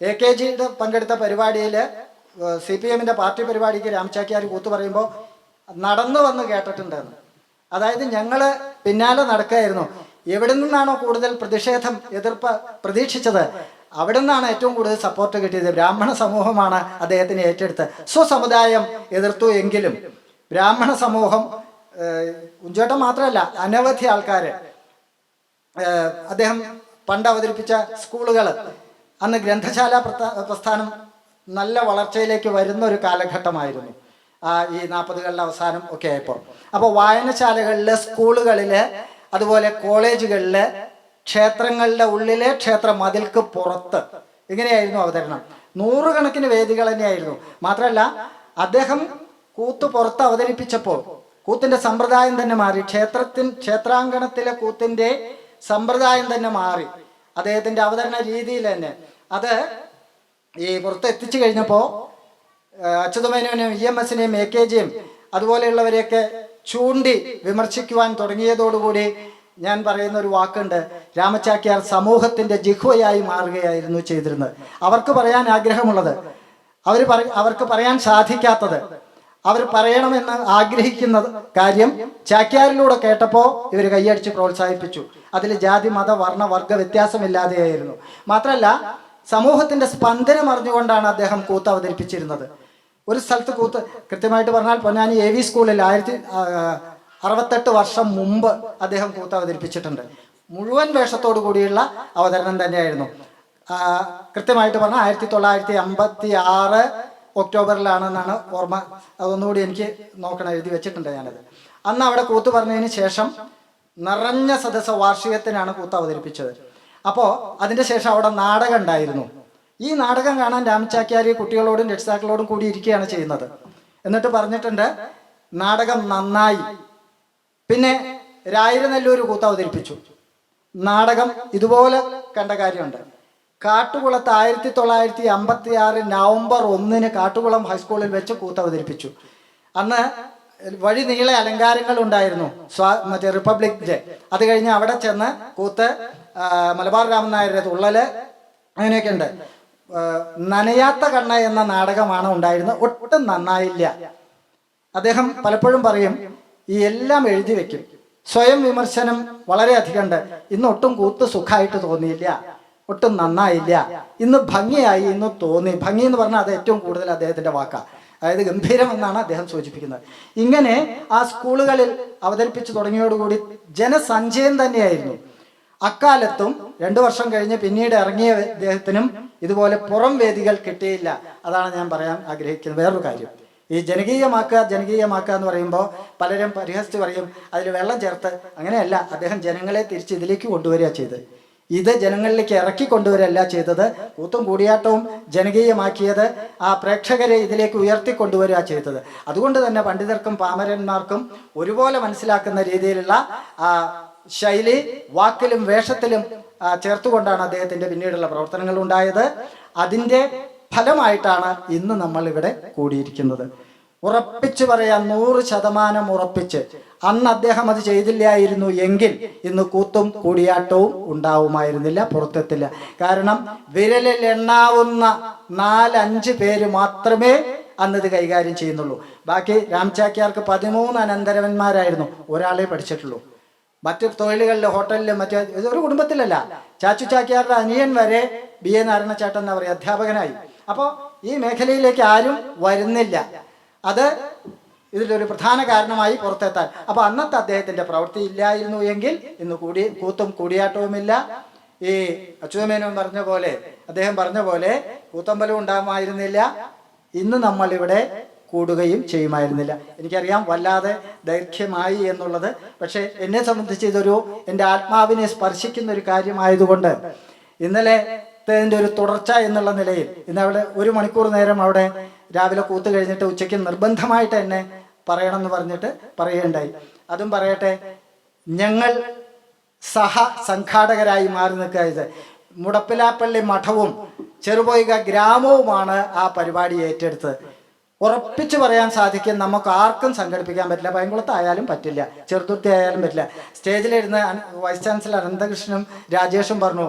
AKGയുടെ പങ്കെടുത്ത പരിപാടിയിൽ CPMൻ്റെ പാർട്ടി പരിപാടിക്ക് രാമചാക്യാർ കൂത്ത് പറയുമ്പോൾ നടന്നു വന്ന് കേട്ടിട്ടുണ്ടെന്ന്. അതായത് ഞങ്ങൾ പിന്നാലെ നടക്കുകയായിരുന്നു. എവിടെ നിന്നാണോ കൂടുതൽ പ്രതിഷേധം എതിർപ്പ് പ്രതീക്ഷിച്ചത് അവിടെ നിന്നാണ് ഏറ്റവും കൂടുതൽ സപ്പോർട്ട് കിട്ടിയത്. ബ്രാഹ്മണ സമൂഹമാണ് അദ്ദേഹത്തിന് ഏറ്റെടുത്ത്. സ്വസമുദായം എതിർത്തു എങ്കിലും ബ്രാഹ്മണ സമൂഹം, കുഞ്ചേട്ടൻ മാത്രമല്ല അനവധി ആൾക്കാർ, അദ്ദേഹം പണ്ട് അവതരിപ്പിച്ച സ്കൂളുകൾ, അന്ന് ഗ്രന്ഥശാല പ്രസ്ഥാനം നല്ല വളർച്ചയിലേക്ക് വരുന്ന ഒരു കാലഘട്ടമായിരുന്നു ഈ 40കളുടെ അവസാനം ഒക്കെ ആയപ്പോൾ. അപ്പോൾ വായനശാലകളിൽ, സ്കൂളുകളിൽ, അതുപോലെ കോളേജുകളിൽ, ക്ഷേത്രങ്ങളുടെ ഉള്ളിലെ ക്ഷേത്ര മതിൽക്ക് പുറത്ത് ഇങ്ങനെയായിരുന്നു അവതരണം. 100 കണക്കിന് വേദികൾ തന്നെയായിരുന്നു. മാത്രമല്ല അദ്ദേഹം കൂത്ത് പുറത്ത് അവതരിപ്പിച്ചപ്പോൾ കൂത്തിൻ്റെ സമ്പ്രദായം തന്നെ മാറി. ക്ഷേത്രാങ്കണത്തിലെ കൂത്തിൻ്റെ സമ്പ്രദായം തന്നെ മാറി. അദ്ദേഹത്തിൻ്റെ അവതരണ രീതിയിൽ തന്നെ അത് ഈ പുറത്ത് എത്തിച്ചു കഴിഞ്ഞപ്പോൾ അച്യുതമേനോനെയും EMSനെയും AKGയും അതുപോലെയുള്ളവരെയൊക്കെ ചൂണ്ടി വിമർശിക്കുവാൻ തുടങ്ങിയതോടുകൂടി ഞാൻ പറയുന്ന ഒരു വാക്കുണ്ട്, രാമചാക്യാർ സമൂഹത്തിൻ്റെ ജിഹ്വയായി മാറുകയായിരുന്നു ചെയ്തിരുന്നത്. അവർക്ക് പറയാൻ ആഗ്രഹമുള്ളത്, അവർക്ക് പറയാൻ സാധിക്കാത്തത്, അവർ പറയണമെന്ന് ആഗ്രഹിക്കുന്ന കാര്യം ചാക്യാരിലൂടെ കേട്ടപ്പോൾ ഇവർ കൈയടിച്ച് പ്രോത്സാഹിപ്പിച്ചു. അതിൽ ജാതി, മത, വർണ്ണ, വർഗ വ്യത്യാസമില്ലാതെയായിരുന്നു. മാത്രമല്ല സമൂഹത്തിൻ്റെ സ്പന്ദനം അറിഞ്ഞുകൊണ്ടാണ് അദ്ദേഹം കൂത്ത് അവതരിപ്പിച്ചിരുന്നത്. ഒരു സ്ഥലത്ത് കൂത്ത് കൃത്യമായിട്ട് പറഞ്ഞാൽ പൊന്നാനി AV സ്കൂളിൽ 1068 വർഷം മുമ്പ് അദ്ദേഹം കൂത്ത് അവതരിപ്പിച്ചിട്ടുണ്ട്. മുഴുവൻ വേഷത്തോടു കൂടിയുള്ള അവതരണം തന്നെയായിരുന്നു. കൃത്യമായിട്ട് പറഞ്ഞാൽ 1956 ഒക്ടോബറിലാണെന്നാണ് ഓർമ്മ. അതൊന്നുകൂടി എനിക്ക് നോക്കണം, എഴുതി വെച്ചിട്ടുണ്ട് ഞാനത്. അന്ന് അവിടെ കൂത്ത് പറഞ്ഞതിന് ശേഷം നിറഞ്ഞ സദസ്സ് വാർഷികത്തിനാണ് കൂത്ത് അവതരിപ്പിച്ചത്. അപ്പോൾ അതിൻ്റെ ശേഷം അവിടെ നാടകം ഉണ്ടായിരുന്നു. ഈ നാടകം കാണാൻ രാമചാക്യാർ കുട്ടികളോടും രക്ഷിതാക്കളോടും കൂടി ഇരിക്കുകയാണ് ചെയ്യുന്നത്. എന്നിട്ട് പറഞ്ഞിട്ടുണ്ട് നാടകം നന്നായി. പിന്നെ രായിരനെല്ലൂർ കൂത്ത് അവതരിപ്പിച്ചു. നാടകം ഇതുപോലെ കണ്ട കാര്യമുണ്ട്. കാട്ടുകുളത്ത് 1956 നവംബർ 1 കാട്ടുകുളം ഹൈസ്കൂളിൽ വെച്ച് കൂത്ത് അവതരിപ്പിച്ചു. അന്ന് വഴി നീളെ അലങ്കാരങ്ങൾ ഉണ്ടായിരുന്നു. മറ്റേ റിപ്പബ്ലിക് ഡേ. അത് കഴിഞ്ഞ് അവിടെ ചെന്ന് കൂത്ത് മലബാർ രാമൻ നായരുടെ തുള്ളല് അങ്ങനെയൊക്കെ ഉണ്ട്. നനയാത്ത കണ്ണ എന്ന നാടകമാണ് ഉണ്ടായിരുന്നത്. ഒട്ടും നന്നായില്ല. അദ്ദേഹം പലപ്പോഴും പറയും ഈ എല്ലാം എഴുതി വെക്കും. സ്വയം വിമർശനം വളരെയധികം ഉണ്ട്. ഇന്ന് ഒട്ടും കൂത്ത് സുഖമായിട്ട് തോന്നിയില്ല, ഒട്ടും നന്നായില്ല, ഇന്ന് ഭംഗിയായി, ഇന്ന് തോന്നി. ഭംഗി എന്ന് പറഞ്ഞാൽ അത് ഏറ്റവും കൂടുതൽ അദ്ദേഹത്തിൻ്റെ വാക്കാണ്. അതായത് ഗംഭീരം എന്നാണ് അദ്ദേഹം സൂചിപ്പിക്കുന്നത്. ഇങ്ങനെ ആ സ്കൂളുകളിൽ അവതരിപ്പിച്ചു തുടങ്ങിയോടുകൂടി ജനസഞ്ചയം തന്നെയായിരുന്നു. അക്കാലത്തും 2 വർഷം കഴിഞ്ഞ് പിന്നീട് ഇറങ്ങിയ അദ്ദേഹത്തിനും ഇതുപോലെ പുറം വേദികൾ കിട്ടിയില്ല. അതാണ് ഞാൻ പറയാൻ ആഗ്രഹിക്കുന്നത്. വേറൊരു കാര്യം, ഈ ജനകീയമാക്കുക എന്ന് പറയുമ്പോൾ പലരും പരിഹസിച്ച് പറയും അതിൽ വെള്ളം ചേർത്ത്. അങ്ങനെയല്ല, അദ്ദേഹം ജനങ്ങളെ തിരിച്ച് ഇതിലേക്ക് കൊണ്ടുവരിക ചെയ്ത്. ഇത് ജനങ്ങളിലേക്ക് ഇറക്കിക്കൊണ്ടുവരല്ല ചെയ്തത്. കൂത്തും കൂടിയാട്ടവും ജനകീയമാക്കിയത് ആ പ്രേക്ഷകരെ ഇതിലേക്ക് ഉയർത്തിക്കൊണ്ടുവരിക ചെയ്തത്. അതുകൊണ്ട് തന്നെ പണ്ഡിതർക്കും പാമരന്മാർക്കും ഒരുപോലെ മനസ്സിലാക്കുന്ന രീതിയിലുള്ള ശൈലി വാക്കിലും വേഷത്തിലും ചേർത്തുകൊണ്ടാണ് അദ്ദേഹത്തിൻ്റെ പിന്നീടുള്ള പ്രവർത്തനങ്ങൾ ഉണ്ടായത്. അതിൻ്റെ ഫലമായിട്ടാണ് ഇന്ന് നമ്മൾ ഇവിടെ കൂടിയിരിക്കുന്നത്. ഉറപ്പിച്ചു പറയാൻ 100% ഉറപ്പിച്ച് അന്ന് അദ്ദേഹം അത് ചെയ്തില്ലായിരുന്നു എങ്കിൽ ഇന്ന് കൂത്തും കൂടിയാട്ടവും ഉണ്ടാവുമായിരുന്നില്ല, പുറത്തെത്തില്ല. കാരണം വിരലിൽ എണ്ണാവുന്ന 4-5 പേര് മാത്രമേ അന്നത് കൈകാര്യം ചെയ്യുന്നുള്ളൂ. ബാക്കി രാമചാക്യാർക്ക് 13 അനന്തരവന്മാരായിരുന്നു, ഒരാളെ പഠിച്ചിട്ടുള്ളൂ. മറ്റു തൊഴിലുകളിൽ ഹോട്ടലിലും മറ്റു ഇതൊരു കുടുംബത്തിലല്ല. ചാച്ചു ചാക്യാരുടെ അനിയൻ വരെ BA നാരായണച്ചേട്ടൻ എന്താ പറയുക അധ്യാപകനായി. അപ്പോൾ ഈ മേഖലയിലേക്ക് ആരും വരുന്നില്ല. അത് ഇതിലൊരു പ്രധാന കാരണമായി പുറത്തെത്താൻ. അപ്പോൾ അന്നത്തെ അദ്ദേഹത്തിൻ്റെ പ്രവൃത്തി ഇല്ലായിരുന്നു എങ്കിൽ ഇന്ന് കൂത്തും കൂടിയാട്ടവുമില്ല. ഈ അച്യുതമേനോൻ പറഞ്ഞ പോലെ, അദ്ദേഹം പറഞ്ഞ പോലെ കൂത്തമ്പലം ഉണ്ടാകുമായിരുന്നില്ല, ഇന്ന് നമ്മളിവിടെ കൂടുകയും ചെയ്യുമായിരുന്നില്ല. എനിക്കറിയാം വല്ലാതെ ദൈർഘ്യമായി എന്നുള്ളത്, പക്ഷേ എന്നെ സംബന്ധിച്ച് ഇതൊരു എൻ്റെ ആത്മാവിനെ സ്പർശിക്കുന്ന ഒരു കാര്യമായതുകൊണ്ട് ഇന്നലത്തെ ഒരു തുടർച്ച എന്നുള്ള നിലയിൽ ഇന്ന് അവിടെ 1 മണിക്കൂർ നേരം അവിടെ രാവിലെ കൂത്ത് കഴിഞ്ഞിട്ട് ഉച്ചയ്ക്ക് നിർബന്ധമായിട്ട് എന്നെ പറയണമെന്ന് പറഞ്ഞിട്ട് പറയുകയുണ്ടായി. അതും പറയട്ടെ, ഞങ്ങൾ സംഘാടകരായി മാറി നിൽക്കുക. മുടപ്പിലാപ്പള്ളി മഠവും ചെറുപൊയ്ക ഗ്രാമവുമാണ് ആ പരിപാടി ഏറ്റെടുത്തത്. ഉറപ്പിച്ചു പറയാൻ സാധിക്കും, നമുക്ക് ആർക്കും സംഘടിപ്പിക്കാൻ പറ്റില്ല. പൈങ്കുളത്തായാലും പറ്റില്ല, ചെറുതുരുത്തി ആയാലും പറ്റില്ല. സ്റ്റേജിലിരുന്ന് വൈസ് ചാൻസലർ അനന്തകൃഷ്ണനും രാജേഷും പറഞ്ഞു,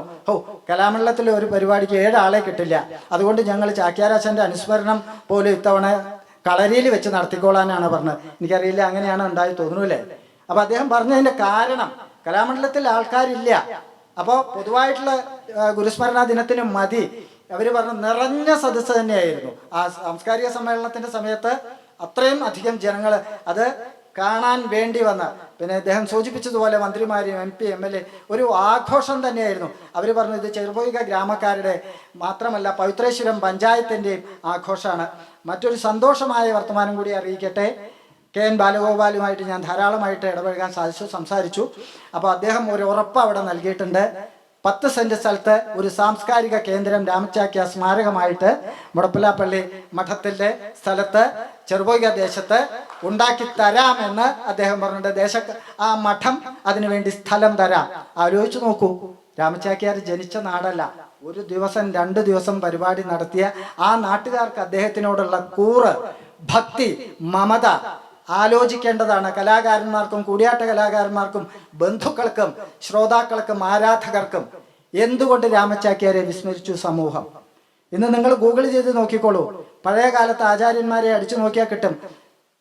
കലാമണ്ഡലത്തിൽ ഒരു പരിപാടിക്ക് 7 ആളെ കിട്ടില്ല, അതുകൊണ്ട് ഞങ്ങൾ ചാക്യാരാശൻ്റെ അനുസ്മരണം പോലും ഇത്തവണ കളരിയിൽ വെച്ച് നടത്തിക്കോളാനാണ് പറഞ്ഞത്. എനിക്കറിയില്ല, അങ്ങനെയാണ് ഉണ്ടായി തോന്നുന്നില്ലേ. അപ്പോൾ അദ്ദേഹം പറഞ്ഞതിൻ്റെ കാരണം കലാമണ്ഡലത്തിൽ ആൾക്കാരില്ല, അപ്പോൾ പൊതുവായിട്ടുള്ള ഗുരുസ്മരണ ദിനത്തിന് മതി. അവർ പറഞ്ഞു നിറഞ്ഞ സദസ്സ് തന്നെയായിരുന്നു ആ സാംസ്കാരിക സമ്മേളനത്തിൻ്റെ സമയത്ത്. അത്രയും അധികം ജനങ്ങൾ അത് കാണാൻ വേണ്ടി വന്ന, പിന്നെ അദ്ദേഹം സൂചിപ്പിച്ചതുപോലെ മന്ത്രിമാരും MP MLA ഒരു ആഘോഷം തന്നെയായിരുന്നു. അവർ പറഞ്ഞു ഇത് ചെറുപൊയ്ക ഗ്രാമക്കാരുടെ മാത്രമല്ല പവിത്രേശ്വരം പഞ്ചായത്തിൻ്റെയും ആഘോഷമാണ്. മറ്റൊരു സന്തോഷമായ വർത്തമാനം കൂടി അറിയിക്കട്ടെ. KN ബാലഗോപാലുമായിട്ട് ഞാൻ ധാരാളമായിട്ട് ഇടപഴകാൻ സാധിച്ചു, സംസാരിച്ചു. അപ്പോൾ അദ്ദേഹം ഒരു ഉറപ്പ് അവിടെ നൽകിയിട്ടുണ്ട്. 10 സെന്റ് സ്ഥലത്ത് ഒരു സാംസ്കാരിക കേന്ദ്രം രാമചാക്യ സ്മാരകമായിട്ട് മുടപ്പിലാപ്പള്ളി മഠത്തിൻ്റെ സ്ഥലത്ത് ചെറുപൊയ്ക ദേശത്ത് ഉണ്ടാക്കി തരാമെന്ന് അദ്ദേഹം പറഞ്ഞിട്ടുണ്ട്. ആ മഠം അതിനുവേണ്ടി സ്ഥലം തരാം. ആലോചിച്ച് നോക്കൂ, രാമചാക്യാർ ജനിച്ച നാടല്ല. 1 ദിവസം 2 ദിവസം പരിപാടി നടത്തിയ ആ നാട്ടുകാർക്ക് അദ്ദേഹത്തിനോടുള്ള കൂറ്, ഭക്തി, മമത ആലോചിക്കേണ്ടതാണ്. കലാകാരന്മാർക്കും കൂടിയാട്ട കലാകാരന്മാർക്കും ബന്ധുക്കൾക്കും ശ്രോതാക്കൾക്കും ആരാധകർക്കും എന്തുകൊണ്ട് രാമചാക്യാരെ വിസ്മരിച്ചു സമൂഹം? ഇന്ന് നിങ്ങൾ ഗൂഗിൾ ചെയ്ത് നോക്കിക്കോളൂ. പഴയ കാലത്ത് ആചാര്യന്മാരെ അടിച്ചു നോക്കിയാൽ കിട്ടും.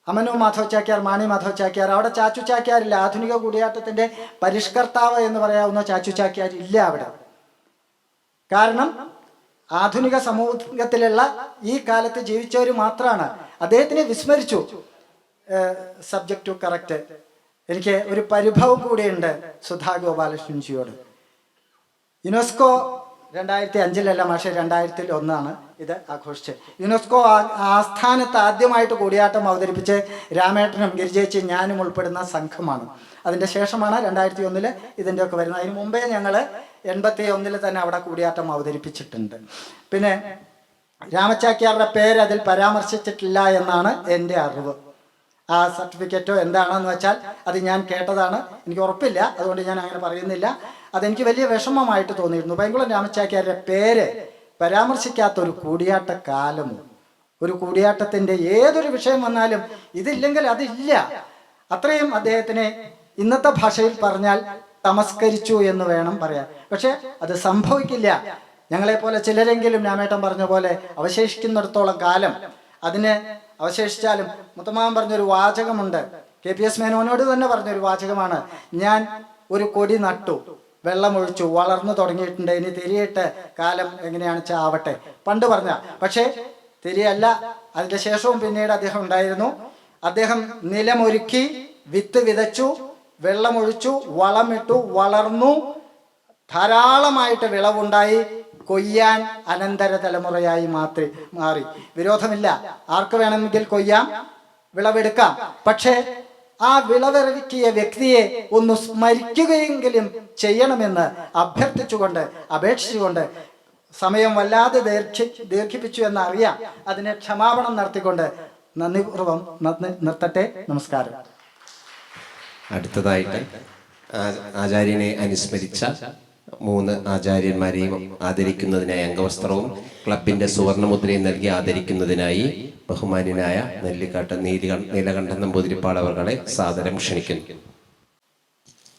അമനു മാധവ് ചാക്യാർ, മാണി മാധവ് ചാക്യാർ. അവിടെ ചാച്ചു ചാക്യാരില്ല. ആധുനിക കൂടിയാട്ടത്തിൻ്റെ പരിഷ്കർത്താവ് എന്ന് പറയാവുന്ന ചാച്ചു ചാക്യാരില്ല അവിടെ. കാരണം ആധുനിക സമൂഹത്തിലുള്ള ഈ കാലത്ത് ജീവിച്ചവർ മാത്രമാണ്. അദ്ദേഹത്തിനെ വിസ്മരിച്ചു. Subject to correct. എനിക്ക് ഒരു പരിഭവം കൂടിയുണ്ട് സുധാ ഗോപാലകൃഷ്ണൻജിയോട്. യുനെസ്കോ 2005 പക്ഷേ 2001 ഇത് ആഘോഷിച്ചത്. യുനെസ്കോ ആസ്ഥാനത്ത് ആദ്യമായിട്ട് കൂടിയാട്ടം അവതരിപ്പിച്ച് രാമേട്ടനും ഗിരിജേച്ചി ഞാനും ഉൾപ്പെടുന്ന സംഘമാണ്. അതിൻ്റെ ശേഷമാണ് 2001 ഇതിൻ്റെയൊക്കെ വരുന്നത്. അതിന് മുമ്പേ ഞങ്ങൾ 81 തന്നെ അവിടെ കൂടിയാട്ടം അവതരിപ്പിച്ചിട്ടുണ്ട്. പിന്നെ രാമചാക്യാരുടെ പേര് അതിൽ പരാമർശിച്ചിട്ടില്ല എന്നാണ് എൻ്റെ അറിവ്. ആ സർട്ടിഫിക്കറ്റോ എന്താണെന്ന് വെച്ചാൽ അത് ഞാൻ കേട്ടതാണ്, എനിക്ക് ഉറപ്പില്ല, അതുകൊണ്ട് ഞാൻ അങ്ങനെ പറയുന്നില്ല. അതെനിക്ക് വലിയ വിഷമമായിട്ട് തോന്നിയിരുന്നു. പൈങ്കുളം രാമചാക്യാരുടെ പേര് പരാമർശിക്കാത്തൊരു കൂടിയാട്ട കാലമോ, ഒരു കൂടിയാട്ടത്തിൻ്റെ ഏതൊരു വിഷയം വന്നാലും ഇതില്ലെങ്കിൽ അതില്ല. അത്രയും അദ്ദേഹത്തിനെ ഇന്നത്തെ ഭാഷയിൽ പറഞ്ഞാൽ തമസ്കരിച്ചു എന്ന് വേണം പറയാൻ. പക്ഷെ അത് സംഭവിക്കില്ല. ഞങ്ങളെപ്പോലെ ചിലരെങ്കിലും രാമേട്ടൻ പറഞ്ഞ പോലെ അവശേഷിക്കുന്നിടത്തോളം കാലം അതിന് അവശേഷിച്ചാലും. മുത്തമ്മാവൻ പറഞ്ഞൊരു വാചകമുണ്ട്, KPS മേനോനോട് തന്നെ പറഞ്ഞൊരു വാചകമാണ്, ഞാൻ ഒരു കൊടി നട്ടു, വെള്ളമൊഴിച്ചു, വളർന്നു തുടങ്ങിയിട്ടുണ്ട്, ഇനി തിരിയിട്ട് കാലം എങ്ങനെയാണെന്ന് വെച്ചാൽ ആവട്ടെ. പണ്ട് പറഞ്ഞ, പക്ഷേ തിരിയല്ല. അതിൻ്റെ ശേഷവും പിന്നീട് അദ്ദേഹം ഉണ്ടായിരുന്നു. അദ്ദേഹം നിലമൊരുക്കി, വിത്ത് വിതച്ചു, വെള്ളമൊഴിച്ചു, വളമിട്ടു, വളർന്നു, ധാരാളമായിട്ട് വിളവുണ്ടായി, കൊയ്യാൻ അനന്തര തലമുറയായി മാറി. വിരോധമില്ല, ആർക്ക് വേണമെങ്കിൽ കൊയ്യാം, വിളവെടുക്കാം. പക്ഷേ ആ വിളവിറക്കിയ വ്യക്തിയെ ഒന്ന് സ്മരിക്കുകയെങ്കിലും ചെയ്യണമെന്ന് അഭ്യർത്ഥിച്ചുകൊണ്ട് അപേക്ഷിച്ചുകൊണ്ട് സമയം വല്ലാതെ ദീർഘിപ്പിച്ചു എന്നറിയാം. അതിനെ ക്ഷമാപണം നടത്തിക്കൊണ്ട് നന്ദിപൂർവ്വം നിർത്തട്ടെ. നമസ്കാരം. അടുത്തതായിട്ട് ആചാര്യനെ അനുസ്മരിച്ച 3 ആചാര്യന്മാരെയും ആദരിക്കുന്നതിനായി അംഗവസ്ത്രവും ക്ലബിന്റെ സുവർണമുദ്രയും നൽകി ആദരിക്കുന്നതിനായി ബഹുമാന്യനായ നെല്ലിക്കാട്ട് നീലകണ്ഠൻ നമ്പൂതിരിപ്പാട് അവർകളെ സാദരം ക്ഷണിക്കുന്നു.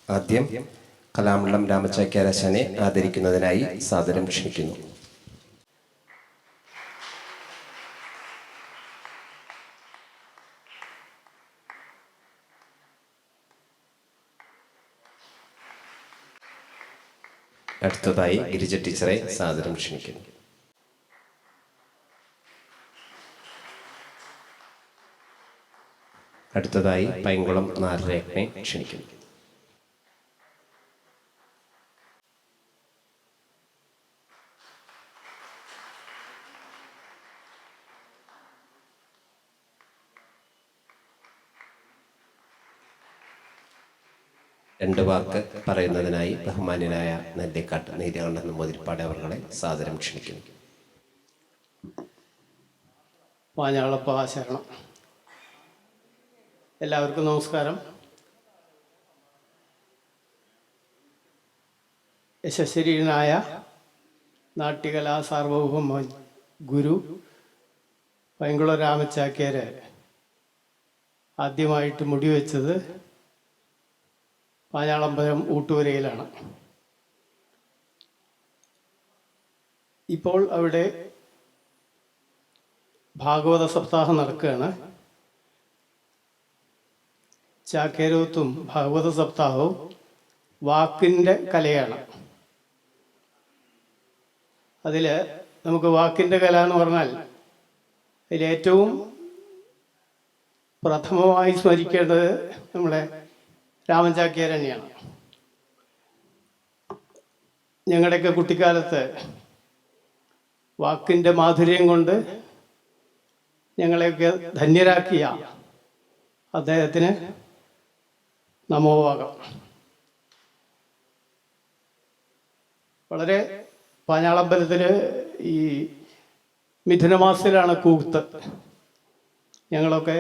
ആദ്യം കലാമണ്ഡലം രാമചാക്യാരാശാനെ ആദരിക്കുന്നതിനായി സാദരം ക്ഷണിക്കുന്നു. അടുത്തതായി ഗിരിജ ടീച്ചറെ സാദരം ക്ഷണിക്കുന്നു. അടുത്തതായി പൈങ്കുളം നാരരത്നെ ക്ഷണിക്കുന്നു. രണ്ട് വാക്ക് പറയുന്നതിനായി ബഹുമാന്യനായ നെല്ലിക്കാട്ട് നീലകണ്ഠൻ നമ്പൂതിരിപ്പാട് അവർകളെ സാദരം ക്ഷണിക്കുന്നു. പാഞ്ഞാളപ്പ ശരണം. എല്ലാവർക്കും നമസ്കാരം. യശസ്വരീനായ നാട്യകലാ സാർവഭൗമ ഗുരു പൈങ്കുളം രാമചാക്യാര് ആദ്യമായിട്ട് മുടിവെച്ചത് പാഞ്ഞാളമ്പലം ഊട്ടുവരയിലാണ്. ഇപ്പോൾ അവിടെ ഭാഗവത സപ്താഹം നടക്കുകയാണ്. ചാക്യാരോത്തും ഭാഗവത സപ്താഹവും വാക്കിൻ്റെ കലയാണ്. അതിൽ നമുക്ക് വാക്കിൻ്റെ കല എന്ന് പറഞ്ഞാൽ അതിലേറ്റവും പ്രഥമമായി സ്മരിക്കേണ്ടത് നമ്മുടെ രാമൻ ചാക്യാർ തന്നെയാണ്. ഞങ്ങളുടെയൊക്കെ കുട്ടിക്കാലത്ത് വാക്കിൻ്റെ മാധുര്യം കൊണ്ട് ഞങ്ങളെയൊക്കെ ധന്യരാക്കിയ അദ്ദേഹത്തിന് നമോവാകം. വളരെ പാഞ്ഞാളമ്പലത്തിൽ ഈ മിഥുനമാസത്തിലാണ് കൂത്ത്. ഞങ്ങളൊക്കെ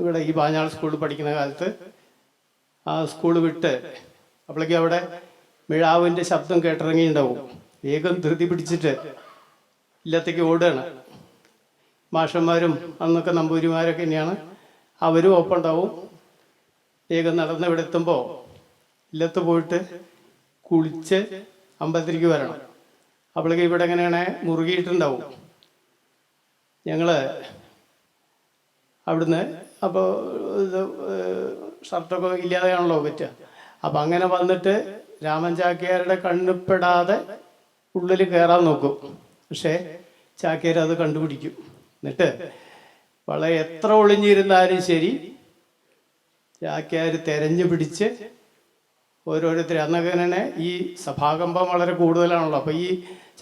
ഇവിടെ ഈ പാഞ്ഞാൾ സ്കൂളിൽ പഠിക്കുന്ന കാലത്ത് ആ സ്കൂൾ വിട്ട് അപ്പോഴേക്കും അവിടെ മിഴാവിൻ്റെ ശബ്ദം കേട്ടിറങ്ങിയിട്ടുണ്ടാവും. വേഗം ധൃതി പിടിച്ചിട്ട് ഇല്ലത്തേക്ക് ഓടുകയാണ്. മാഷന്മാരും അന്നൊക്കെ നമ്പൂരിമാരൊക്കെ തന്നെയാണ്. അവരും ഒപ്പം ഉണ്ടാവും. വേഗം നടന്ന് ഇവിടെ എത്തുമ്പോൾ ഇല്ലത്ത് പോയിട്ട് കുളിച്ച് അമ്പലത്തിലേക്ക് വരണം. അപ്പോഴേക്കും ഇവിടെ എങ്ങനെയാണ് മുറുകിയിട്ടുണ്ടാവും. ഞങ്ങൾ അവിടുന്ന് അപ്പോൾ ഇത് ഷർട്ടൊക്കെ ഇല്ലാതെയാണല്ലോ പറ്റുക. അപ്പം അങ്ങനെ വന്നിട്ട് രാമൻ ചാക്യാരുടെ കണ്ണിൽപ്പെടാതെ ഉള്ളിൽ കയറാൻ നോക്കും. പക്ഷേ ചാക്യാർ അത് കണ്ടുപിടിക്കും. എന്നിട്ട് വളരെ എത്ര ഒളിഞ്ഞിരുന്നാലും ശരി ചാക്യാർ തെരഞ്ഞു പിടിച്ച് ഓരോരുത്തർ അന്നൊക്കെ തന്നെ ഈ സഭാകമ്പം വളരെ കൂടുതലാണല്ലോ. അപ്പോൾ ഈ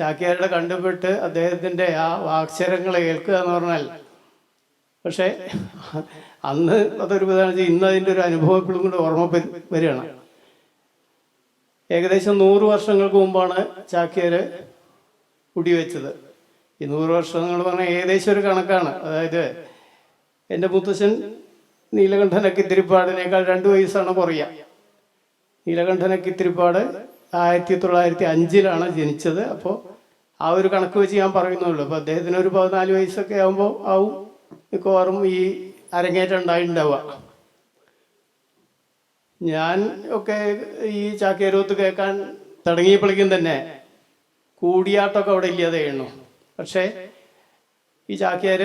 ചാക്യാരുടെ കണ്ടുപെട്ട് അദ്ദേഹത്തിൻ്റെ ആ അക്ഷരങ്ങളെ കേൾക്കുക എന്ന് പറഞ്ഞാൽ, പക്ഷേ അന്ന് അതൊരു പ്രധാന ഇന്ന് അതിൻ്റെ ഒരു അനുഭവം ഇപ്പോഴും കൂടെ ഓർമ്മ വരികയാണ്. ഏകദേശം 100 വർഷങ്ങൾക്ക് മുമ്പാണ് ചാക്യാർ കുടിവെച്ചത്. ഈ 100 വർഷങ്ങൾ പറഞ്ഞാൽ ഏകദേശം ഒരു കണക്കാണ്. അതായത് എൻ്റെ മുത്തശ്ശൻ നീലകണ്ഠനൊക്കെ ഇത്തിരിപ്പാടിനേക്കാൾ 2 വയസ്സാണ് കുറയുക. നീലകണ്ഠനൊക്കെ ഇത്തിരിപ്പാട് 1905 ജനിച്ചത്. അപ്പോൾ ആ ഒരു കണക്ക് വെച്ച് ഞാൻ പറയുന്നുള്ളൂ. അപ്പോൾ അദ്ദേഹത്തിന് ഒരു 14 വയസ്സൊക്കെ ആവും മിക്കവാറും ഈ അരങ്ങേറ്റം ഉണ്ടായിട്ടുണ്ടാവുക. ഞാൻ ഒക്കെ ഈ ചാക്യാരോത്ത് കേൾക്കാൻ തുടങ്ങിയപ്പോഴേക്കും തന്നെ കൂടിയാട്ടമൊക്കെ അവിടെ ഇല്ലാതെയായിരുന്നു. പക്ഷേ ഈ ചാക്യാർ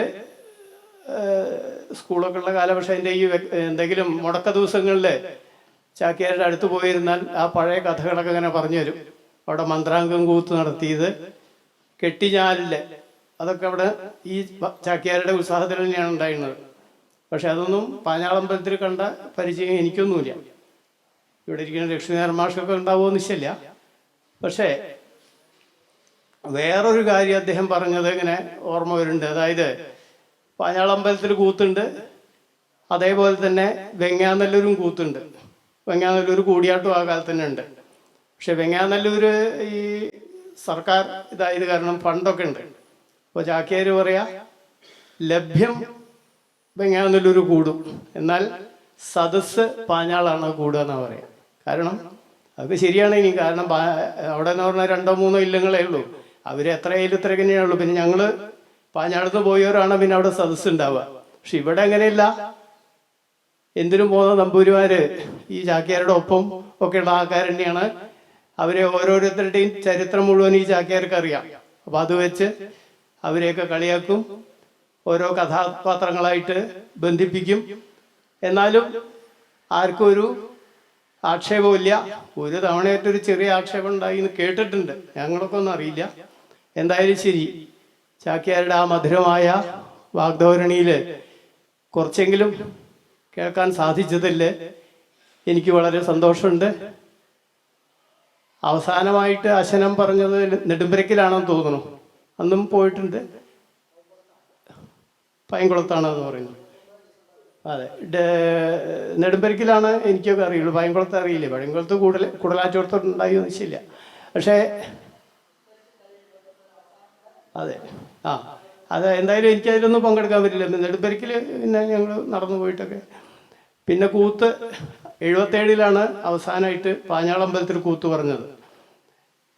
സ്കൂളൊക്കെ ഉള്ള കാലം, പക്ഷേ എൻ്റെ ഈ എന്തെങ്കിലും മുടക്ക ദിവസങ്ങളിൽ ചാക്യാരുടെ അടുത്ത് പോയിരുന്നാൽ ആ പഴയ കഥകളൊക്കെ ഇങ്ങനെ പറഞ്ഞു തരും. അവിടെ മന്ത്രാംഗം കൂത്ത് നടത്തിയത്, കെട്ടിഞ്ഞാലില്, അതൊക്കെ അവിടെ ഈ ചാക്യാരുടെ ഉത്സാഹത്തിൽ തന്നെയാണ് ഉണ്ടായിരുന്നത്. പക്ഷെ അതൊന്നും പാഞ്ഞാളമ്പലത്തിൽ കണ്ട പരിചയം എനിക്കൊന്നുമില്ല. ഇവിടെ ഇരിക്കുന്ന ലക്ഷ്മീനാരായണ മാഷൊക്കെ ഉണ്ടാവുമെന്ന് നിശ്ചയില്ല. പക്ഷേ വേറൊരു കാര്യം അദ്ദേഹം പറഞ്ഞത് ഇങ്ങനെ ഓർമ്മ വരുന്നുണ്ട്. അതായത് പാഞ്ഞാളമ്പലത്തിൽ കൂത്തുണ്ട്, അതേപോലെ തന്നെ വെങ്ങാനല്ലൂരും കൂത്തുണ്ട്. വെങ്ങാനല്ലൂർ കൂടിയാട്ടും ആ കാലത്ത് തന്നെ ഉണ്ട്. പക്ഷെ വെങ്ങാനല്ലൂർ ഈ സർക്കാർ ഇതായത് കാരണം ഫണ്ടൊക്കെ ഉണ്ട്. അപ്പോൾ ചാക്യാർ പറയാ ലഭ്യം വെങ്ങാനല്ലൂർ കൂടും, എന്നാൽ സദസ്സ് പാഞ്ഞാളാണ് കൂടുക എന്നാണ് പറയുക. കാരണം അതൊക്കെ ശരിയാണ്. ഇനി കാരണം അവിടെ എന്ന് പറഞ്ഞാൽ 2-3 ഇല്ലങ്ങളേ ഉള്ളൂ. അവർ എത്രയായാലും ഇത്ര തന്നെയുള്ളൂ. പിന്നെ ഞങ്ങൾ പാഞ്ഞാടുന്ന് പോയവരാണ് പിന്നെ അവിടെ സദസ്സ് ഉണ്ടാവുക. പക്ഷെ ഇവിടെ അങ്ങനെയല്ല. എന്തിനും പോകുന്ന നമ്പൂരിമാര് ഈ ചാക്യാരുടെ ഒപ്പം ഒക്കെ ഉള്ള ആൾക്കാർ തന്നെയാണ്. അവരെ ഓരോരുത്തരുടെയും ചരിത്രം മുഴുവൻ ഈ ചാക്യാർക്ക് അറിയാം. അപ്പം അത് വെച്ച് അവരെയൊക്കെ കളിയാക്കും, ഓരോ കഥാപാത്രങ്ങളായിട്ട് ബന്ധിപ്പിക്കും. എന്നാലും ആർക്കും ഒരു ആക്ഷേപമില്ല. ഒരു തവണയായിട്ടൊരു ചെറിയ ആക്ഷേപം ഉണ്ടായി എന്ന് കേട്ടിട്ടുണ്ട്, ഞങ്ങളൊക്കെ ഒന്നും അറിയില്ല. എന്തായാലും ശരി, ചാക്യാരുടെ ആ മധുരമായ വാഗ്ധോരണിയിൽ കുറച്ചെങ്കിലും കേൾക്കാൻ സാധിച്ചതിൽ എനിക്ക് വളരെ സന്തോഷമുണ്ട്. അവസാനമായിട്ട് അശനം പറഞ്ഞത് നെടുമ്പരക്കിലാണെന്ന് തോന്നുന്നു. അന്നും പോയിട്ടുണ്ട്. പൈങ്കുളത്താണെന്ന് പറയുന്നത്. അതെ, നെടുമ്പരക്കിലാണ് എനിക്കൊക്കെ അറിയുള്ളൂ. പൈങ്കുളത്ത് അറിയില്ല. പൈങ്കുളത്ത് കുടലാറ്റോടത്തുണ്ടായി നിശ്ചയില്ല. പക്ഷേ അതെ, അത് എന്തായാലും എനിക്കതിലൊന്നും പങ്കെടുക്കാൻ പറ്റില്ല. നെടുമ്പരക്കിൽ പിന്നെ ഞങ്ങൾ നടന്നു പോയിട്ടൊക്കെ. പിന്നെ കൂത്ത് 77 അവസാനമായിട്ട് പാഞ്ഞാളമ്പലത്തിൽ കൂത്ത് പറഞ്ഞത്.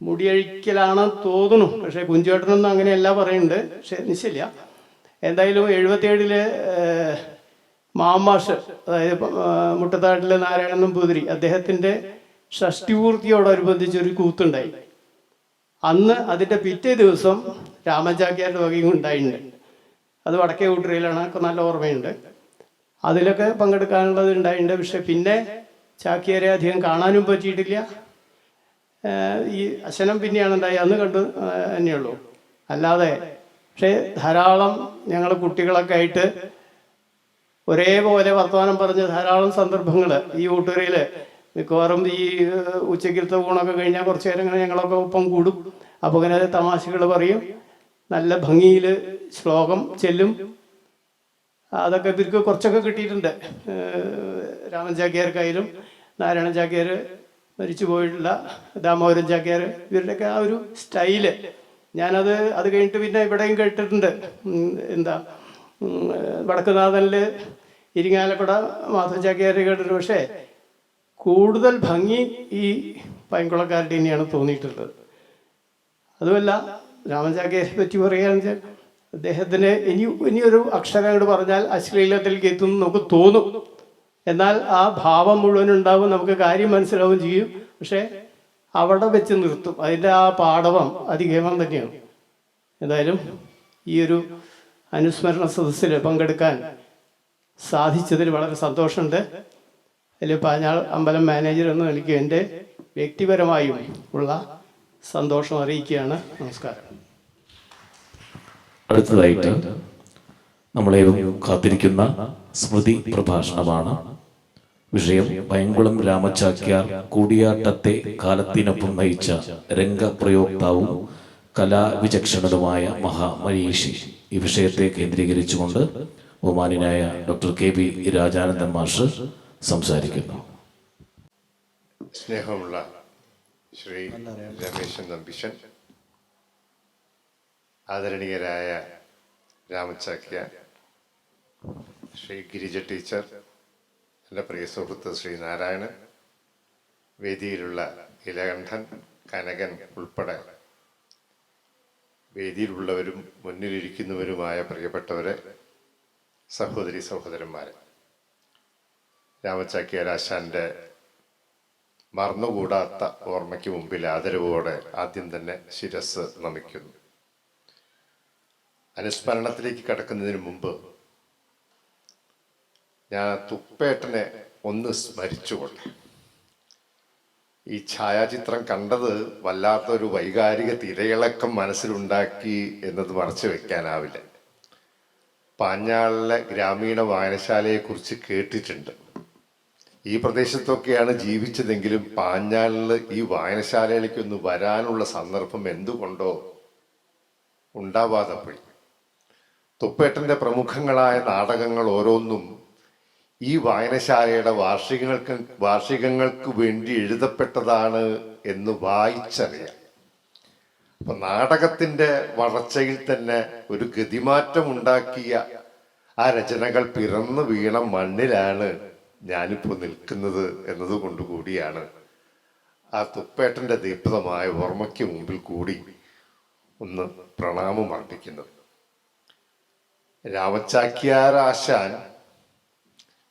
മുടിയഴിക്കലാണ് തോന്നുന്നു, പക്ഷേ കുഞ്ചേട്ടനൊന്നും അങ്ങനെയല്ല പറയുന്നുണ്ട്. പക്ഷെ നിശ്ചയില്ല. എന്തായാലും 77 മാമാഷ്, അതായത് മുട്ടത്താട്ടിലെ നാരായണൻ നമ്പൂതിരി, അദ്ദേഹത്തിൻ്റെ ഷഷ്ടിപൂർത്തിയോടനുബന്ധിച്ചൊരു കൂത്തുണ്ടായി. അന്ന് അതിൻ്റെ പിറ്റേ ദിവസം രാമൻ ചാക്യാരുടെ വകയും ഉണ്ടായിട്ടുണ്ട്. അത് വടക്കേ ഊട്ടറിയിലാണ്, നല്ല ഓർമ്മയുണ്ട്. അതിലൊക്കെ പങ്കെടുക്കാനുള്ളത് ഉണ്ടായിട്ടുണ്ട്. പക്ഷെ പിന്നെ ചാക്യാരെ അധികം കാണാനും പറ്റിയിട്ടില്ല. ഈ അശനം പിന്നെയാണ് ഉണ്ടായി, അന്ന് കണ്ടു തന്നെയുള്ളൂ. അല്ലാതെ പക്ഷേ ധാരാളം ഞങ്ങൾ കുട്ടികളൊക്കെ ആയിട്ട് ഒരേപോലെ വർത്തമാനം പറഞ്ഞ ധാരാളം സന്ദർഭങ്ങൾ ഈ ഊട്ടുകരയിൽ മിക്കവാറും ഈ ഉച്ചയ്ക്കത്തെ ഊണൊക്കെ കഴിഞ്ഞാൽ കുറച്ച് നേരം ഇങ്ങനെ ഞങ്ങളൊക്കെ ഒപ്പം കൂടും. അപ്പോൾ ഇങ്ങനെ തമാശകൾ പറയും, നല്ല ഭംഗിയിൽ ശ്ലോകം ചെല്ലും. അതൊക്കെ ഇവർക്ക് കുറച്ചൊക്കെ കിട്ടിയിട്ടുണ്ട്. രാമൻ ചാക്യാർക്കായാലും നാരായണൻ ചാക്യാർ, മരിച്ചു പോയിട്ടുള്ള ദാമോദരൻ ചാക്യാർ, ഇവരുടെയൊക്കെ ആ ഒരു സ്റ്റൈല് അത് കഴിഞ്ഞിട്ട് പിന്നെ ഇവിടെയും കേട്ടിട്ടുണ്ട്. എന്താ വടക്കുനാഥനിൽ ഇരിങ്ങാലക്കുട മാധവൻ ചാക്യാർ കേട്ടിട്ടുണ്ട്. പക്ഷേ കൂടുതൽ ഭംഗി ഈ പൈങ്കുളക്കാരുടെ തന്നെയാണ് തോന്നിയിട്ടുള്ളത്. അതുമല്ല, രാമൻ ചാക്യാരെ പറ്റി പറയുകയാണെന്ന് വെച്ചാൽ അദ്ദേഹത്തിന് ഇനിയൊരു അക്ഷരം അങ്ങോട്ട് പറഞ്ഞാൽ അശ്ലീലത്തിലേക്ക് എത്തുന്നു നമുക്ക് തോന്നും. എന്നാൽ ആ ഭാവം മുഴുവൻ ഉണ്ടാവും, നമുക്ക് കാര്യം മനസ്സിലാവുകയും ചെയ്യും. പക്ഷേ അവിടെ വെച്ച് നിർത്തും. അതിൻ്റെ ആ പാടവം അതിഗേമം തന്നെയാണ്. എന്തായാലും ഈ ഒരു അനുസ്മരണ സദസ്സിൽ പങ്കെടുക്കാൻ സാധിച്ചതിൽ വളരെ സന്തോഷമുണ്ട്. അതിൽ പാഞ്ഞാൾ അമ്പലം മാനേജർ എന്ന നിലയ്ക്ക് എൻ്റെ വ്യക്തിപരമായും ഉള്ള സന്തോഷം അറിയിക്കുകയാണ്. നമസ്കാരം. അടുത്തതായിട്ട് നമ്മളേവരും കാത്തിരിക്കുന്ന സ്മൃതി പ്രഭാഷണമാണ്. വിഷയം പൈങ്കുളം രാമചാക്യാർ കൂടിയാട്ടത്തെ കാലത്തിനൊപ്പം നയിച്ച രംഗപ്രയോക്താവും കലാവിചക്ഷണനുമായ മഹാമനീഷി. ഈ വിഷയത്തെ കേന്ദ്രീകരിച്ചുകൊണ്ട് ബഹുമാന്യനായ ഡോക്ടർ KB രാജാനന്ദൻ മാഷ് സംസാരിക്കുന്നു. സ്നേഹമുള്ള ശ്രീ രമേശൻ നമ്പീശൻ, ആദരണീയരായ രാമചാക്യാർ, ശ്രീ ഗിരിജ ടീച്ചർ, എൻ്റെ പ്രിയ സുഹൃത്ത് ശ്രീ നാരായണൻ, വേദിയിലുള്ള ഇലകണ്ഠൻ, കനകൻ ഉൾപ്പെടെ വേദിയിലുള്ളവരും മുന്നിലിരിക്കുന്നവരുമായ പ്രിയപ്പെട്ടവരെ, സഹോദരി സഹോദരന്മാരെ, രാമചാക്യാരാശാൻ്റെ മറന്നുകൂടാത്ത ഓർമ്മയ്ക്ക് മുമ്പിൽ ആദരവോടെ ആദ്യം തന്നെ ശിരസ് നമിക്കുന്നു. അനുസ്മരണത്തിലേക്ക് കടക്കുന്നതിന് മുമ്പ് ഞാൻ തുപ്പേട്ടനെ ഒന്ന് സ്മരിച്ചുകൊണ്ട്, ഈ ഛായാചിത്രം കണ്ടത് വല്ലാത്തൊരു വൈകാരിക തിരയിളക്കം മനസ്സിലുണ്ടാക്കി എന്നത് മറച്ചു വെക്കാനാവില്ല. പാഞ്ഞാളിലെ ഗ്രാമീണ വായനശാലയെക്കുറിച്ച് കേട്ടിട്ടുണ്ട്. ഈ പ്രദേശത്തൊക്കെയാണ് ജീവിച്ചതെങ്കിലും പാഞ്ഞാളിൽ ഈ വായനശാലയിലേക്കൊന്ന് വരാനുള്ള സന്ദർഭം എന്തുകൊണ്ടോ ഉണ്ടാവാതെ പോയി. തുപ്പേട്ടൻ്റെ പ്രമുഖങ്ങളായ നാടകങ്ങൾ ഓരോന്നും ഈ വായനശാലയുടെ വാർഷികങ്ങൾക്ക് വേണ്ടി എഴുതപ്പെട്ടതാണ് എന്ന് വായിച്ചറിയാം. അപ്പൊ നാടകത്തിന്റെ വളർച്ചയിൽ തന്നെ ഒരു ഗതിമാറ്റം ഉണ്ടാക്കിയ ആ രചനകൾ പിറന്നു വീണ മണ്ണിലാണ് ഞാനിപ്പോൾ നിൽക്കുന്നത് എന്നതുകൊണ്ട് കൂടിയാണ് ആ തുപ്പേട്ടന്റെ ദീപ്തമായ ഓർമ്മയ്ക്ക് മുമ്പിൽ കൂടി ഒന്ന് പ്രണാമം അർപ്പിക്കുന്നത്. രാമചാക്യാരാശാൻ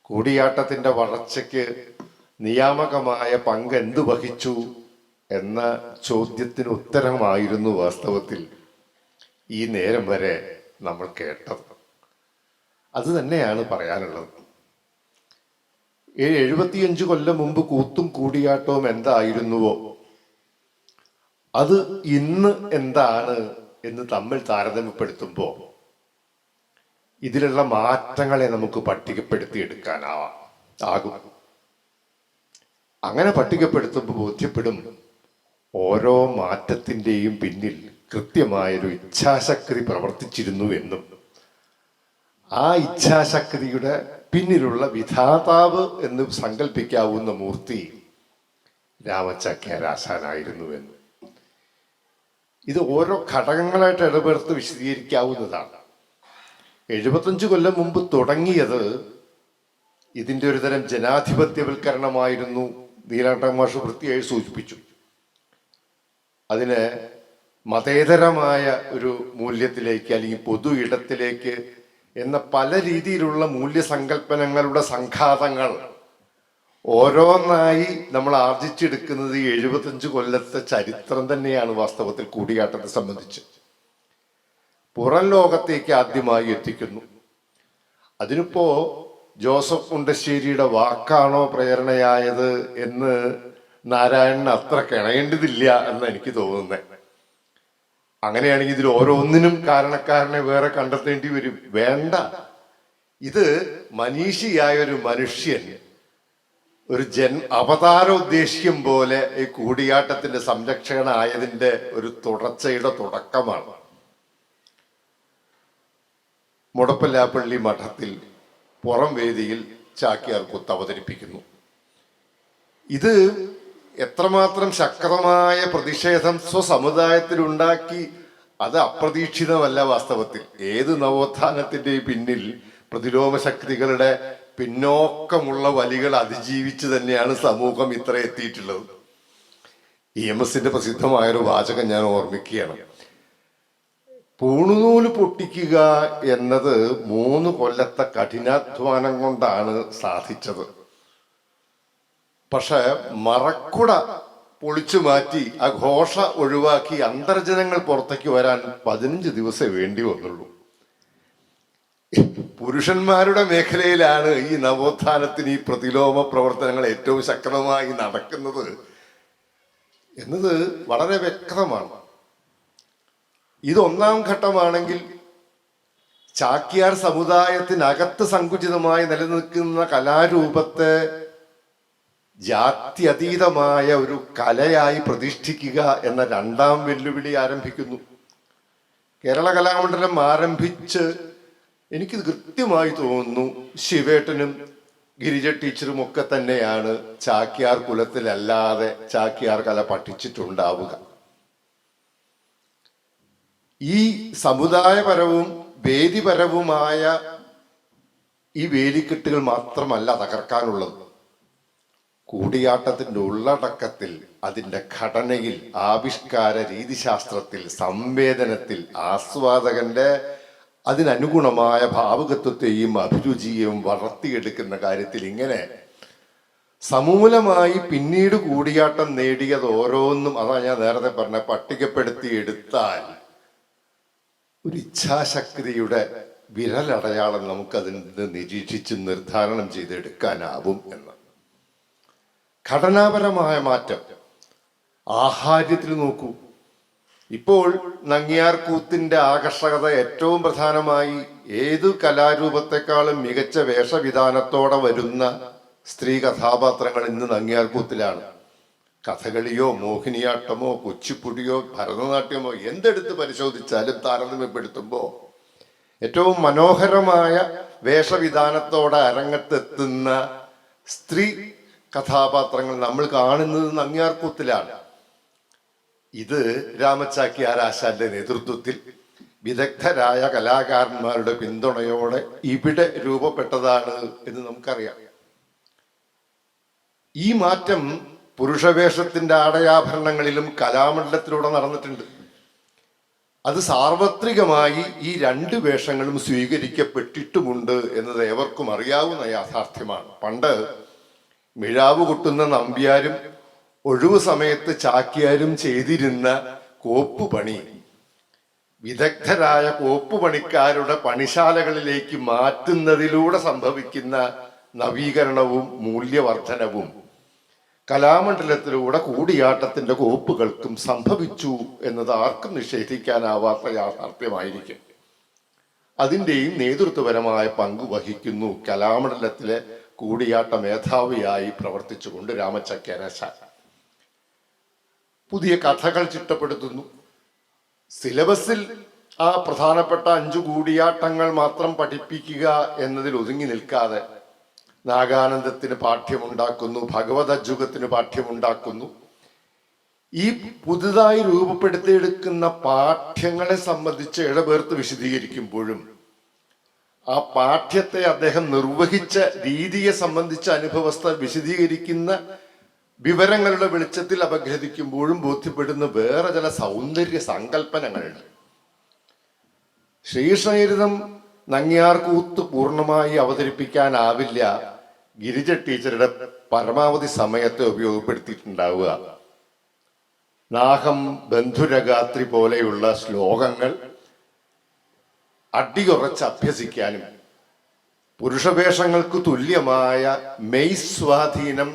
കൂടിയാട്ടത്തിന്റെ വളർച്ചയ്ക്ക് നിയാമകമായ പങ്ക് എന്തു വഹിച്ചു എന്ന ചോദ്യത്തിന് ഉത്തരമായിരുന്നു വാസ്തവത്തിൽ ഈ നേരം വരെ നമ്മൾ കേട്ടത്. അത് തന്നെയാണ് പറയാനുള്ളത്. 75 കൊല്ലം മുമ്പ് കൂത്തും കൂടിയാട്ടവും എന്തായിരുന്നുവോ അത് ഇന്ന് എന്താണ് എന്ന് തമ്മിൽ താരതമ്യപ്പെടുത്തുമ്പോൾ ഇതിലുള്ള മാറ്റങ്ങളെ നമുക്ക് പട്ടികപ്പെടുത്തിയെടുക്കാനാകും. അങ്ങനെ പട്ടികപ്പെടുത്തുമ്പോൾ ബോധ്യപ്പെടും ഓരോ മാറ്റത്തിൻ്റെയും പിന്നിൽ കൃത്യമായൊരു ഇച്ഛാശക്തി പ്രവർത്തിച്ചിരുന്നു എന്നും ആ ഇച്ഛാശക്തിയുടെ പിന്നിലുള്ള വിധാതാവ് എന്ന് സങ്കല്പിക്കാവുന്ന മൂർത്തി രാമചാക്യാരാശാനായിരുന്നുവെന്ന്. ഇത് ഓരോ ഘടകങ്ങളായിട്ട് ഇടപെടുത്ത് വിശദീകരിക്കാവുന്നതാണ്. 75 കൊല്ലം മുമ്പ് തുടങ്ങിയത് ഇതിൻ്റെ ഒരു തരം ജനാധിപത്യവൽക്കരണമായിരുന്നു. നീലാണ്ടൻ മാഷ് വൃത്തിയായി സൂചിപ്പിച്ചു. അതിന് മതേതരമായ ഒരു മൂല്യത്തിലേക്ക് അല്ലെങ്കിൽ പൊതു ഇടത്തിലേക്ക് എന്ന പല രീതിയിലുള്ള മൂല്യസങ്കല്പനങ്ങളുടെ സംഘാതങ്ങൾ ഓരോന്നായി നമ്മൾ ആർജിച്ചെടുക്കുന്നത് ഈ 75 കൊല്ലത്തെ ചരിത്രം തന്നെയാണ് വാസ്തവത്തിൽ കൂടിയാട്ടത്തെ സംബന്ധിച്ച്. പുറം ലോകത്തേക്ക് ആദ്യമായി എത്തിക്കുന്നു. അതിനിപ്പോ ജോസഫ് മുണ്ടശ്ശേരിയുടെ വാക്കാണോ പ്രേരണയായത് എന്ന് നാരായണന് അത്ര കിണയേണ്ടതില്ല എന്ന് എനിക്ക് തോന്നുന്നത്. അങ്ങനെയാണെങ്കിൽ ഇതിൽ ഓരോന്നിനും കാരണക്കാരനെ വേറെ കണ്ടെത്തേണ്ടി വരും. വേണ്ട, ഇത് മനീഷിയായ ഒരു മനുഷ്യൻ ഒരു അവതാരോദ്ദേശ്യം പോലെ ഈ കൂടിയാട്ടത്തിന്റെ സംരക്ഷകനായതിന്റെ ഒരു തുടർച്ചയുടെ തുടക്കമാണ്. മുടപ്പല്ലാപ്പള്ളി മഠത്തിൽ പുറം വേദിയിൽ ചാക്യാർ കൂത്ത് അവതരിപ്പിക്കുന്നു. ഇത് എത്രമാത്രം ശക്തമായ പ്രതിഷേധം സ്വസമുദായത്തിലുണ്ടാക്കി അത് അപ്രതീക്ഷിതമല്ല. വാസ്തവത്തിൽ ഏത് നവോത്ഥാനത്തിന്റെ പിന്നിൽ പ്രതിലോമ ശക്തികളുടെ പിന്നോക്കമുള്ള വലികൾ അതിജീവിച്ച് തന്നെയാണ് സമൂഹം ഇത്ര എത്തിയിട്ടുള്ളത്. EMSന്റെ പ്രസിദ്ധമായൊരു വാചകം ഞാൻ ഓർമ്മിക്കുകയാണ്. പൂണുനൂല് പൊട്ടിക്കുക എന്നത് 3 കൊല്ലത്തെ കഠിനാധ്വാനം കൊണ്ടാണ് സാധിച്ചത്. പക്ഷെ മറക്കുട പൊളിച്ചു മാറ്റി ആ ഘോഷ ഒഴിവാക്കി അന്തർജനങ്ങൾ പുറത്തേക്ക് വരാൻ 15 ദിവസം വേണ്ടി വന്നുള്ളൂ. പുരുഷന്മാരുടെ മേഖലയിലാണ് ഈ നവോത്ഥാനത്തിന് ഈ പ്രതിലോമ പ്രവർത്തനങ്ങൾ ഏറ്റവും ശക്തമായി നടക്കുന്നത് എന്നത് വളരെ വ്യക്തമാണ്. ഇത് 1ാം ഘട്ടമാണെങ്കിൽ ചാക്യാർ സമുദായത്തിനകത്ത് സങ്കുചിതമായി നിലനിൽക്കുന്ന കലാരൂപത്തെ ജാത്യതീതമായ ഒരു കലയായി പ്രതിഷ്ഠിക്കുക എന്ന 2ാം വെല്ലുവിളി ആരംഭിക്കുന്നു. കേരള കലാമണ്ഡലം ആരംഭിച്ച് എനിക്കിത് കൃത്യമായി തോന്നുന്നു ശിവേട്ടനും ഗിരിജ ടീച്ചറും ഒക്കെ തന്നെയാണ് ചാക്യാർ കുലത്തിലല്ലാതെ ചാക്യാർ കല പഠിച്ചിട്ടുണ്ടാവുക. ഈ സമുദായപരവും വേദിപരവുമായ ഈ വേലിക്കെട്ടുകൾ മാത്രമല്ല തകർക്കാനുള്ളത്. കൂടിയാട്ടത്തിന്റെ ഉള്ളടക്കത്തിൽ, അതിൻ്റെ ഘടനയിൽ, ആവിഷ്കാര രീതിശാസ്ത്രത്തിൽ, സംവേദനത്തിൽ, ആസ്വാദകന്റെ അതിനനുഗുണമായ ഭാവുകത്വത്തെയും അഭിരുചിയെയും വളർത്തിയെടുക്കുന്ന കാര്യത്തിൽ ഇങ്ങനെ സമൂലമായി പിന്നീട് കൂടിയാട്ടം നേടിയത് ഓരോന്നും, അതാ ഞാൻ നേരത്തെ പറഞ്ഞ പട്ടികപ്പെടുത്തി എടുത്താൽ ഒരു ഇച്ഛാശക്തിയുടെ വിരലടയാളം നമുക്കതിൽ നിന്ന് നിരീക്ഷിച്ച് നിർദ്ധാരണം ചെയ്തെടുക്കാനാവും എന്ന്. ഘടനാപരമായ മാറ്റം ആഹാര്യത്തിൽ നോക്കൂ. ഇപ്പോൾ നങ്ങ്യാർ കൂത്തിന്റെ ആകർഷകത ഏറ്റവും പ്രധാനമായി ഏതു കലാരൂപത്തെക്കാളും മികച്ച വേഷവിധാനത്തോടെ വരുന്ന സ്ത്രീ കഥാപാത്രങ്ങൾ ഇന്ന് നങ്ങ്യാർ കൂത്തിലാണ്. കഥകളിയോ മോഹിനിയാട്ടമോ കുച്ചിപ്പുടിയോ ഭരതനാട്യമോ എന്തെടുത്ത് പരിശോധിച്ചാലും താരതമ്യപ്പെടുത്തുമ്പോൾ ഏറ്റവും മനോഹരമായ വേഷവിധാനത്തോടെ അരങ്ങത്തെത്തുന്ന സ്ത്രീ കഥാപാത്രങ്ങൾ നമ്മൾ കാണുന്നത് നങ്ങ്യാർകൂത്തിലാണ്. ഇത് രാമചാക്യാർ ആശാന്റെ നേതൃത്വത്തിൽ വിദഗ്ധരായ കലാകാരന്മാരുടെ പിന്തുണയോടെ ഇവിടെ രൂപപ്പെട്ടതാണ് എന്ന് നമുക്കറിയാം. ഈ മാറ്റം പുരുഷവേഷത്തിന്റെ ആടയാഭരണങ്ങളിലും കലാമണ്ഡലത്തിലൂടെ നടന്നിട്ടുണ്ട്. അത് സാർവത്രികമായി ഈ രണ്ട് വേഷങ്ങളും സ്വീകരിക്കപ്പെട്ടിട്ടുമുണ്ട് എന്നത് ഏവർക്കും അറിയാവുന്ന യാഥാർത്ഥ്യമാണ്. പണ്ട് മിഴാവ് കൊട്ടുന്ന നമ്പ്യാരും ഒഴിവു സമയത്ത് ചാക്യാരും ചെയ്തിരുന്ന കോപ്പുപണി വിദഗ്ധരായ കോപ്പുപണിക്കാരുടെ പണിശാലകളിലേക്ക് മാറ്റുന്നതിലൂടെ സംഭവിക്കുന്ന നവീകരണവും മൂല്യവർദ്ധനവും കലാമണ്ഡലത്തിലൂടെ കൂടിയാട്ടത്തിന്റെ കോപ്പുകൾക്കും സംഭവിച്ചു എന്നത് ആർക്കും നിഷേധിക്കാനാവാത്ത യാഥാർത്ഥ്യമായിരിക്കും. അതിൻ്റെയും നേതൃത്വപരമായ പങ്ക് വഹിക്കുന്നു കലാമണ്ഡലത്തിലെ കൂടിയാട്ട മേധാവിയായി പ്രവർത്തിച്ചുകൊണ്ട് രാമചാക്യാരാശാൻ. പുതിയ കഥകൾ ചിട്ടപ്പെടുത്തുന്നു. സിലബസിൽ ആ പ്രധാനപ്പെട്ട 5 കൂടിയാട്ടങ്ങൾ മാത്രം പഠിപ്പിക്കുക എന്നതിൽ ഒതുങ്ങി നിൽക്കാതെ നാഗാനന്ദത്തിന് പാഠ്യമുണ്ടാക്കുന്നു, ഭഗവതജ്ജുകത്തിന് പാഠ്യമുണ്ടാക്കുന്നു. ഈ പുതുതായി രൂപപ്പെടുത്തിയെടുക്കുന്ന പാഠ്യങ്ങളെ സംബന്ധിച്ച് ഇടപേർത്ത് വിശദീകരിക്കുമ്പോഴും ആ പാഠ്യത്തെ അദ്ദേഹം നിർവഹിച്ച രീതിയെ സംബന്ധിച്ച അനുഭവസ്ഥ വിശദീകരിക്കുന്ന വിവരങ്ങളുടെ വെളിച്ചത്തിൽ അപഗ്രഥിക്കുമ്പോഴും ബോധ്യപ്പെടുന്ന വേറെ ചില സൗന്ദര്യ സങ്കല്പനങ്ങളുണ്ട്. ശ്രീകൃഷ്ണചരിതം നങ്ങ്യാർകൂത്ത് പൂർണ്ണമായി അവതരിപ്പിക്കാനാവില്ല ഗിരിജ ടീച്ചറുടെ പരമാവധി സമയത്തെ ഉപയോഗപ്പെടുത്തിയിട്ടുണ്ടാവുക. നാഹം ബന്ധുരഗാത്രി പോലെയുള്ള ശ്ലോകങ്ങൾ അടിയുറച്ച് അഭ്യസിക്കാനും പുരുഷവേഷങ്ങൾക്ക് തുല്യമായ മെയ് സ്വാധീനം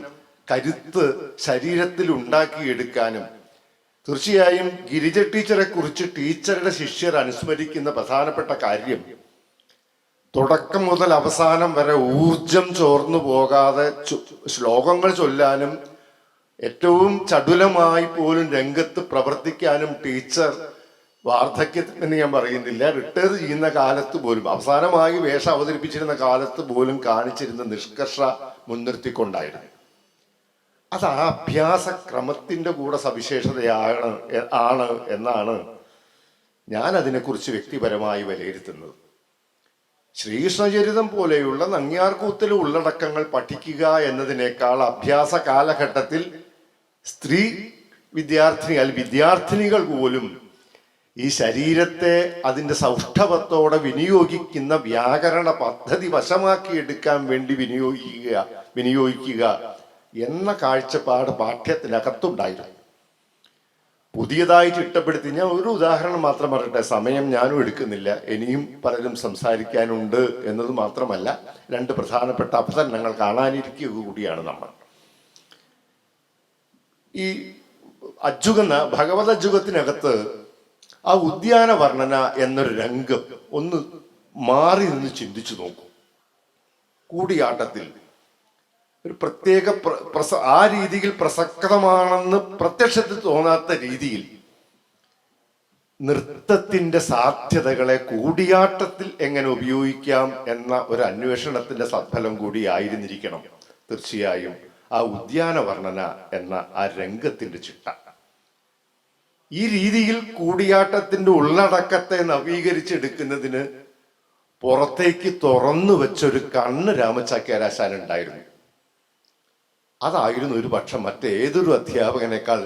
കരുത്ത് ശരീരത്തിൽ ഉണ്ടാക്കിയെടുക്കാനും തീർച്ചയായും ഗിരിജ ടീച്ചറെ കുറിച്ച് ടീച്ചറുടെ ശിഷ്യർ അനുസ്മരിക്കുന്ന പ്രധാനപ്പെട്ട കാര്യം തുടക്കം മുതൽ അവസാനം വരെ ഊർജം ചോർന്നു പോകാതെ ശ്ലോകങ്ങൾ ചൊല്ലാനും ഏറ്റവും ചടുലമായി പോലും രംഗത്ത് പ്രവർത്തിക്കാനും ടീച്ചർ വാർദ്ധക്യത്തിൽ എന്ന് ഞാൻ പറയുന്നില്ല, റിട്ടയർ ചെയ്യുന്ന കാലത്ത് പോലും അവസാനമായി വേഷം അവതരിപ്പിച്ചിരുന്ന കാലത്ത് പോലും കാണിച്ചിരുന്ന നിഷ്കർഷ മുൻനിർത്തിക്കൊണ്ടായിരുന്നു. അത് ആ അഭ്യാസക്രമത്തിന്റെ കൂടെ സവിശേഷതയാണ് എന്നാണ് ഞാൻ അതിനെക്കുറിച്ച് വ്യക്തിപരമായി വിലയിരുത്തുന്നത്. ശ്രീകൃഷ്ണചരിതം പോലെയുള്ള നങ്ങ്യാർകൂത്തിലെ ഉള്ളടക്കങ്ങൾ പഠിക്കുക എന്നതിനേക്കാൾ അഭ്യാസ കാലഘട്ടത്തിൽ സ്ത്രീ വിദ്യാർത്ഥിനികൾ പോലും ഈ ശരീരത്തെ അതിൻ്റെ സൗഷ്ഠവത്തോടെ വിനിയോഗിക്കുന്ന വ്യാകരണ പദ്ധതി വശമാക്കിയെടുക്കാൻ വേണ്ടി വിനിയോഗിക്കുക എന്ന കാഴ്ചപ്പാട് പാഠ്യത്തിനകത്തുണ്ടായിരുന്നു. പുതിയതായി ചിട്ടപ്പെടുത്തി ഞാൻ ഒരു ഉദാഹരണം മാത്രം പറയട്ടെ, സമയം ഞാനും എടുക്കുന്നില്ല, ഇനിയും പലരും സംസാരിക്കാനുണ്ട് എന്നത് മാത്രമല്ല 2 പ്രധാനപ്പെട്ട അവതരണങ്ങൾ കാണാനിരിക്കുക കൂടിയാണ് നമ്മൾ. ഈ ഭഗവതജ്ജുകത്തിനകത്ത് ആ ഉദ്യാന വർണ്ണന എന്നൊരു രംഗം ഒന്ന് മാറി നിന്ന് ചിന്തിച്ചു നോക്കൂ. കൂടിയാട്ടത്തിൽ ഒരു പ്രത്യേക ആ രീതിയിൽ പ്രസക്തമാണെന്ന് പ്രത്യക്ഷത്തിൽ തോന്നാത്ത രീതിയിൽ നൃത്തത്തിന്റെ സാധ്യതകളെ കൂടിയാട്ടത്തിൽ എങ്ങനെ ഉപയോഗിക്കാം എന്ന ഒരു അന്വേഷണത്തിന്റെ സത്ഫലം കൂടി ആയിരുന്നിരിക്കണം തീർച്ചയായും ആ ഉദ്യാന വർണ്ണന എന്ന ആ രംഗത്തിന്റെ ചിട്ട. ഈ രീതിയിൽ കൂടിയാട്ടത്തിന്റെ ഉള്ളടക്കത്തെ നവീകരിച്ചെടുക്കുന്നതിന് പുറത്തേക്ക് തുറന്നു വെച്ചൊരു കണ്ണ് രാമചാക്യാരാശാൻ ഉണ്ടായിരുന്നു. അതായിരുന്നു ഒരു പക്ഷം മറ്റേതൊരു അധ്യാപകനേക്കാൾ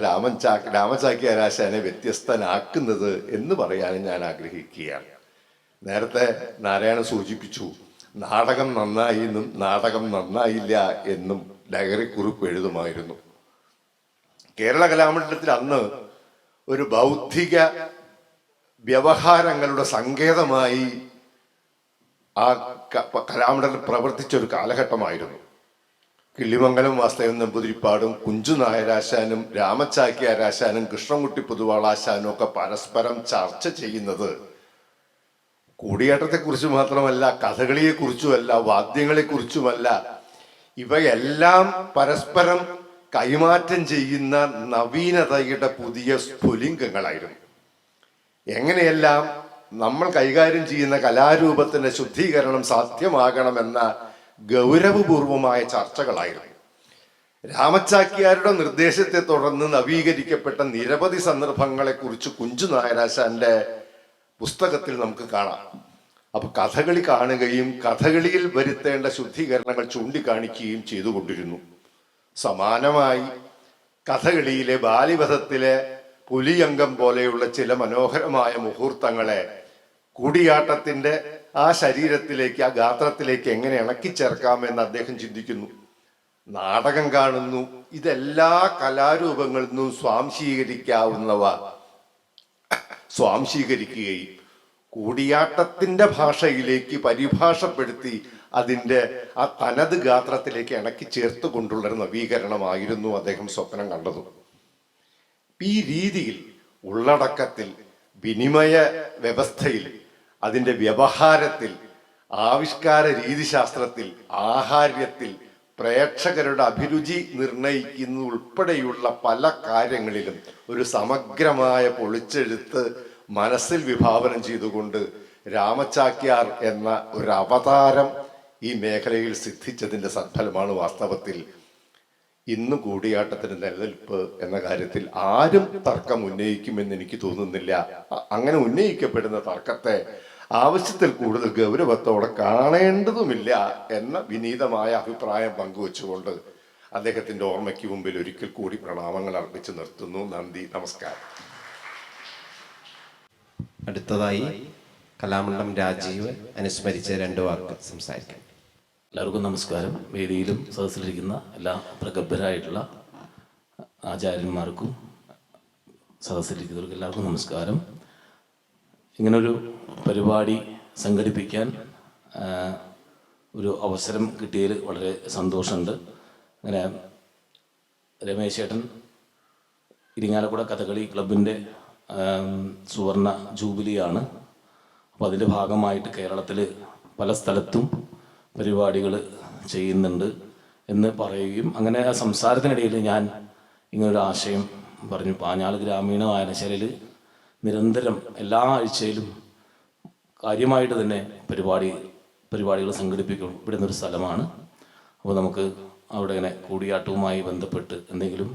രാമചാക്യാരാശാനെ വ്യത്യസ്തനാക്കുന്നത് എന്ന് പറയാൻ ഞാൻ ആഗ്രഹിക്കുകയാണ്. നേരത്തെ നാരായണൻ സൂചിപ്പിച്ചു, നാടകം നന്നായി എന്നും നാടകം നന്നായില്ല എന്നും ഡയറി കുറിപ്പ് എഴുതുമായിരുന്നു. കേരള കലാമണ്ഡലത്തിൽ അന്ന് ഒരു ബൗദ്ധിക വ്യവഹാരങ്ങളുടെ സങ്കേതമായി ആ കലാമണ്ഡലം പ്രവർത്തിച്ച ഒരു കാലഘട്ടമായിരുന്നു. കിള്ളിമംഗലം വാസുദേവൻ നമ്പൂതിരിപ്പാടും കുഞ്ചു നായരാശാനും രാമചാക്യാരാശാനും കൃഷ്ണൻകുട്ടി പൊതുവാളാശാനും ഒക്കെ പരസ്പരം ചർച്ച ചെയ്യുന്നത് കൂടിയാട്ടത്തെക്കുറിച്ച് മാത്രമല്ല, കഥകളിയെക്കുറിച്ചുമല്ല, വാദ്യങ്ങളെക്കുറിച്ചുമല്ല, ഇവയെല്ലാം പരസ്പരം കൈമാറ്റം ചെയ്യുന്ന നവീനതയുടെ പുതിയ സ്ഫുലിംഗങ്ങളായിരുന്നു. എങ്ങനെയെല്ലാം നമ്മൾ കൈകാര്യം ചെയ്യുന്ന കലാരൂപത്തിന്റെ ശുദ്ധീകരണം സാധ്യമാകണമെന്ന ഗൗരവപൂർവമായ ചർച്ചകളായിരുന്നു. രാമച്ചാക്യാരുടെ നിർദ്ദേശത്തെ തുടർന്ന് നവീകരിക്കപ്പെട്ട നിരവധി സന്ദർഭങ്ങളെക്കുറിച്ച് കുഞ്ചു നായരാശാന്റെ പുസ്തകത്തിൽ നമുക്ക് കാണാം. അപ്പൊ കഥകളി കാണുകയും കഥകളിയിൽ വരുത്തേണ്ട ശുദ്ധീകരണങ്ങൾ ചൂണ്ടിക്കാണിക്കുകയും ചെയ്തുകൊണ്ടിരുന്നു. സമാനമായി കഥകളിയിലെ ബാലിവധത്തിലെ പുലിയംഗം പോലെയുള്ള ചില മനോഹരമായ മുഹൂർത്തങ്ങളെ കൂടിയാട്ടത്തിന്റെ ആ ശരീരത്തിലേക്ക്, ആ ഗാത്രത്തിലേക്ക് എങ്ങനെ ഇണക്കിച്ചേർക്കാമെന്ന് അദ്ദേഹം ചിന്തിക്കുന്നു. നാടകം കാണുന്നു. ഇതെല്ലാ കലാരൂപങ്ങളിൽ നിന്നും സ്വാംശീകരിക്കാവുന്നവ സ്വാംശീകരിക്കുകയും കൂടിയാട്ടത്തിന്റെ ഭാഷയിലേക്ക് പരിഭാഷപ്പെടുത്തി അതിൻ്റെ ആ തനത് ഗാത്രത്തിലേക്ക് ഇണക്കി ചേർത്ത് കൊണ്ടുള്ളൊരു നവീകരണമായിരുന്നു അദ്ദേഹം സ്വപ്നം കണ്ടത്. ഈ രീതിയിൽ ഉള്ളടക്കത്തിൽ, വിനിമയ വ്യവസ്ഥയിൽ, അതിൻ്റെ വ്യവഹാരത്തിൽ, ആവിഷ്കാര രീതിശാസ്ത്രത്തിൽ, ആഹാര്യത്തിൽ, പ്രേക്ഷകരുടെ അഭിരുചി നിർണയിക്കുന്ന ഉൾപ്പെടെയുള്ള പല കാര്യങ്ങളിലും ഒരു സമഗ്രമായ പൊളിച്ചെഴുത്ത് മനസ്സിൽ വിഭാവനം ചെയ്തുകൊണ്ട് രാമച്ചാക്യാർ എന്ന ഒരു അവതാരം ഈ മേഖലയിൽ സിദ്ധിച്ചതിൻ്റെ സത്ഫലമാണ് വാസ്തവത്തിൽ ഇന്ന് കൂടിയാട്ടത്തിന് നിലനിൽപ്പ് എന്ന കാര്യത്തിൽ ആരും തർക്കം ഉന്നയിക്കുമെന്ന് എനിക്ക് തോന്നുന്നില്ല. അങ്ങനെ ഉന്നയിക്കപ്പെടുന്ന തർക്കത്തെ ആവശ്യത്തിൽ കൂടുതൽ ഗൗരവത്തോടെ കാണേണ്ടതുമില്ല എന്ന വിനീതമായ അഭിപ്രായം പങ്കുവച്ചുകൊണ്ട് അദ്ദേഹത്തിന്റെ ഓർമ്മയ്ക്ക് മുമ്പിൽ ഒരിക്കൽ കൂടി പ്രണാമങ്ങൾ അർപ്പിച്ച് നിർത്തുന്നു. നന്ദി, നമസ്കാരം. അടുത്തതായി കലാമണ്ഡലം രാജീവ് അനുസ്മരിച്ച് 2 വാക്ക് സംസാരിക്കാം. എല്ലാവർക്കും നമസ്കാരം. വേദിയിലും സദസ്സിലിരിക്കുന്ന എല്ലാ പ്രഗത്ഭരായിട്ടുള്ള ആചാര്യന്മാർക്കും സദസ്സിലിരിക്കുന്നവർക്കും എല്ലാവർക്കും നമസ്കാരം. ഇങ്ങനൊരു പരിപാടി സംഘടിപ്പിക്കാൻ ഒരു അവസരം കിട്ടിയതിൽ വളരെ സന്തോഷമുണ്ട്. അങ്ങനെ രമേശ് ചേട്ടൻ ഇരിങ്ങാലക്കുട കഥകളി ക്ലബിൻ്റെ സുവർണ ജൂബിലിയാണ്. അപ്പോൾ അതിൻ്റെ ഭാഗമായിട്ട് കേരളത്തിൽ പല സ്ഥലത്തും പരിപാടികൾ ചെയ്യുന്നുണ്ട് എന്ന് പറയുകയും, അങ്ങനെ ആ സംസാരത്തിനിടയിൽ ഞാൻ ഇങ്ങനൊരു ആശയം പറഞ്ഞു. പാഞ്ഞാൾ ഗ്രാമീണ വായനശാലയിൽ നിരന്തരം എല്ലാ ആഴ്ചയിലും കാര്യമായിട്ട് തന്നെ പരിപാടികൾ സംഘടിപ്പിക്കും. ഇവിടെ നിന്നൊരു സ്ഥലമാണ്. അപ്പോൾ നമുക്ക് അവിടെ ഇങ്ങനെ കൂടിയാട്ടവുമായി ബന്ധപ്പെട്ട് എന്തെങ്കിലും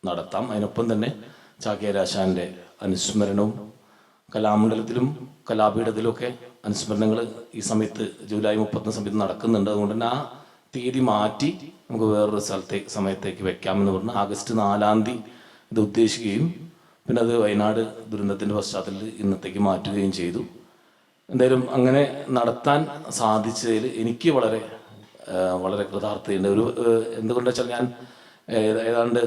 നടത്താം. അതിനൊപ്പം തന്നെ ചാക്യാരാശാൻ്റെ അനുസ്മരണവും കലാമണ്ഡലത്തിലും കലാപീഠത്തിലുമൊക്കെ അനുസ്മരണങ്ങൾ ഈ സമയത്ത് ജൂലൈ 30 സമയത്ത് നടക്കുന്നുണ്ട്. അതുകൊണ്ട് തന്നെ ആ തീയതി മാറ്റി നമുക്ക് വേറൊരു സമയത്തേക്ക് വെക്കാമെന്ന് പറഞ്ഞ് ആഗസ്റ്റ് 4 ഇത് ഉദ്ദേശിക്കുകയും പിന്നെ അത് വയനാട് ദുരന്തത്തിൻ്റെ പശ്ചാത്തലത്തിൽ ഇന്നത്തേക്ക് മാറ്റുകയും ചെയ്തു. എന്തായാലും അങ്ങനെ നടത്താൻ സാധിച്ചതിൽ എനിക്ക് വളരെ വളരെ കൃതാർത്ഥതയുണ്ട്. എന്തുകൊണ്ടെന്ന് വെച്ചാൽ ഞാൻ ഏതാണ്ട്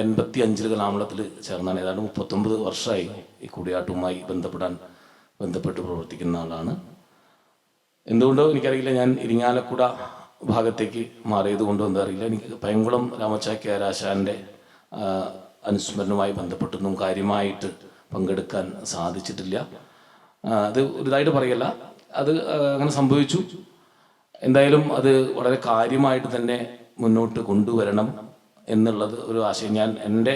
85 കലാമണ്ഡലത്തിൽ ചേർന്നാണ്. ഏതാണ്ട് 39 വർഷമായി ഈ കൂടിയാട്ടവുമായി ബന്ധപ്പെട്ട് പ്രവർത്തിക്കുന്ന ആളാണ്. എന്തുകൊണ്ടോ എനിക്കറിയില്ല, ഞാൻ ഇരിങ്ങാലക്കുട ഭാഗത്തേക്ക് മാറിയത് കൊണ്ടോ എന്താ അറിയില്ല, എനിക്ക് പയങ്കുളം രാമച്ചാക്യാരാശാൻ്റെ അനുസ്മരണവുമായി ബന്ധപ്പെട്ടൊന്നും കാര്യമായിട്ട് പങ്കെടുക്കാൻ സാധിച്ചിട്ടില്ല. അത് ഒരിതായിട്ട് പറയല്ല, അത് അങ്ങനെ സംഭവിച്ചു. എന്തായാലും അത് വളരെ കാര്യമായിട്ട് തന്നെ മുന്നോട്ട് കൊണ്ടുവരണം എന്നുള്ളത് ഒരു ആശയം ഞാൻ എൻ്റെ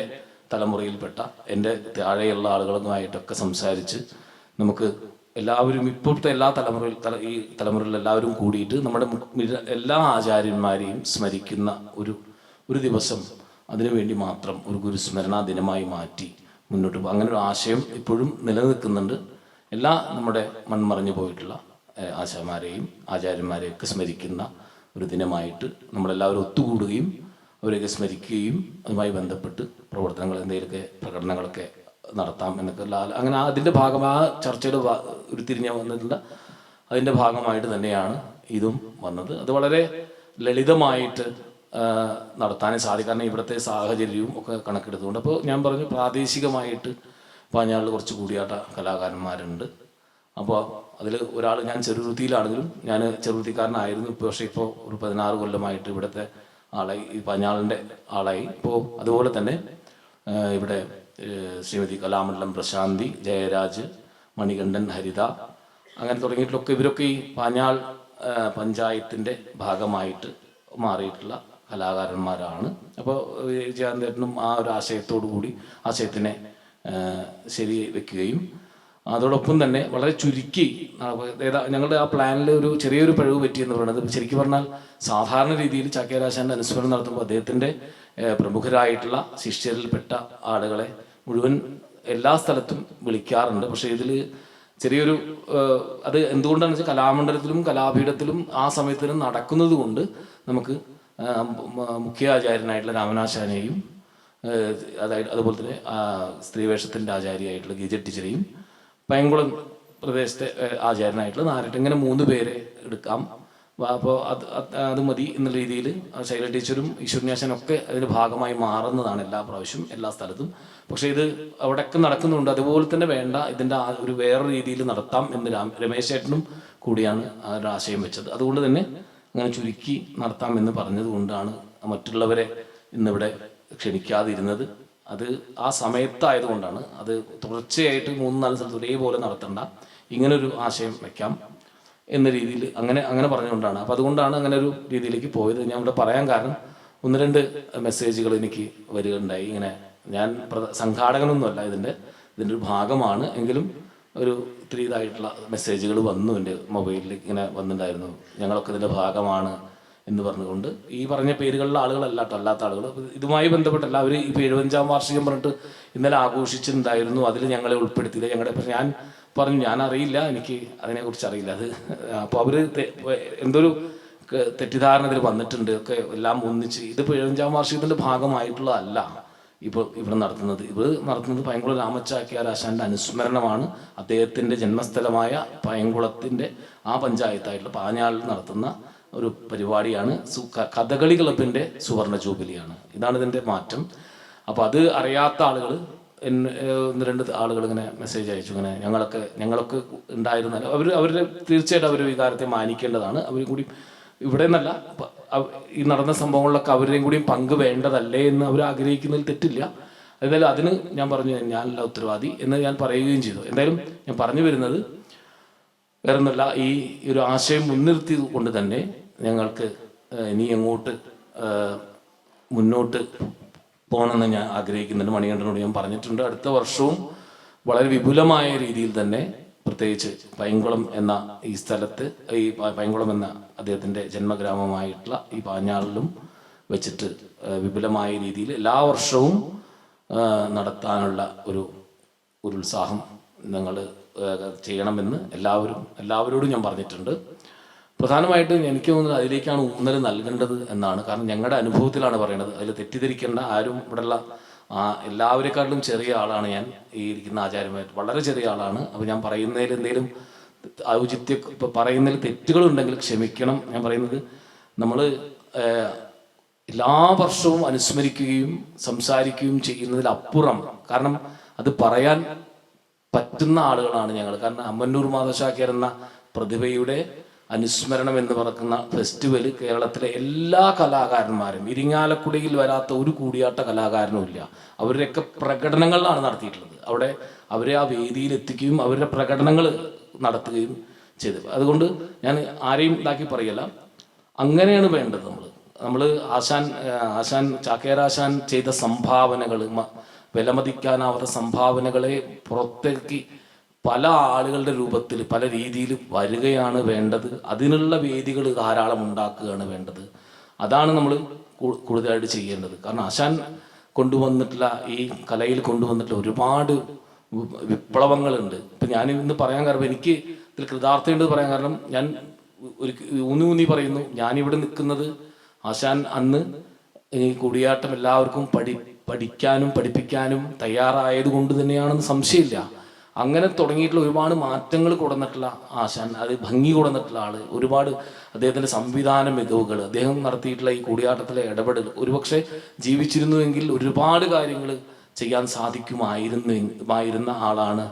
തലമുറയിൽപ്പെട്ട എൻ്റെ താഴെയുള്ള ആളുകളുമായിട്ടൊക്കെ സംസാരിച്ച് നമുക്ക് എല്ലാവരും ഇപ്പോഴത്തെ എല്ലാ ഈ തലമുറയിൽ എല്ലാവരും കൂടിയിട്ട് നമ്മുടെ എല്ലാ ആചാര്യന്മാരെയും സ്മരിക്കുന്ന ഒരു ദിവസം അതിനുവേണ്ടി മാത്രം ഒരു ഗുരുസ്മരണാ ദിനമായി മാറ്റി മുന്നോട്ട് പോകും. അങ്ങനെ ഒരു ആശയം ഇപ്പോഴും നിലനിൽക്കുന്നുണ്ട്. എല്ലാ നമ്മുടെ മൺമറഞ്ഞു പോയിട്ടുള്ള ആചാര്യന്മാരെയും ഒക്കെ സ്മരിക്കുന്ന ഒരു ദിനമായിട്ട് നമ്മളെല്ലാവരും ഒത്തുകൂടുകയും അവരെയൊക്കെ സ്മരിക്കുകയും അതുമായി ബന്ധപ്പെട്ട് പ്രവർത്തനങ്ങൾ എന്തെങ്കിലുമൊക്കെ പ്രകടനങ്ങളൊക്കെ നടത്താം എന്നൊക്കെ അങ്ങനെ അതിൻ്റെ ഭാഗം ആ ചർച്ചയുടെ ഉരുത്തിരിഞ്ഞ് വന്നിട്ടുള്ള അതിൻ്റെ ഭാഗമായിട്ട് തന്നെയാണ് ഇതും വന്നത്. അത് വളരെ ലളിതമായിട്ട് നടത്താനേ സാധിക്കും. കാരണം ഇവിടുത്തെ സാഹചര്യവും ഒക്കെ കണക്കെടുത്തുകൊണ്ട്. അപ്പോൾ ഞാൻ പറഞ്ഞു, പ്രാദേശികമായിട്ട് പാഞ്ഞാളിൽ കുറച്ച് കൂടിയാട്ട കലാകാരന്മാരുണ്ട്. അപ്പോൾ അതിൽ ഒരാൾ, ഞാൻ ചെറുവൃത്തിയിലാണെങ്കിലും ഞാൻ ചെറുവൃത്തിക്കാരനായിരുന്നു. പക്ഷേ ഇപ്പോൾ ഒരു 16 കൊല്ലമായിട്ട് ഇവിടുത്തെ ആളായി, ഈ പാഞ്ഞാളിൻ്റെ ആളായി. ഇപ്പോൾ അതുപോലെ തന്നെ ഇവിടെ ശ്രീമതി കലാമണ്ഡലം പ്രശാന്തി, ജയരാജ്, മണികണ്ഠൻ, ഹരിത, അങ്ങനെ തുടങ്ങിയിട്ടുള്ളൊക്കെ ഇവരൊക്കെ ഈ പാഞ്ഞാൾ പഞ്ചായത്തിൻ്റെ ഭാഗമായിട്ട് മാറിയിട്ടുള്ള കലാകാരന്മാരാണ്. അപ്പോൾ ജയന്തേട്ടനും ആ ഒരു ആശയത്തോടു കൂടി ആശയത്തിനെ ശരി വെക്കുകയും അതോടൊപ്പം തന്നെ വളരെ ചുരുക്കി ഞങ്ങളുടെ ആ പ്ലാനിൽ ഒരു ചെറിയൊരു പിഴവ് പറ്റിയെന്ന് പറയുന്നത് ശരിക്കും പറഞ്ഞാൽ സാധാരണ രീതിയിൽ ചാക്യാരാശാൻ്റെ അനുസ്മരണം നടത്തുമ്പോൾ അദ്ദേഹത്തിൻ്റെ പ്രമുഖരായിട്ടുള്ള ശിഷ്യരിൽപ്പെട്ട ആളുകളെ മുഴുവൻ എല്ലാ സ്ഥലത്തും വിളിക്കാറുണ്ട്. പക്ഷേ ഇതിൽ ചെറിയൊരു അത് എന്തുകൊണ്ടാണെന്ന് വെച്ചാൽ കലാമണ്ഡലത്തിലും കലാപീഠത്തിലും ആ സമയത്തിനും നടക്കുന്നത് കൊണ്ട് നമുക്ക് മുഖ്യ ആചാര്യനായിട്ടുള്ള രാമനാശാനെയും അതായത് അതുപോലെ തന്നെ സ്ത്രീവേഷത്തിൻ്റെ ആചാര്യയായിട്ടുള്ള ഗിരിജ ടീച്ചറെയും പയങ്കുളം പ്രദേശത്തെ ആചാര്യനായിട്ടുള്ള നാരായണൻ ഇങ്ങനെ 3 പേരെ എടുക്കാം. അപ്പോൾ അത് മതി എന്നുള്ള രീതിയിൽ ശൈല ടീച്ചറും ഈശ്വരന്യാശനൊക്കെ അതിൻ്റെ ഭാഗമായി മാറുന്നതാണ് എല്ലാ പ്രാവശ്യവും എല്ലാ സ്ഥലത്തും. പക്ഷേ ഇത് അവിടെയൊക്കെ നടക്കുന്നുണ്ട്. അതുപോലെ തന്നെ വേണ്ട, ഇതിൻ്റെ ഒരു വേറെ രീതിയിൽ നടത്താം എന്ന് രമേശ് ചേട്ടനും കൂടിയാണ് ആ ഒരു ആശയം വെച്ചത്. അതുകൊണ്ട് തന്നെ അങ്ങനെ ചുരുക്കി നടത്താം എന്ന് പറഞ്ഞതുകൊണ്ടാണ് മറ്റുള്ളവരെ ഇന്നിവിടെ ക്ഷണിക്കാതിരുന്നത്. അത് ആ സമയത്തായതുകൊണ്ടാണ്. അത് തുടർച്ചയായിട്ട് 3-4 സ്ഥലത്ത് ഒരേപോലെ നടത്തണ്ട, ഇങ്ങനൊരു ആശയം വയ്ക്കാം എന്ന രീതിയിൽ അങ്ങനെ പറഞ്ഞുകൊണ്ടാണ്. അപ്പോൾ അതുകൊണ്ടാണ് അങ്ങനെ ഒരു രീതിയിലേക്ക് പോയത്. ഞാൻ ഇവിടെ പറയാൻ കാരണം 1-2 മെസ്സേജുകൾ എനിക്ക് വരികയുണ്ടായി. ഇങ്ങനെ ഞാൻ സംഘാടകനൊന്നുമല്ല, ഇതിൻ്റെ ഒരു ഭാഗമാണ് എങ്കിലും ഒരു ഇത്തിരി ഇതായിട്ടുള്ള മെസ്സേജുകൾ വന്നു എൻ്റെ മൊബൈലിൽ ഇങ്ങനെ വന്നിട്ടുണ്ടായിരുന്നു. ഞങ്ങളൊക്കെ ഇതിൻ്റെ ഭാഗമാണ് എന്ന് പറഞ്ഞുകൊണ്ട് ഈ പറഞ്ഞ പേരുകളിലെ ആളുകളല്ല കേട്ടോ, അല്ലാത്ത ആളുകൾ. ഇതുമായി ബന്ധപ്പെട്ട എല്ലാവരും ഈ 75-ാം വാർഷികം പറഞ്ഞിട്ട് ഇന്നലെ ആഘോഷിച്ചിട്ടുണ്ടായിരുന്നു. അതിൽ ഞങ്ങളെ ഉൾപ്പെടുത്തിയില്ല. പക്ഷെ ഞാൻ പറഞ്ഞു ഞാൻ അറിയില്ല, എനിക്ക് അതിനെക്കുറിച്ച് അറിയില്ല. അത് അപ്പോൾ അവർ എന്തൊരു തെറ്റിദ്ധാരണ ഇതിൽ വന്നിട്ടുണ്ട്. ഒക്കെ എല്ലാം ഒന്നിച്ച് ഇത് 75-ാം വാർഷികത്തിൻ്റെ ഭാഗമായിട്ടുള്ളതല്ല ഇപ്പോൾ ഇവിടെ നടത്തുന്നത് പയങ്കുളം രാമചാക്യാരാശാൻ്റെ അനുസ്മരണമാണ്. അദ്ദേഹത്തിൻ്റെ ജന്മസ്ഥലമായ പയങ്കുളത്തിൻ്റെ ആ പഞ്ചായത്തായിട്ടുള്ള പാഞ്ഞാളിൽ നടത്തുന്ന ഒരു പരിപാടിയാണ്. കഥകളി ക്ലബിൻ്റെ സുവർണ ജൂബിലിയാണ്. ഇതാണ് ഇതിൻ്റെ മാറ്റം. അപ്പോൾ അത് അറിയാത്ത ആളുകൾ 1-2 ആളുകൾ ഇങ്ങനെ മെസ്സേജ് അയച്ചു. ഇങ്ങനെ ഞങ്ങളൊക്കെ ഉണ്ടായിരുന്നല്ലോ. അവരുടെ തീർച്ചയായിട്ടും അവർ വികാരത്തെ മാനിക്കേണ്ടതാണ്. അവരും കൂടി ഇവിടെ നിന്നല്ല, ഈ നടന്ന സംഭവങ്ങളിലൊക്കെ അവരുടെയും കൂടിയും പങ്ക് വേണ്ടതല്ലേ എന്ന് അവർ ആഗ്രഹിക്കുന്നതിൽ തെറ്റില്ല. എന്തായാലും അതിന് ഞാൻ പറഞ്ഞു ഞാനല്ല ഉത്തരവാദി എന്ന് ഞാൻ പറയുകയും ചെയ്തു. എന്തായാലും ഞാൻ പറഞ്ഞു വരുന്നത് വേറൊന്നുമല്ല, ഈ ഒരു ആശയം മുൻനിർത്തി കൊണ്ട് തന്നെ ഞങ്ങൾക്ക് ഇനി അങ്ങോട്ട് മുന്നോട്ട് പോകണമെന്ന് ഞാൻ ആഗ്രഹിക്കുന്നുണ്ട്. മണികണ്ഠനോട് ഞാൻ പറഞ്ഞിട്ടുണ്ട്. അടുത്ത വർഷവും വളരെ വിപുലമായ രീതിയിൽ തന്നെ, പ്രത്യേകിച്ച് പയങ്കുളം എന്ന ഈ സ്ഥലത്ത്, ഈ പയങ്കുളം എന്ന അദ്ദേഹത്തിൻ്റെ ജന്മഗ്രാമമായിട്ടുള്ള ഈ പാഞ്ഞാളിലും വെച്ചിട്ട് വിപുലമായ രീതിയിൽ എല്ലാ വർഷവും നടത്താനുള്ള ഒരു ഉത്സാഹം ഞങ്ങൾ ചെയ്യണമെന്ന് എല്ലാവരോടും ഞാൻ പറഞ്ഞിട്ടുണ്ട്. പ്രധാനമായിട്ടും എനിക്ക് തോന്നുന്നത് അതിലേക്കാണ് ഊന്നൽ നൽകേണ്ടത് എന്നാണ്. കാരണം ഞങ്ങളുടെ അനുഭവത്തിലാണ് പറയുന്നത്. അതിൽ തെറ്റിദ്ധരിക്കേണ്ട ആരും. ഇവിടെയുള്ള എല്ലാവരെക്കാട്ടിലും ചെറിയ ആളാണ് ഞാൻ, ഈ ഇരിക്കുന്ന ആചാര്യമായിട്ട് വളരെ ചെറിയ ആളാണ്. അപ്പോൾ ഞാൻ പറയുന്നതിൽ എന്തെങ്കിലും ഔചിത്യം പറയുന്നതിൽ തെറ്റുകളുണ്ടെങ്കിൽ ക്ഷമിക്കണം. ഞാൻ പറയുന്നത് നമ്മൾ എല്ലാ വർഷവും അനുസ്മരിക്കുകയും സംസാരിക്കുകയും ചെയ്യുന്നതിലപ്പുറം, കാരണം അത് പറയാൻ പറ്റുന്ന ആളുകളാണ് ഞങ്ങൾ. കാരണം അമ്മന്നൂർ മാധവശാക്യർ എന്ന പ്രതിഭയുടെ അനുസ്മരണം എന്ന് പറയുന്ന ഫെസ്റ്റിവൽ കേരളത്തിലെ എല്ലാ കലാകാരന്മാരും, ഇരിങ്ങാലക്കുടയിൽ വരാത്ത ഒരു കൂടിയാട്ട കലാകാരനും ഇല്ല. അവരുടെയൊക്കെ പ്രകടനങ്ങളിലാണ് നടത്തിയിട്ടുള്ളത്. അവരെ ആ വേദിയിൽ എത്തിക്കുകയും അവരുടെ പ്രകടനങ്ങൾ നടത്തുകയും ചെയ്തു. അതുകൊണ്ട് ഞാൻ ആരെയും ഇതാക്കി പറയല്ല, അങ്ങനെയാണ് വേണ്ടത്. നമ്മൾ ആശാൻ ചാക്യാരാശാൻ ചെയ്ത സംഭാവനകൾ, വിലമതിക്കാനാവാത്ത സംഭാവനകളെ പുറത്തേക്ക് പല ആളുകളുടെ രൂപത്തിൽ പല രീതിയിൽ വരികയാണ് വേണ്ടത്. അതിനുള്ള വേദികൾ ധാരാളം ഉണ്ടാക്കുകയാണ് വേണ്ടത്. അതാണ് നമ്മൾ കൂടുതലായിട്ട് ചെയ്യേണ്ടത്. കാരണം ആശാൻ കൊണ്ടുവന്നിട്ടുള്ള ഈ കലയിൽ കൊണ്ടുവന്നിട്ടുള്ള ഒരുപാട് വിപ്ലവങ്ങളുണ്ട്. ഇപ്പം ഞാൻ ഇന്ന് പറയാൻ കാരണം, എനിക്ക് ഇതിൽ കൃതാർത്ഥതയുണ്ട് പറയാൻ കാരണം, ഞാൻ ഒരു ഊന്നി പറയുന്നു, ഞാനിവിടെ നിൽക്കുന്നത് ആശാൻ അന്ന് ഈ കൂടിയാട്ടം എല്ലാവർക്കും പഠിക്കാനും പഠിപ്പിക്കാനും തയ്യാറായത് കൊണ്ട് തന്നെയാണെന്ന് സംശയമില്ല. അങ്ങനെ തുടങ്ങിയിട്ടുള്ള ഒരുപാട് മാറ്റങ്ങൾ കൊടുന്നിട്ടുള്ള ആശാൻ, അത് ഭംഗി കൊടുന്നിട്ടുള്ള ആള്, ഒരുപാട് അദ്ദേഹത്തിൻ്റെ സംവിധാന മികവുകൾ, അദ്ദേഹം നടത്തിയിട്ടുള്ള ഈ കൂടിയാട്ടത്തിലെ ഇടപെടൽ, ഒരുപക്ഷെ ജീവിച്ചിരുന്നുവെങ്കിൽ ഒരുപാട് കാര്യങ്ങൾ ചെയ്യാൻ സാധിക്കുമായിരുന്ന ആളാണ്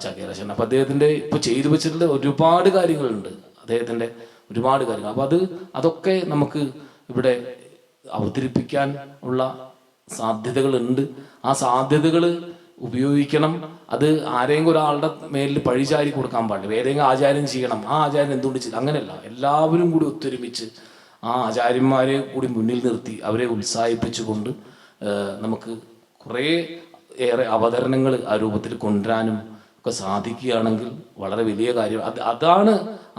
ചാക്യാരാശാൻ. അപ്പം അദ്ദേഹത്തിൻ്റെ ഇപ്പോൾ ചെയ്തു വെച്ചിട്ടുള്ള ഒരുപാട് കാര്യങ്ങളുണ്ട്, അദ്ദേഹത്തിൻ്റെ ഒരുപാട് കാര്യങ്ങൾ. അപ്പം അതൊക്കെ നമുക്ക് ഇവിടെ അവതരിപ്പിക്കാൻ ഉള്ള സാധ്യതകളുണ്ട്. ആ സാധ്യതകൾ ഉപയോഗിക്കണം. അത് ആരെങ്കിലും ഒരാളുടെ മേലിൽ പഴിചാരി കൊടുക്കാൻ പാടില്ല. ഏതെങ്കിലും ആചാര്യം ചെയ്യണം, ആ ആചാര്യം എന്തുകൊണ്ട് ചെയ്യും, അങ്ങനെയല്ല. എല്ലാവരും കൂടി ഒത്തൊരുമിച്ച് ആ ആചാര്യന്മാരെ കൂടി മുന്നിൽ നിർത്തി അവരെ ഉത്സാഹിപ്പിച്ചുകൊണ്ട് നമുക്ക് കുറേ ഏറെ അവതരണങ്ങൾ ആ രൂപത്തിൽ കൊണ്ടുവരാനും ഒക്കെ സാധിക്കുകയാണെങ്കിൽ വളരെ വലിയ കാര്യം. അതാണ്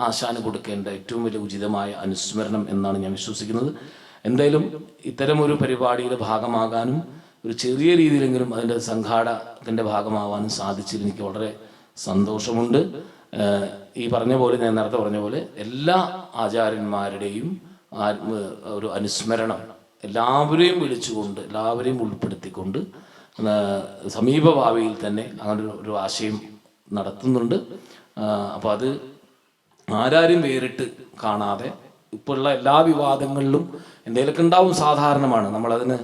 ആശാന് കൊടുക്കേണ്ട ഏറ്റവും വലിയ ഉചിതമായ അനുസ്മരണം എന്നാണ് ഞാൻ വിശ്വസിക്കുന്നത്. എന്തായാലും ഇത്തരമൊരു പരിപാടിയുടെ ഭാഗമാകാനും ഒരു ചെറിയ രീതിയിലെങ്കിലും അതിൻ്റെ സംഘാടകത്തിൻ്റെ ഭാഗമാവാനും സാധിച്ചതിൽ എനിക്ക് വളരെ സന്തോഷമുണ്ട്. ഈ പറഞ്ഞ പോലെ, ഞാൻ നേരത്തെ പറഞ്ഞ പോലെ എല്ലാ ആചാര്യന്മാരുടെയും ഒരു അനുസ്മരണം എല്ലാവരെയും വിളിച്ചുകൊണ്ട്, എല്ലാവരെയും ഉൾപ്പെടുത്തിക്കൊണ്ട് സമീപഭാവിയിൽ തന്നെ അങ്ങനെ ഒരു ആശയം നടത്തുന്നുണ്ട്. അപ്പോൾ അത് ആരാരും വേറിട്ട് കാണാതെ, ഇപ്പോഴുള്ള എല്ലാ വിവാദങ്ങളിലും എന്തെങ്കിലുമൊക്കെ ഉണ്ടാവും, സാധാരണമാണ് നമ്മളതിന്.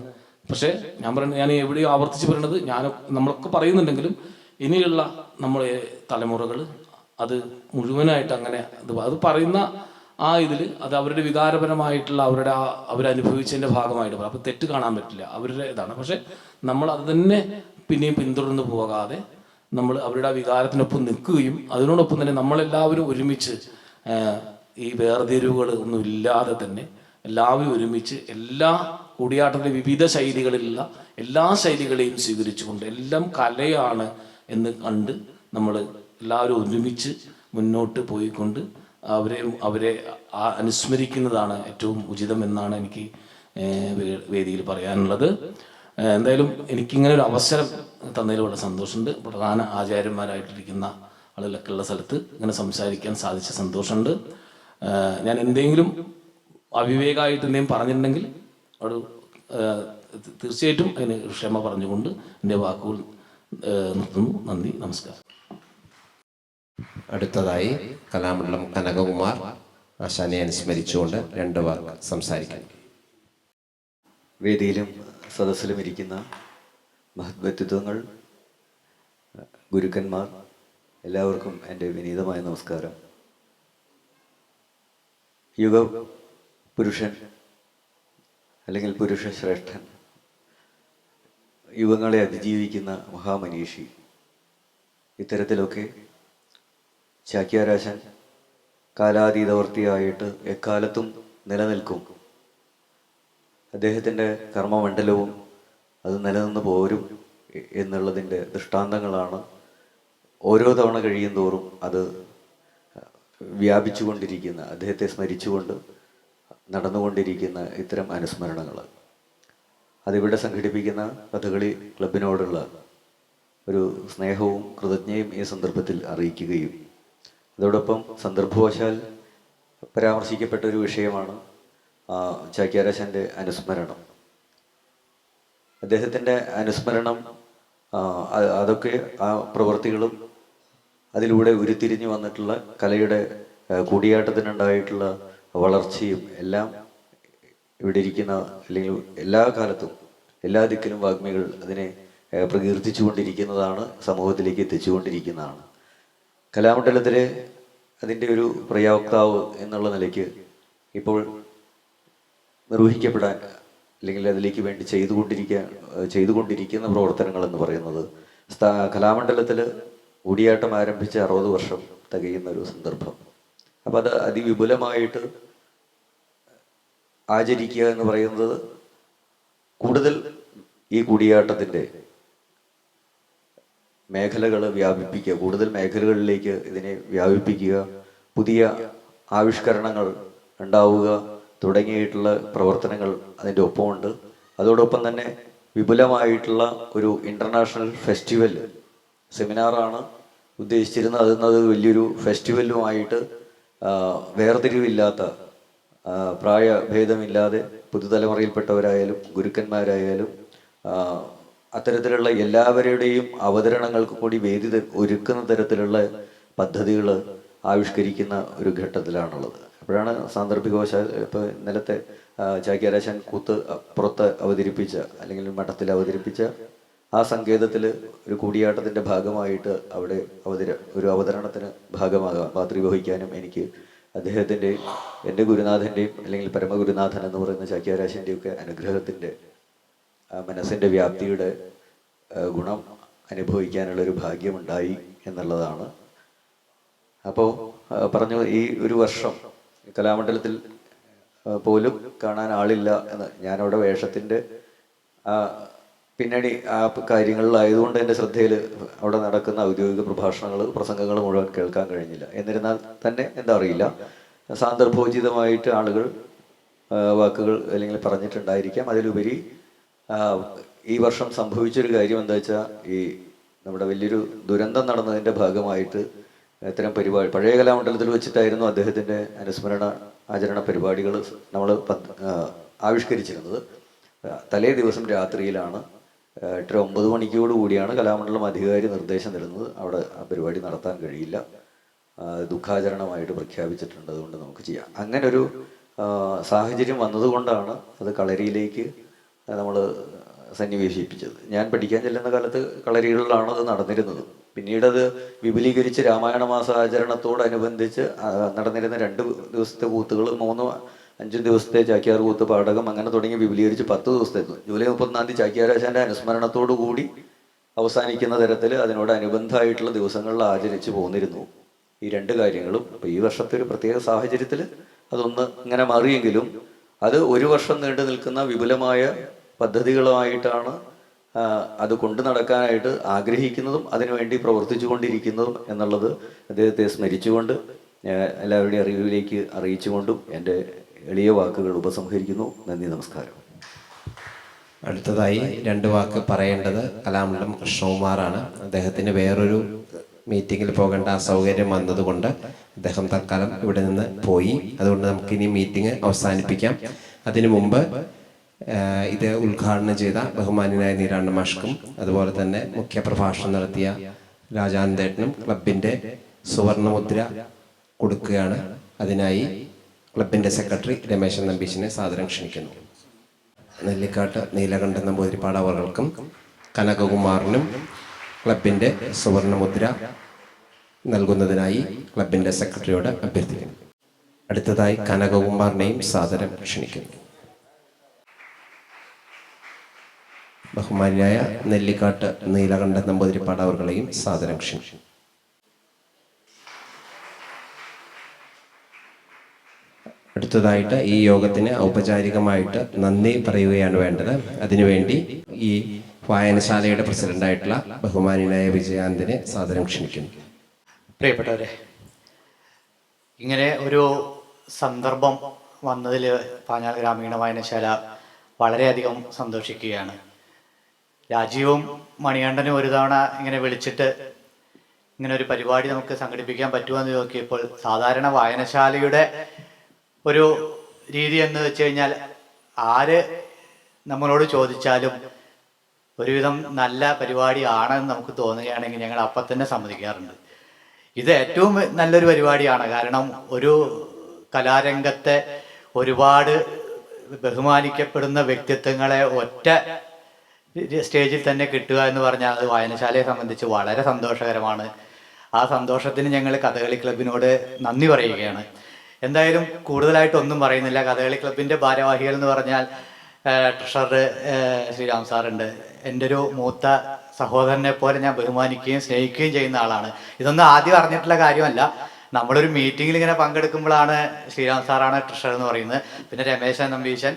പക്ഷേ ഞാൻ എവിടെയും ആവർത്തിച്ച് പറയുന്നത്, നമ്മളൊക്കെ പറയുന്നുണ്ടെങ്കിലും ഇനിയുള്ള നമ്മളെ തലമുറകൾ അത് മുഴുവനായിട്ട് അങ്ങനെ അത് പറയുന്ന ആ ഇതിൽ അത് അവരുടെ വികാരപരമായിട്ടുള്ള അവരനുഭവിച്ചതിൻ്റെ ഭാഗമായിട്ട് പറയും. അപ്പോൾ തെറ്റ് കാണാൻ പറ്റില്ല, അവരുടെ ഇതാണ്. പക്ഷെ നമ്മൾ അത് തന്നെ പിന്നെയും പിന്തുടർന്ന് പോകാതെ നമ്മൾ അവരുടെ ആ വികാരത്തിനൊപ്പം നിൽക്കുകയും അതിനോടൊപ്പം തന്നെ നമ്മളെല്ലാവരും ഒരുമിച്ച് ഈ വേർതിരിവുകൾ ഒന്നും ഇല്ലാതെ തന്നെ എല്ലാവരും ഒരുമിച്ച് എല്ലാ കൂടിയാട്ടത്തിൻ്റെ വിവിധ ശൈലികളിലുള്ള എല്ലാ ശൈലികളെയും സ്വീകരിച്ചുകൊണ്ട് എല്ലാം കലയാണ് എന്ന് കണ്ട് നമ്മൾ എല്ലാവരും ഒരുമിച്ച് മുന്നോട്ട് പോയിക്കൊണ്ട് അവരെ അനുസ്മരിക്കുന്നതാണ് ഏറ്റവും ഉചിതം എന്നാണ് എനിക്ക് വേദിയിൽ പറയാനുള്ളത്. എന്തായാലും എനിക്കിങ്ങനെ ഒരു അവസരം തന്നതിൽ വളരെ സന്തോഷമുണ്ട്. പ്രധാന ആചാര്യന്മാരായിട്ടിരിക്കുന്ന ആളുകളൊക്കെ ഉള്ള സ്ഥലത്ത് ഇങ്ങനെ സംസാരിക്കാൻ സാധിച്ച സന്തോഷമുണ്ട്. ഞാൻ എന്തെങ്കിലും അവിവേകമായിട്ട് എന്തെങ്കിലും പറഞ്ഞിട്ടുണ്ടെങ്കിൽ ഒരു തീർച്ചയായിട്ടും അതിന് ക്ഷമ പറഞ്ഞുകൊണ്ട് എൻ്റെ വാക്കുകൾ നിർത്തുന്നു. നന്ദി, നമസ്കാരം. അടുത്തതായി കലാമണ്ഡലം കനകകുമാർ ആശാനെ അനുസ്മരിച്ചുകൊണ്ട് 2 വാക്ക് സംസാരിക്കുന്നു. വേദിയിലും സദസ്സിലും ഇരിക്കുന്ന മഹത് വ്യക്തിത്വങ്ങൾ, ഗുരുക്കന്മാർ, എല്ലാവർക്കും എൻ്റെ വിനീതമായ നമസ്കാരം. യുഗ പുരുഷൻ അല്ലെങ്കിൽ പുരുഷശ്രേഷ്ഠൻ, യുഗങ്ങളെ അതിജീവിക്കുന്ന മഹാമനീഷി, ഇത്തരത്തിലൊക്കെ ചാക്യാരാശാൻ കാലാതീതവർത്തിയായിട്ട് എക്കാലത്തും നിലനിൽക്കും. അദ്ദേഹത്തിൻ്റെ കർമ്മമണ്ഡലവും അത് നിലനിന്ന് പോരും എന്നുള്ളതിൻ്റെ ദൃഷ്ടാന്തങ്ങളാണ് ഓരോ തവണ കഴിയും തോറും അത് വ്യാപിച്ചുകൊണ്ടിരിക്കുന്ന, അദ്ദേഹത്തെ സ്മരിച്ചുകൊണ്ട് നടന്നുകൊണ്ടിരിക്കുന്ന ഇത്തരം അനുസ്മരണങ്ങൾ. അതിവിടെ സംഘടിപ്പിക്കുന്ന കഥകളി ക്ലബിനോടുള്ള ഒരു സ്നേഹവും കൃതജ്ഞയും ഈ സന്ദർഭത്തിൽ അറിയിക്കുകയും അതോടൊപ്പം സന്ദർഭവശാൽ പരാമർശിക്കപ്പെട്ട ഒരു വിഷയമാണ് ചാക്യാരാശാൻ്റെ അനുസ്മരണം. അദ്ദേഹത്തിൻ്റെ അനുസ്മരണം, അതൊക്കെ ആ പ്രവൃത്തികളും അതിലൂടെ ഉരുത്തിരിഞ്ഞു വന്നിട്ടുള്ള കലയുടെ കൂടിയാട്ടത്തിനുണ്ടായിട്ടുള്ള വളർച്ചയും എല്ലാം ഇവിടെ ഇരിക്കുന്ന, അല്ലെങ്കിൽ എല്ലാ കാലത്തും എല്ലാ ദിക്കിലും വാഗ്മികൾ അതിനെ പ്രകീർത്തിച്ചു കൊണ്ടിരിക്കുന്നതാണ്, സമൂഹത്തിലേക്ക് എത്തിച്ചുകൊണ്ടിരിക്കുന്നതാണ്. കലാമണ്ഡലത്തിലെ അതിൻ്റെ ഒരു പ്രയോക്താവ് എന്നുള്ള നിലയ്ക്ക് ഇപ്പോൾ നിർവഹിക്കപ്പെടാൻ, അല്ലെങ്കിൽ അതിലേക്ക് വേണ്ടി ചെയ്തുകൊണ്ടിരിക്കുന്ന പ്രവർത്തനങ്ങൾ എന്ന് പറയുന്നത്, കലാമണ്ഡലത്തിൽ കൂടിയാട്ടം ആരംഭിച്ച് 60 വർഷം തികയുന്ന ഒരു സന്ദർഭം. അപ്പം അത് അതിവിപുലമായിട്ട് ആചരിക്കുക എന്ന് പറയുന്നത് കൂടുതൽ ഈ കൂടിയാട്ടത്തിൻ്റെ മേഖലകൾ വ്യാപിപ്പിക്കുക, കൂടുതൽ മേഖലകളിലേക്ക് ഇതിനെ വ്യാപിപ്പിക്കുക, പുതിയ ആവിഷ്കരണങ്ങൾ ഉണ്ടാവുക തുടങ്ങിയിട്ടുള്ള പ്രവർത്തനങ്ങൾ അതിൻ്റെ ഒപ്പമുണ്ട്. അതോടൊപ്പം തന്നെ വിപുലമായിട്ടുള്ള ഒരു ഇൻ്റർനാഷണൽ ഫെസ്റ്റിവൽ, സെമിനാറാണ് ഉദ്ദേശിച്ചിരുന്നത്. അത് വലിയൊരു ഫെസ്റ്റിവലുമായിട്ട് വേർതിരിവില്ലാത്ത, പ്രായഭേദമില്ലാതെ പുതുതലമുറയിൽപ്പെട്ടവരായാലും ഗുരുക്കന്മാരായാലും അത്തരത്തിലുള്ള എല്ലാവരുടെയും അവതരണങ്ങൾക്ക് കൂടി വേദി ഒരുക്കുന്ന തരത്തിലുള്ള പദ്ധതികൾ ആവിഷ്കരിക്കുന്ന ഒരു ഘട്ടത്തിലാണുള്ളത്. അപ്പോഴാണ് സാന്ദർഭികവശാൽ ഇപ്പോൾ ഇന്നലത്തെ ചാക്യാരാശാൻ കൂത്ത് പുറത്ത് അവതരിപ്പിച്ച, അല്ലെങ്കിൽ മഠത്തിൽ അവതരിപ്പിച്ച ആ സങ്കേതത്തിൽ ഒരു കൂടിയാട്ടത്തിൻ്റെ ഭാഗമായിട്ട് അവിടെ ഒരു അവതരണത്തിന് ഭാഗമാകാം, പാത്രി വഹിക്കാനും എനിക്ക് അദ്ദേഹത്തിൻ്റെയും എൻ്റെ ഗുരുനാഥൻ്റെയും, അല്ലെങ്കിൽ പരമഗുരുനാഥൻ എന്ന് പറയുന്ന ചാക്യാരാശാൻ്റെയൊക്കെ അനുഗ്രഹത്തിൻ്റെ, മനസ്സിൻ്റെ വ്യാപ്തിയുടെ ഗുണം അനുഭവിക്കാനുള്ളൊരു ഭാഗ്യമുണ്ടായി എന്നുള്ളതാണ്. അപ്പോൾ പറഞ്ഞു, ഈ ഒരു വർഷം കലാമണ്ഡലത്തിൽ പോലും കാണാൻ ആളില്ല എന്ന്, ഞാനവിടെ വേഷത്തിൻ്റെ പിന്നണി ആ കാര്യങ്ങളിലായതുകൊണ്ട് എൻ്റെ ശ്രദ്ധയിൽ അവിടെ നടക്കുന്ന ഔദ്യോഗിക പ്രസംഗങ്ങൾ മുഴുവൻ കേൾക്കാൻ കഴിഞ്ഞില്ല. എന്നിരുന്നാൽ തന്നെ എന്താ അറിയില്ല, സാന്ദർഭോചിതമായിട്ട് ആളുകൾ വാക്കുകൾ അല്ലെങ്കിൽ പറഞ്ഞിട്ടുണ്ടായിരിക്കാം. അതിലുപരി ഈ വർഷം സംഭവിച്ചൊരു കാര്യം എന്താ വെച്ചാൽ, ഈ നമ്മുടെ വലിയൊരു ദുരന്തം നടന്നതിൻ്റെ ഭാഗമായിട്ട് ഇത്തരം പരിപാടി പഴയ കലാമണ്ഡലത്തിൽ വെച്ചിട്ടായിരുന്നു അദ്ദേഹത്തിൻ്റെ അനുസ്മരണ ആചരണ പരിപാടികൾ നമ്മൾ ആവിഷ്കരിച്ചിരുന്നത്. തലേ ദിവസം രാത്രിയിലാണ് 8-9 മണിക്കോടുകൂടിയാണ് കലാമണ്ഡലം അധികാരി നിർദ്ദേശം തരുന്നത്, അവിടെ ആ പരിപാടി നടത്താൻ കഴിയില്ല, ദുഃഖാചരണമായിട്ട് പ്രഖ്യാപിച്ചിട്ടുണ്ട്, അതുകൊണ്ട് നമുക്ക് ചെയ്യാം. അങ്ങനൊരു സാഹചര്യം വന്നതുകൊണ്ടാണ് അത് കളരിയിലേക്ക് നമ്മൾ സന്നിവേശിപ്പിച്ചത്. ഞാൻ പഠിക്കാൻ ചെല്ലുന്ന കാലത്ത് കളരികളിലാണ് അത് നടന്നിരുന്നത്. പിന്നീടത് വിപുലീകരിച്ച് രാമായണ മാസാചരണത്തോടനുബന്ധിച്ച് നടന്നിരുന്ന 2 ദിവസത്തെ കൂത്തുകൾ 3-5 ദിവസത്തെ ചാക്യാർ കൂത്ത്, പാടകം അങ്ങനെ തുടങ്ങി വിപുലീകരിച്ച് 10 ദിവസത്തെ ജൂലൈ 31 ചാക്യാരാശാൻ്റെ അനുസ്മരണത്തോടു കൂടി അവസാനിക്കുന്ന തരത്തിൽ അതിനോടനുബന്ധമായിട്ടുള്ള ദിവസങ്ങളിൽ ആചരിച്ച് പോന്നിരുന്നു ഈ 2 കാര്യങ്ങളും. അപ്പോൾ ഈ വർഷത്തെ ഒരു പ്രത്യേക സാഹചര്യത്തിൽ അതൊന്ന് ഇങ്ങനെ മാറിയെങ്കിലും അത് 1 വർഷം നീണ്ടു നിൽക്കുന്ന വിപുലമായ പദ്ധതികളുമായിട്ടാണ് അത് കൊണ്ടു നടക്കാനായിട്ട് ആഗ്രഹിക്കുന്നതും അതിനുവേണ്ടി പ്രവർത്തിച്ചു കൊണ്ടിരിക്കുന്നതും എന്നുള്ളത് അദ്ദേഹത്തെ സ്മരിച്ചുകൊണ്ട് എല്ലാവരുടെയും അറിവിലേക്ക് അറിയിച്ചുകൊണ്ടും എൻ്റെ എളിയ വാക്കുകൾ ഉപസംഹരിക്കുന്നു. നന്ദി, നമസ്കാരം. അടുത്തതായി 2 വാക്ക് പറയേണ്ടത് കലാമണ്ഡലം കൃഷ്ണകുമാറാണ്. അദ്ദേഹത്തിന് വേറൊരു മീറ്റിങ്ങിൽ പോകേണ്ട അസൗകര്യം വന്നതുകൊണ്ട് അദ്ദേഹം തൽക്കാലം ഇവിടെ നിന്ന് പോയി. അതുകൊണ്ട് നമുക്കിനി മീറ്റിംഗ് അവസാനിപ്പിക്കാം. അതിനു മുമ്പ് ഇത് ഉദ്ഘാടനം ചെയ്ത ബഹുമാന്യനായ നീരാണ്ട മാഷ്ക്കും അതുപോലെ തന്നെ മുഖ്യ പ്രഭാഷണം നടത്തിയ രാജാനന്ദേട്ടനും ക്ലബിൻ്റെ സുവർണമുദ്ര കൊടുക്കുകയാണ്. അതിനായി ക്ലബിൻ്റെ സെക്രട്ടറി രമേശൻ നമ്പീശിനെ സാദരം ക്ഷണിക്കുന്നു. നെല്ലിക്കാട്ട് നീലകണ്ഠൻ നമ്പൂതിരിപ്പാട് അവർക്കും കനകകുമാറിനും ക്ലബിൻ്റെ സുവർണമുദ്ര നൽകുന്നതിനായി ക്ലബിൻ്റെ സെക്രട്ടറിയോട് അഭ്യർത്ഥിക്കുന്നു. അടുത്തതായി കനകകുമാറിനെയും സാദരം ക്ഷണിക്കുന്നു. ബഹുമാന്യായ നെല്ലിക്കാട്ട് നീലകണ്ഠൻ നമ്പൂതിരിപ്പാട് അവർകളെയും സാദരം ക്ഷണിക്കുന്നു. അടുത്തതായിട്ട് ഈ യോഗത്തിന് ഔപചാരികമായിട്ട് നന്ദി പറയുകയാണ് വേണ്ടത്. അതിനുവേണ്ടി ഈ വായനശാലയുടെ പ്രസിഡന്റായിട്ടുള്ള ബഹുമാന്യനായ വിജയാന്തിനെ സാദരം ക്ഷണിക്കുന്നു. പ്രിയപ്പെട്ടവരെ, ഇങ്ങനെ ഒരു സന്ദർഭം വന്നതിൽ പാഞ്ഞാൾ ഗ്രാമീണ വായനശാല വളരെയധികം സന്തോഷിക്കുകയാണ്. രാജീവും മണികണ്ഠനും ഒരു തവണ ഇങ്ങനെ വിളിച്ചിട്ട് ഇങ്ങനെ ഒരു പരിപാടി നമുക്ക് സംഘടിപ്പിക്കാൻ പറ്റുമെന്ന് നോക്കിയപ്പോൾ, സാധാരണ വായനശാലയുടെ ഒരു രീതി എന്ന് വെച്ച് കഴിഞ്ഞാൽ ആര് നമ്മളോട് ചോദിച്ചാലും ഒരുവിധം നല്ല പരിപാടി ആണെന്ന് നമുക്ക് തോന്നുകയാണെങ്കിൽ ഞങ്ങൾ അപ്പം തന്നെ സമ്മതിക്കാറുണ്ട്. ഇത് ഏറ്റവും നല്ലൊരു പരിപാടിയാണ്. കാരണം ഒരു കലാരംഗത്തെ ഒരുപാട് ബഹുമാനിക്കപ്പെടുന്ന വ്യക്തിത്വങ്ങളെ ഒറ്റ സ്റ്റേജിൽ തന്നെ കിട്ടുക എന്ന് പറഞ്ഞാൽ അത് വായനശാലയെ സംബന്ധിച്ച് വളരെ സന്തോഷകരമാണ്. ആ സന്തോഷത്തിന് ഞങ്ങൾ കഥകളി ക്ലബിനോട് നന്ദി പറയുകയാണ്. എന്തായാലും കൂടുതലായിട്ടൊന്നും പറയുന്നില്ല. കഥകളി ക്ലബിൻ്റെ ഭാരവാഹികൾ എന്ന് പറഞ്ഞാൽ ട്രഷറർ ശ്രീരാം സാറുണ്ട്. എൻ്റെ ഒരു മൂത്ത സഹോദരനെ പോലെ ഞാൻ ബഹുമാനിക്കുകയും സ്നേഹിക്കുകയും ചെയ്യുന്ന ആളാണ്. ഇതൊന്നും ആദ്യം അറിഞ്ഞിട്ടുള്ള കാര്യമല്ല. നമ്മളൊരു മീറ്റിങ്ങിൽ ഇങ്ങനെ പങ്കെടുക്കുമ്പോഴാണ് ശ്രീരാം സാറാണ് ട്രഷറർ എന്ന് പറയുന്നത്. പിന്നെ രമേശൻ നമ്പീശൻ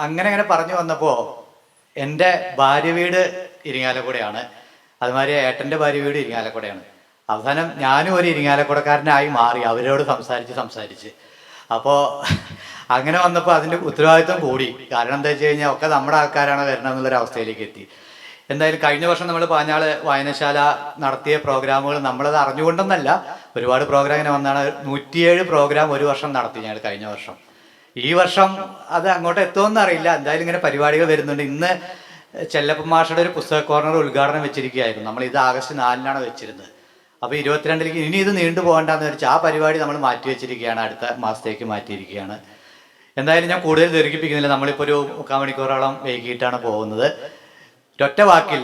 അങ്ങനെ പറഞ്ഞു വന്നപ്പോൾ എൻ്റെ ഭാര്യ വീട് ഇരിങ്ങാലക്കുടയാണ്, അതുമാതിരി ഏട്ടൻ്റെ ഭാര്യ വീട് ഇരിങ്ങാലക്കുടയാണ്. അവസാനം ഞാനും ഒരു ഇരിങ്ങാലക്കുടക്കാരനായി മാറി അവരോട് സംസാരിച്ച്. അപ്പോൾ അങ്ങനെ വന്നപ്പോൾ അതിൻ്റെ ഉത്തരവാദിത്വം കൂടി. കാരണം എന്താ വെച്ച് കഴിഞ്ഞാൽ ഒക്കെ നമ്മുടെ ആൾക്കാരാണ് വരണമെന്നുള്ളൊരു അവസ്ഥയിലേക്ക് എത്തി. എന്തായാലും കഴിഞ്ഞ വർഷം നമ്മൾ പാഞ്ഞാൾ വായനശാല നടത്തിയ പ്രോഗ്രാമുകൾ നമ്മളത് അറിഞ്ഞുകൊണ്ടെന്നല്ല, ഒരുപാട് പ്രോഗ്രാം ഇങ്ങനെ വന്നാണ്. 107 പ്രോഗ്രാം ഒരു വർഷം നടത്തി ഞങ്ങൾ കഴിഞ്ഞ വർഷം. ഈ വർഷം അത് അങ്ങോട്ട് എത്തുമെന്ന് അറിയില്ല. എന്തായാലും ഇങ്ങനെ പരിപാടികൾ വരുന്നുണ്ട്. ഇന്ന് ചെല്ലപ്പൻ മാഷയുടെ ഒരു പുസ്തക കോർണർ ഉദ്ഘാടനം വെച്ചിരിക്കുകയായിരുന്നു. നമ്മൾ ഇത് ആഗസ്റ്റ് 4-നാണ് വെച്ചിരുന്നത്. അപ്പോൾ 22-ലേക്ക് ഇനി ഇത് നീണ്ടു പോകണ്ടെന്ന് വെച്ചാൽ ആ പരിപാടി നമ്മൾ മാറ്റി വെച്ചിരിക്കുകയാണ്, അടുത്ത മാസത്തേക്ക് മാറ്റിയിരിക്കുകയാണ്. എന്തായാലും ഞാൻ കൂടുതൽ ദീർഘിപ്പിക്കുന്നില്ല. നമ്മളിപ്പോൾ ഒരു 3/4 മണിക്കൂറോളം വൈകിട്ടാണ് പോകുന്നത്. ഒറ്റ വാക്കിൽ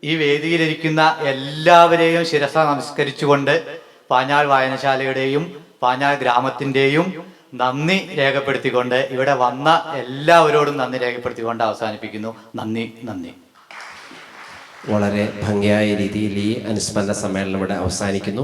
ഈ വേദിയിലിരിക്കുന്ന എല്ലാവരെയും ശിരസ നമസ്കരിച്ചുകൊണ്ട് പാഞ്ഞാൾ വായനശാലയുടെയും പാഞ്ഞാൾ ഗ്രാമത്തിൻ്റെയും നന്ദി രേഖപ്പെടുത്തിക്കൊണ്ട്, ഇവിടെ വന്ന എല്ലാവരോടും നന്ദി രേഖപ്പെടുത്തിക്കൊണ്ട് അവസാനിപ്പിക്കുന്നു. നന്ദി. വളരെ ഭംഗിയായ രീതിയിൽ ഈ അനുസ്മരണ സമ്മേളനം ഇവിടെ അവസാനിക്കുന്നു.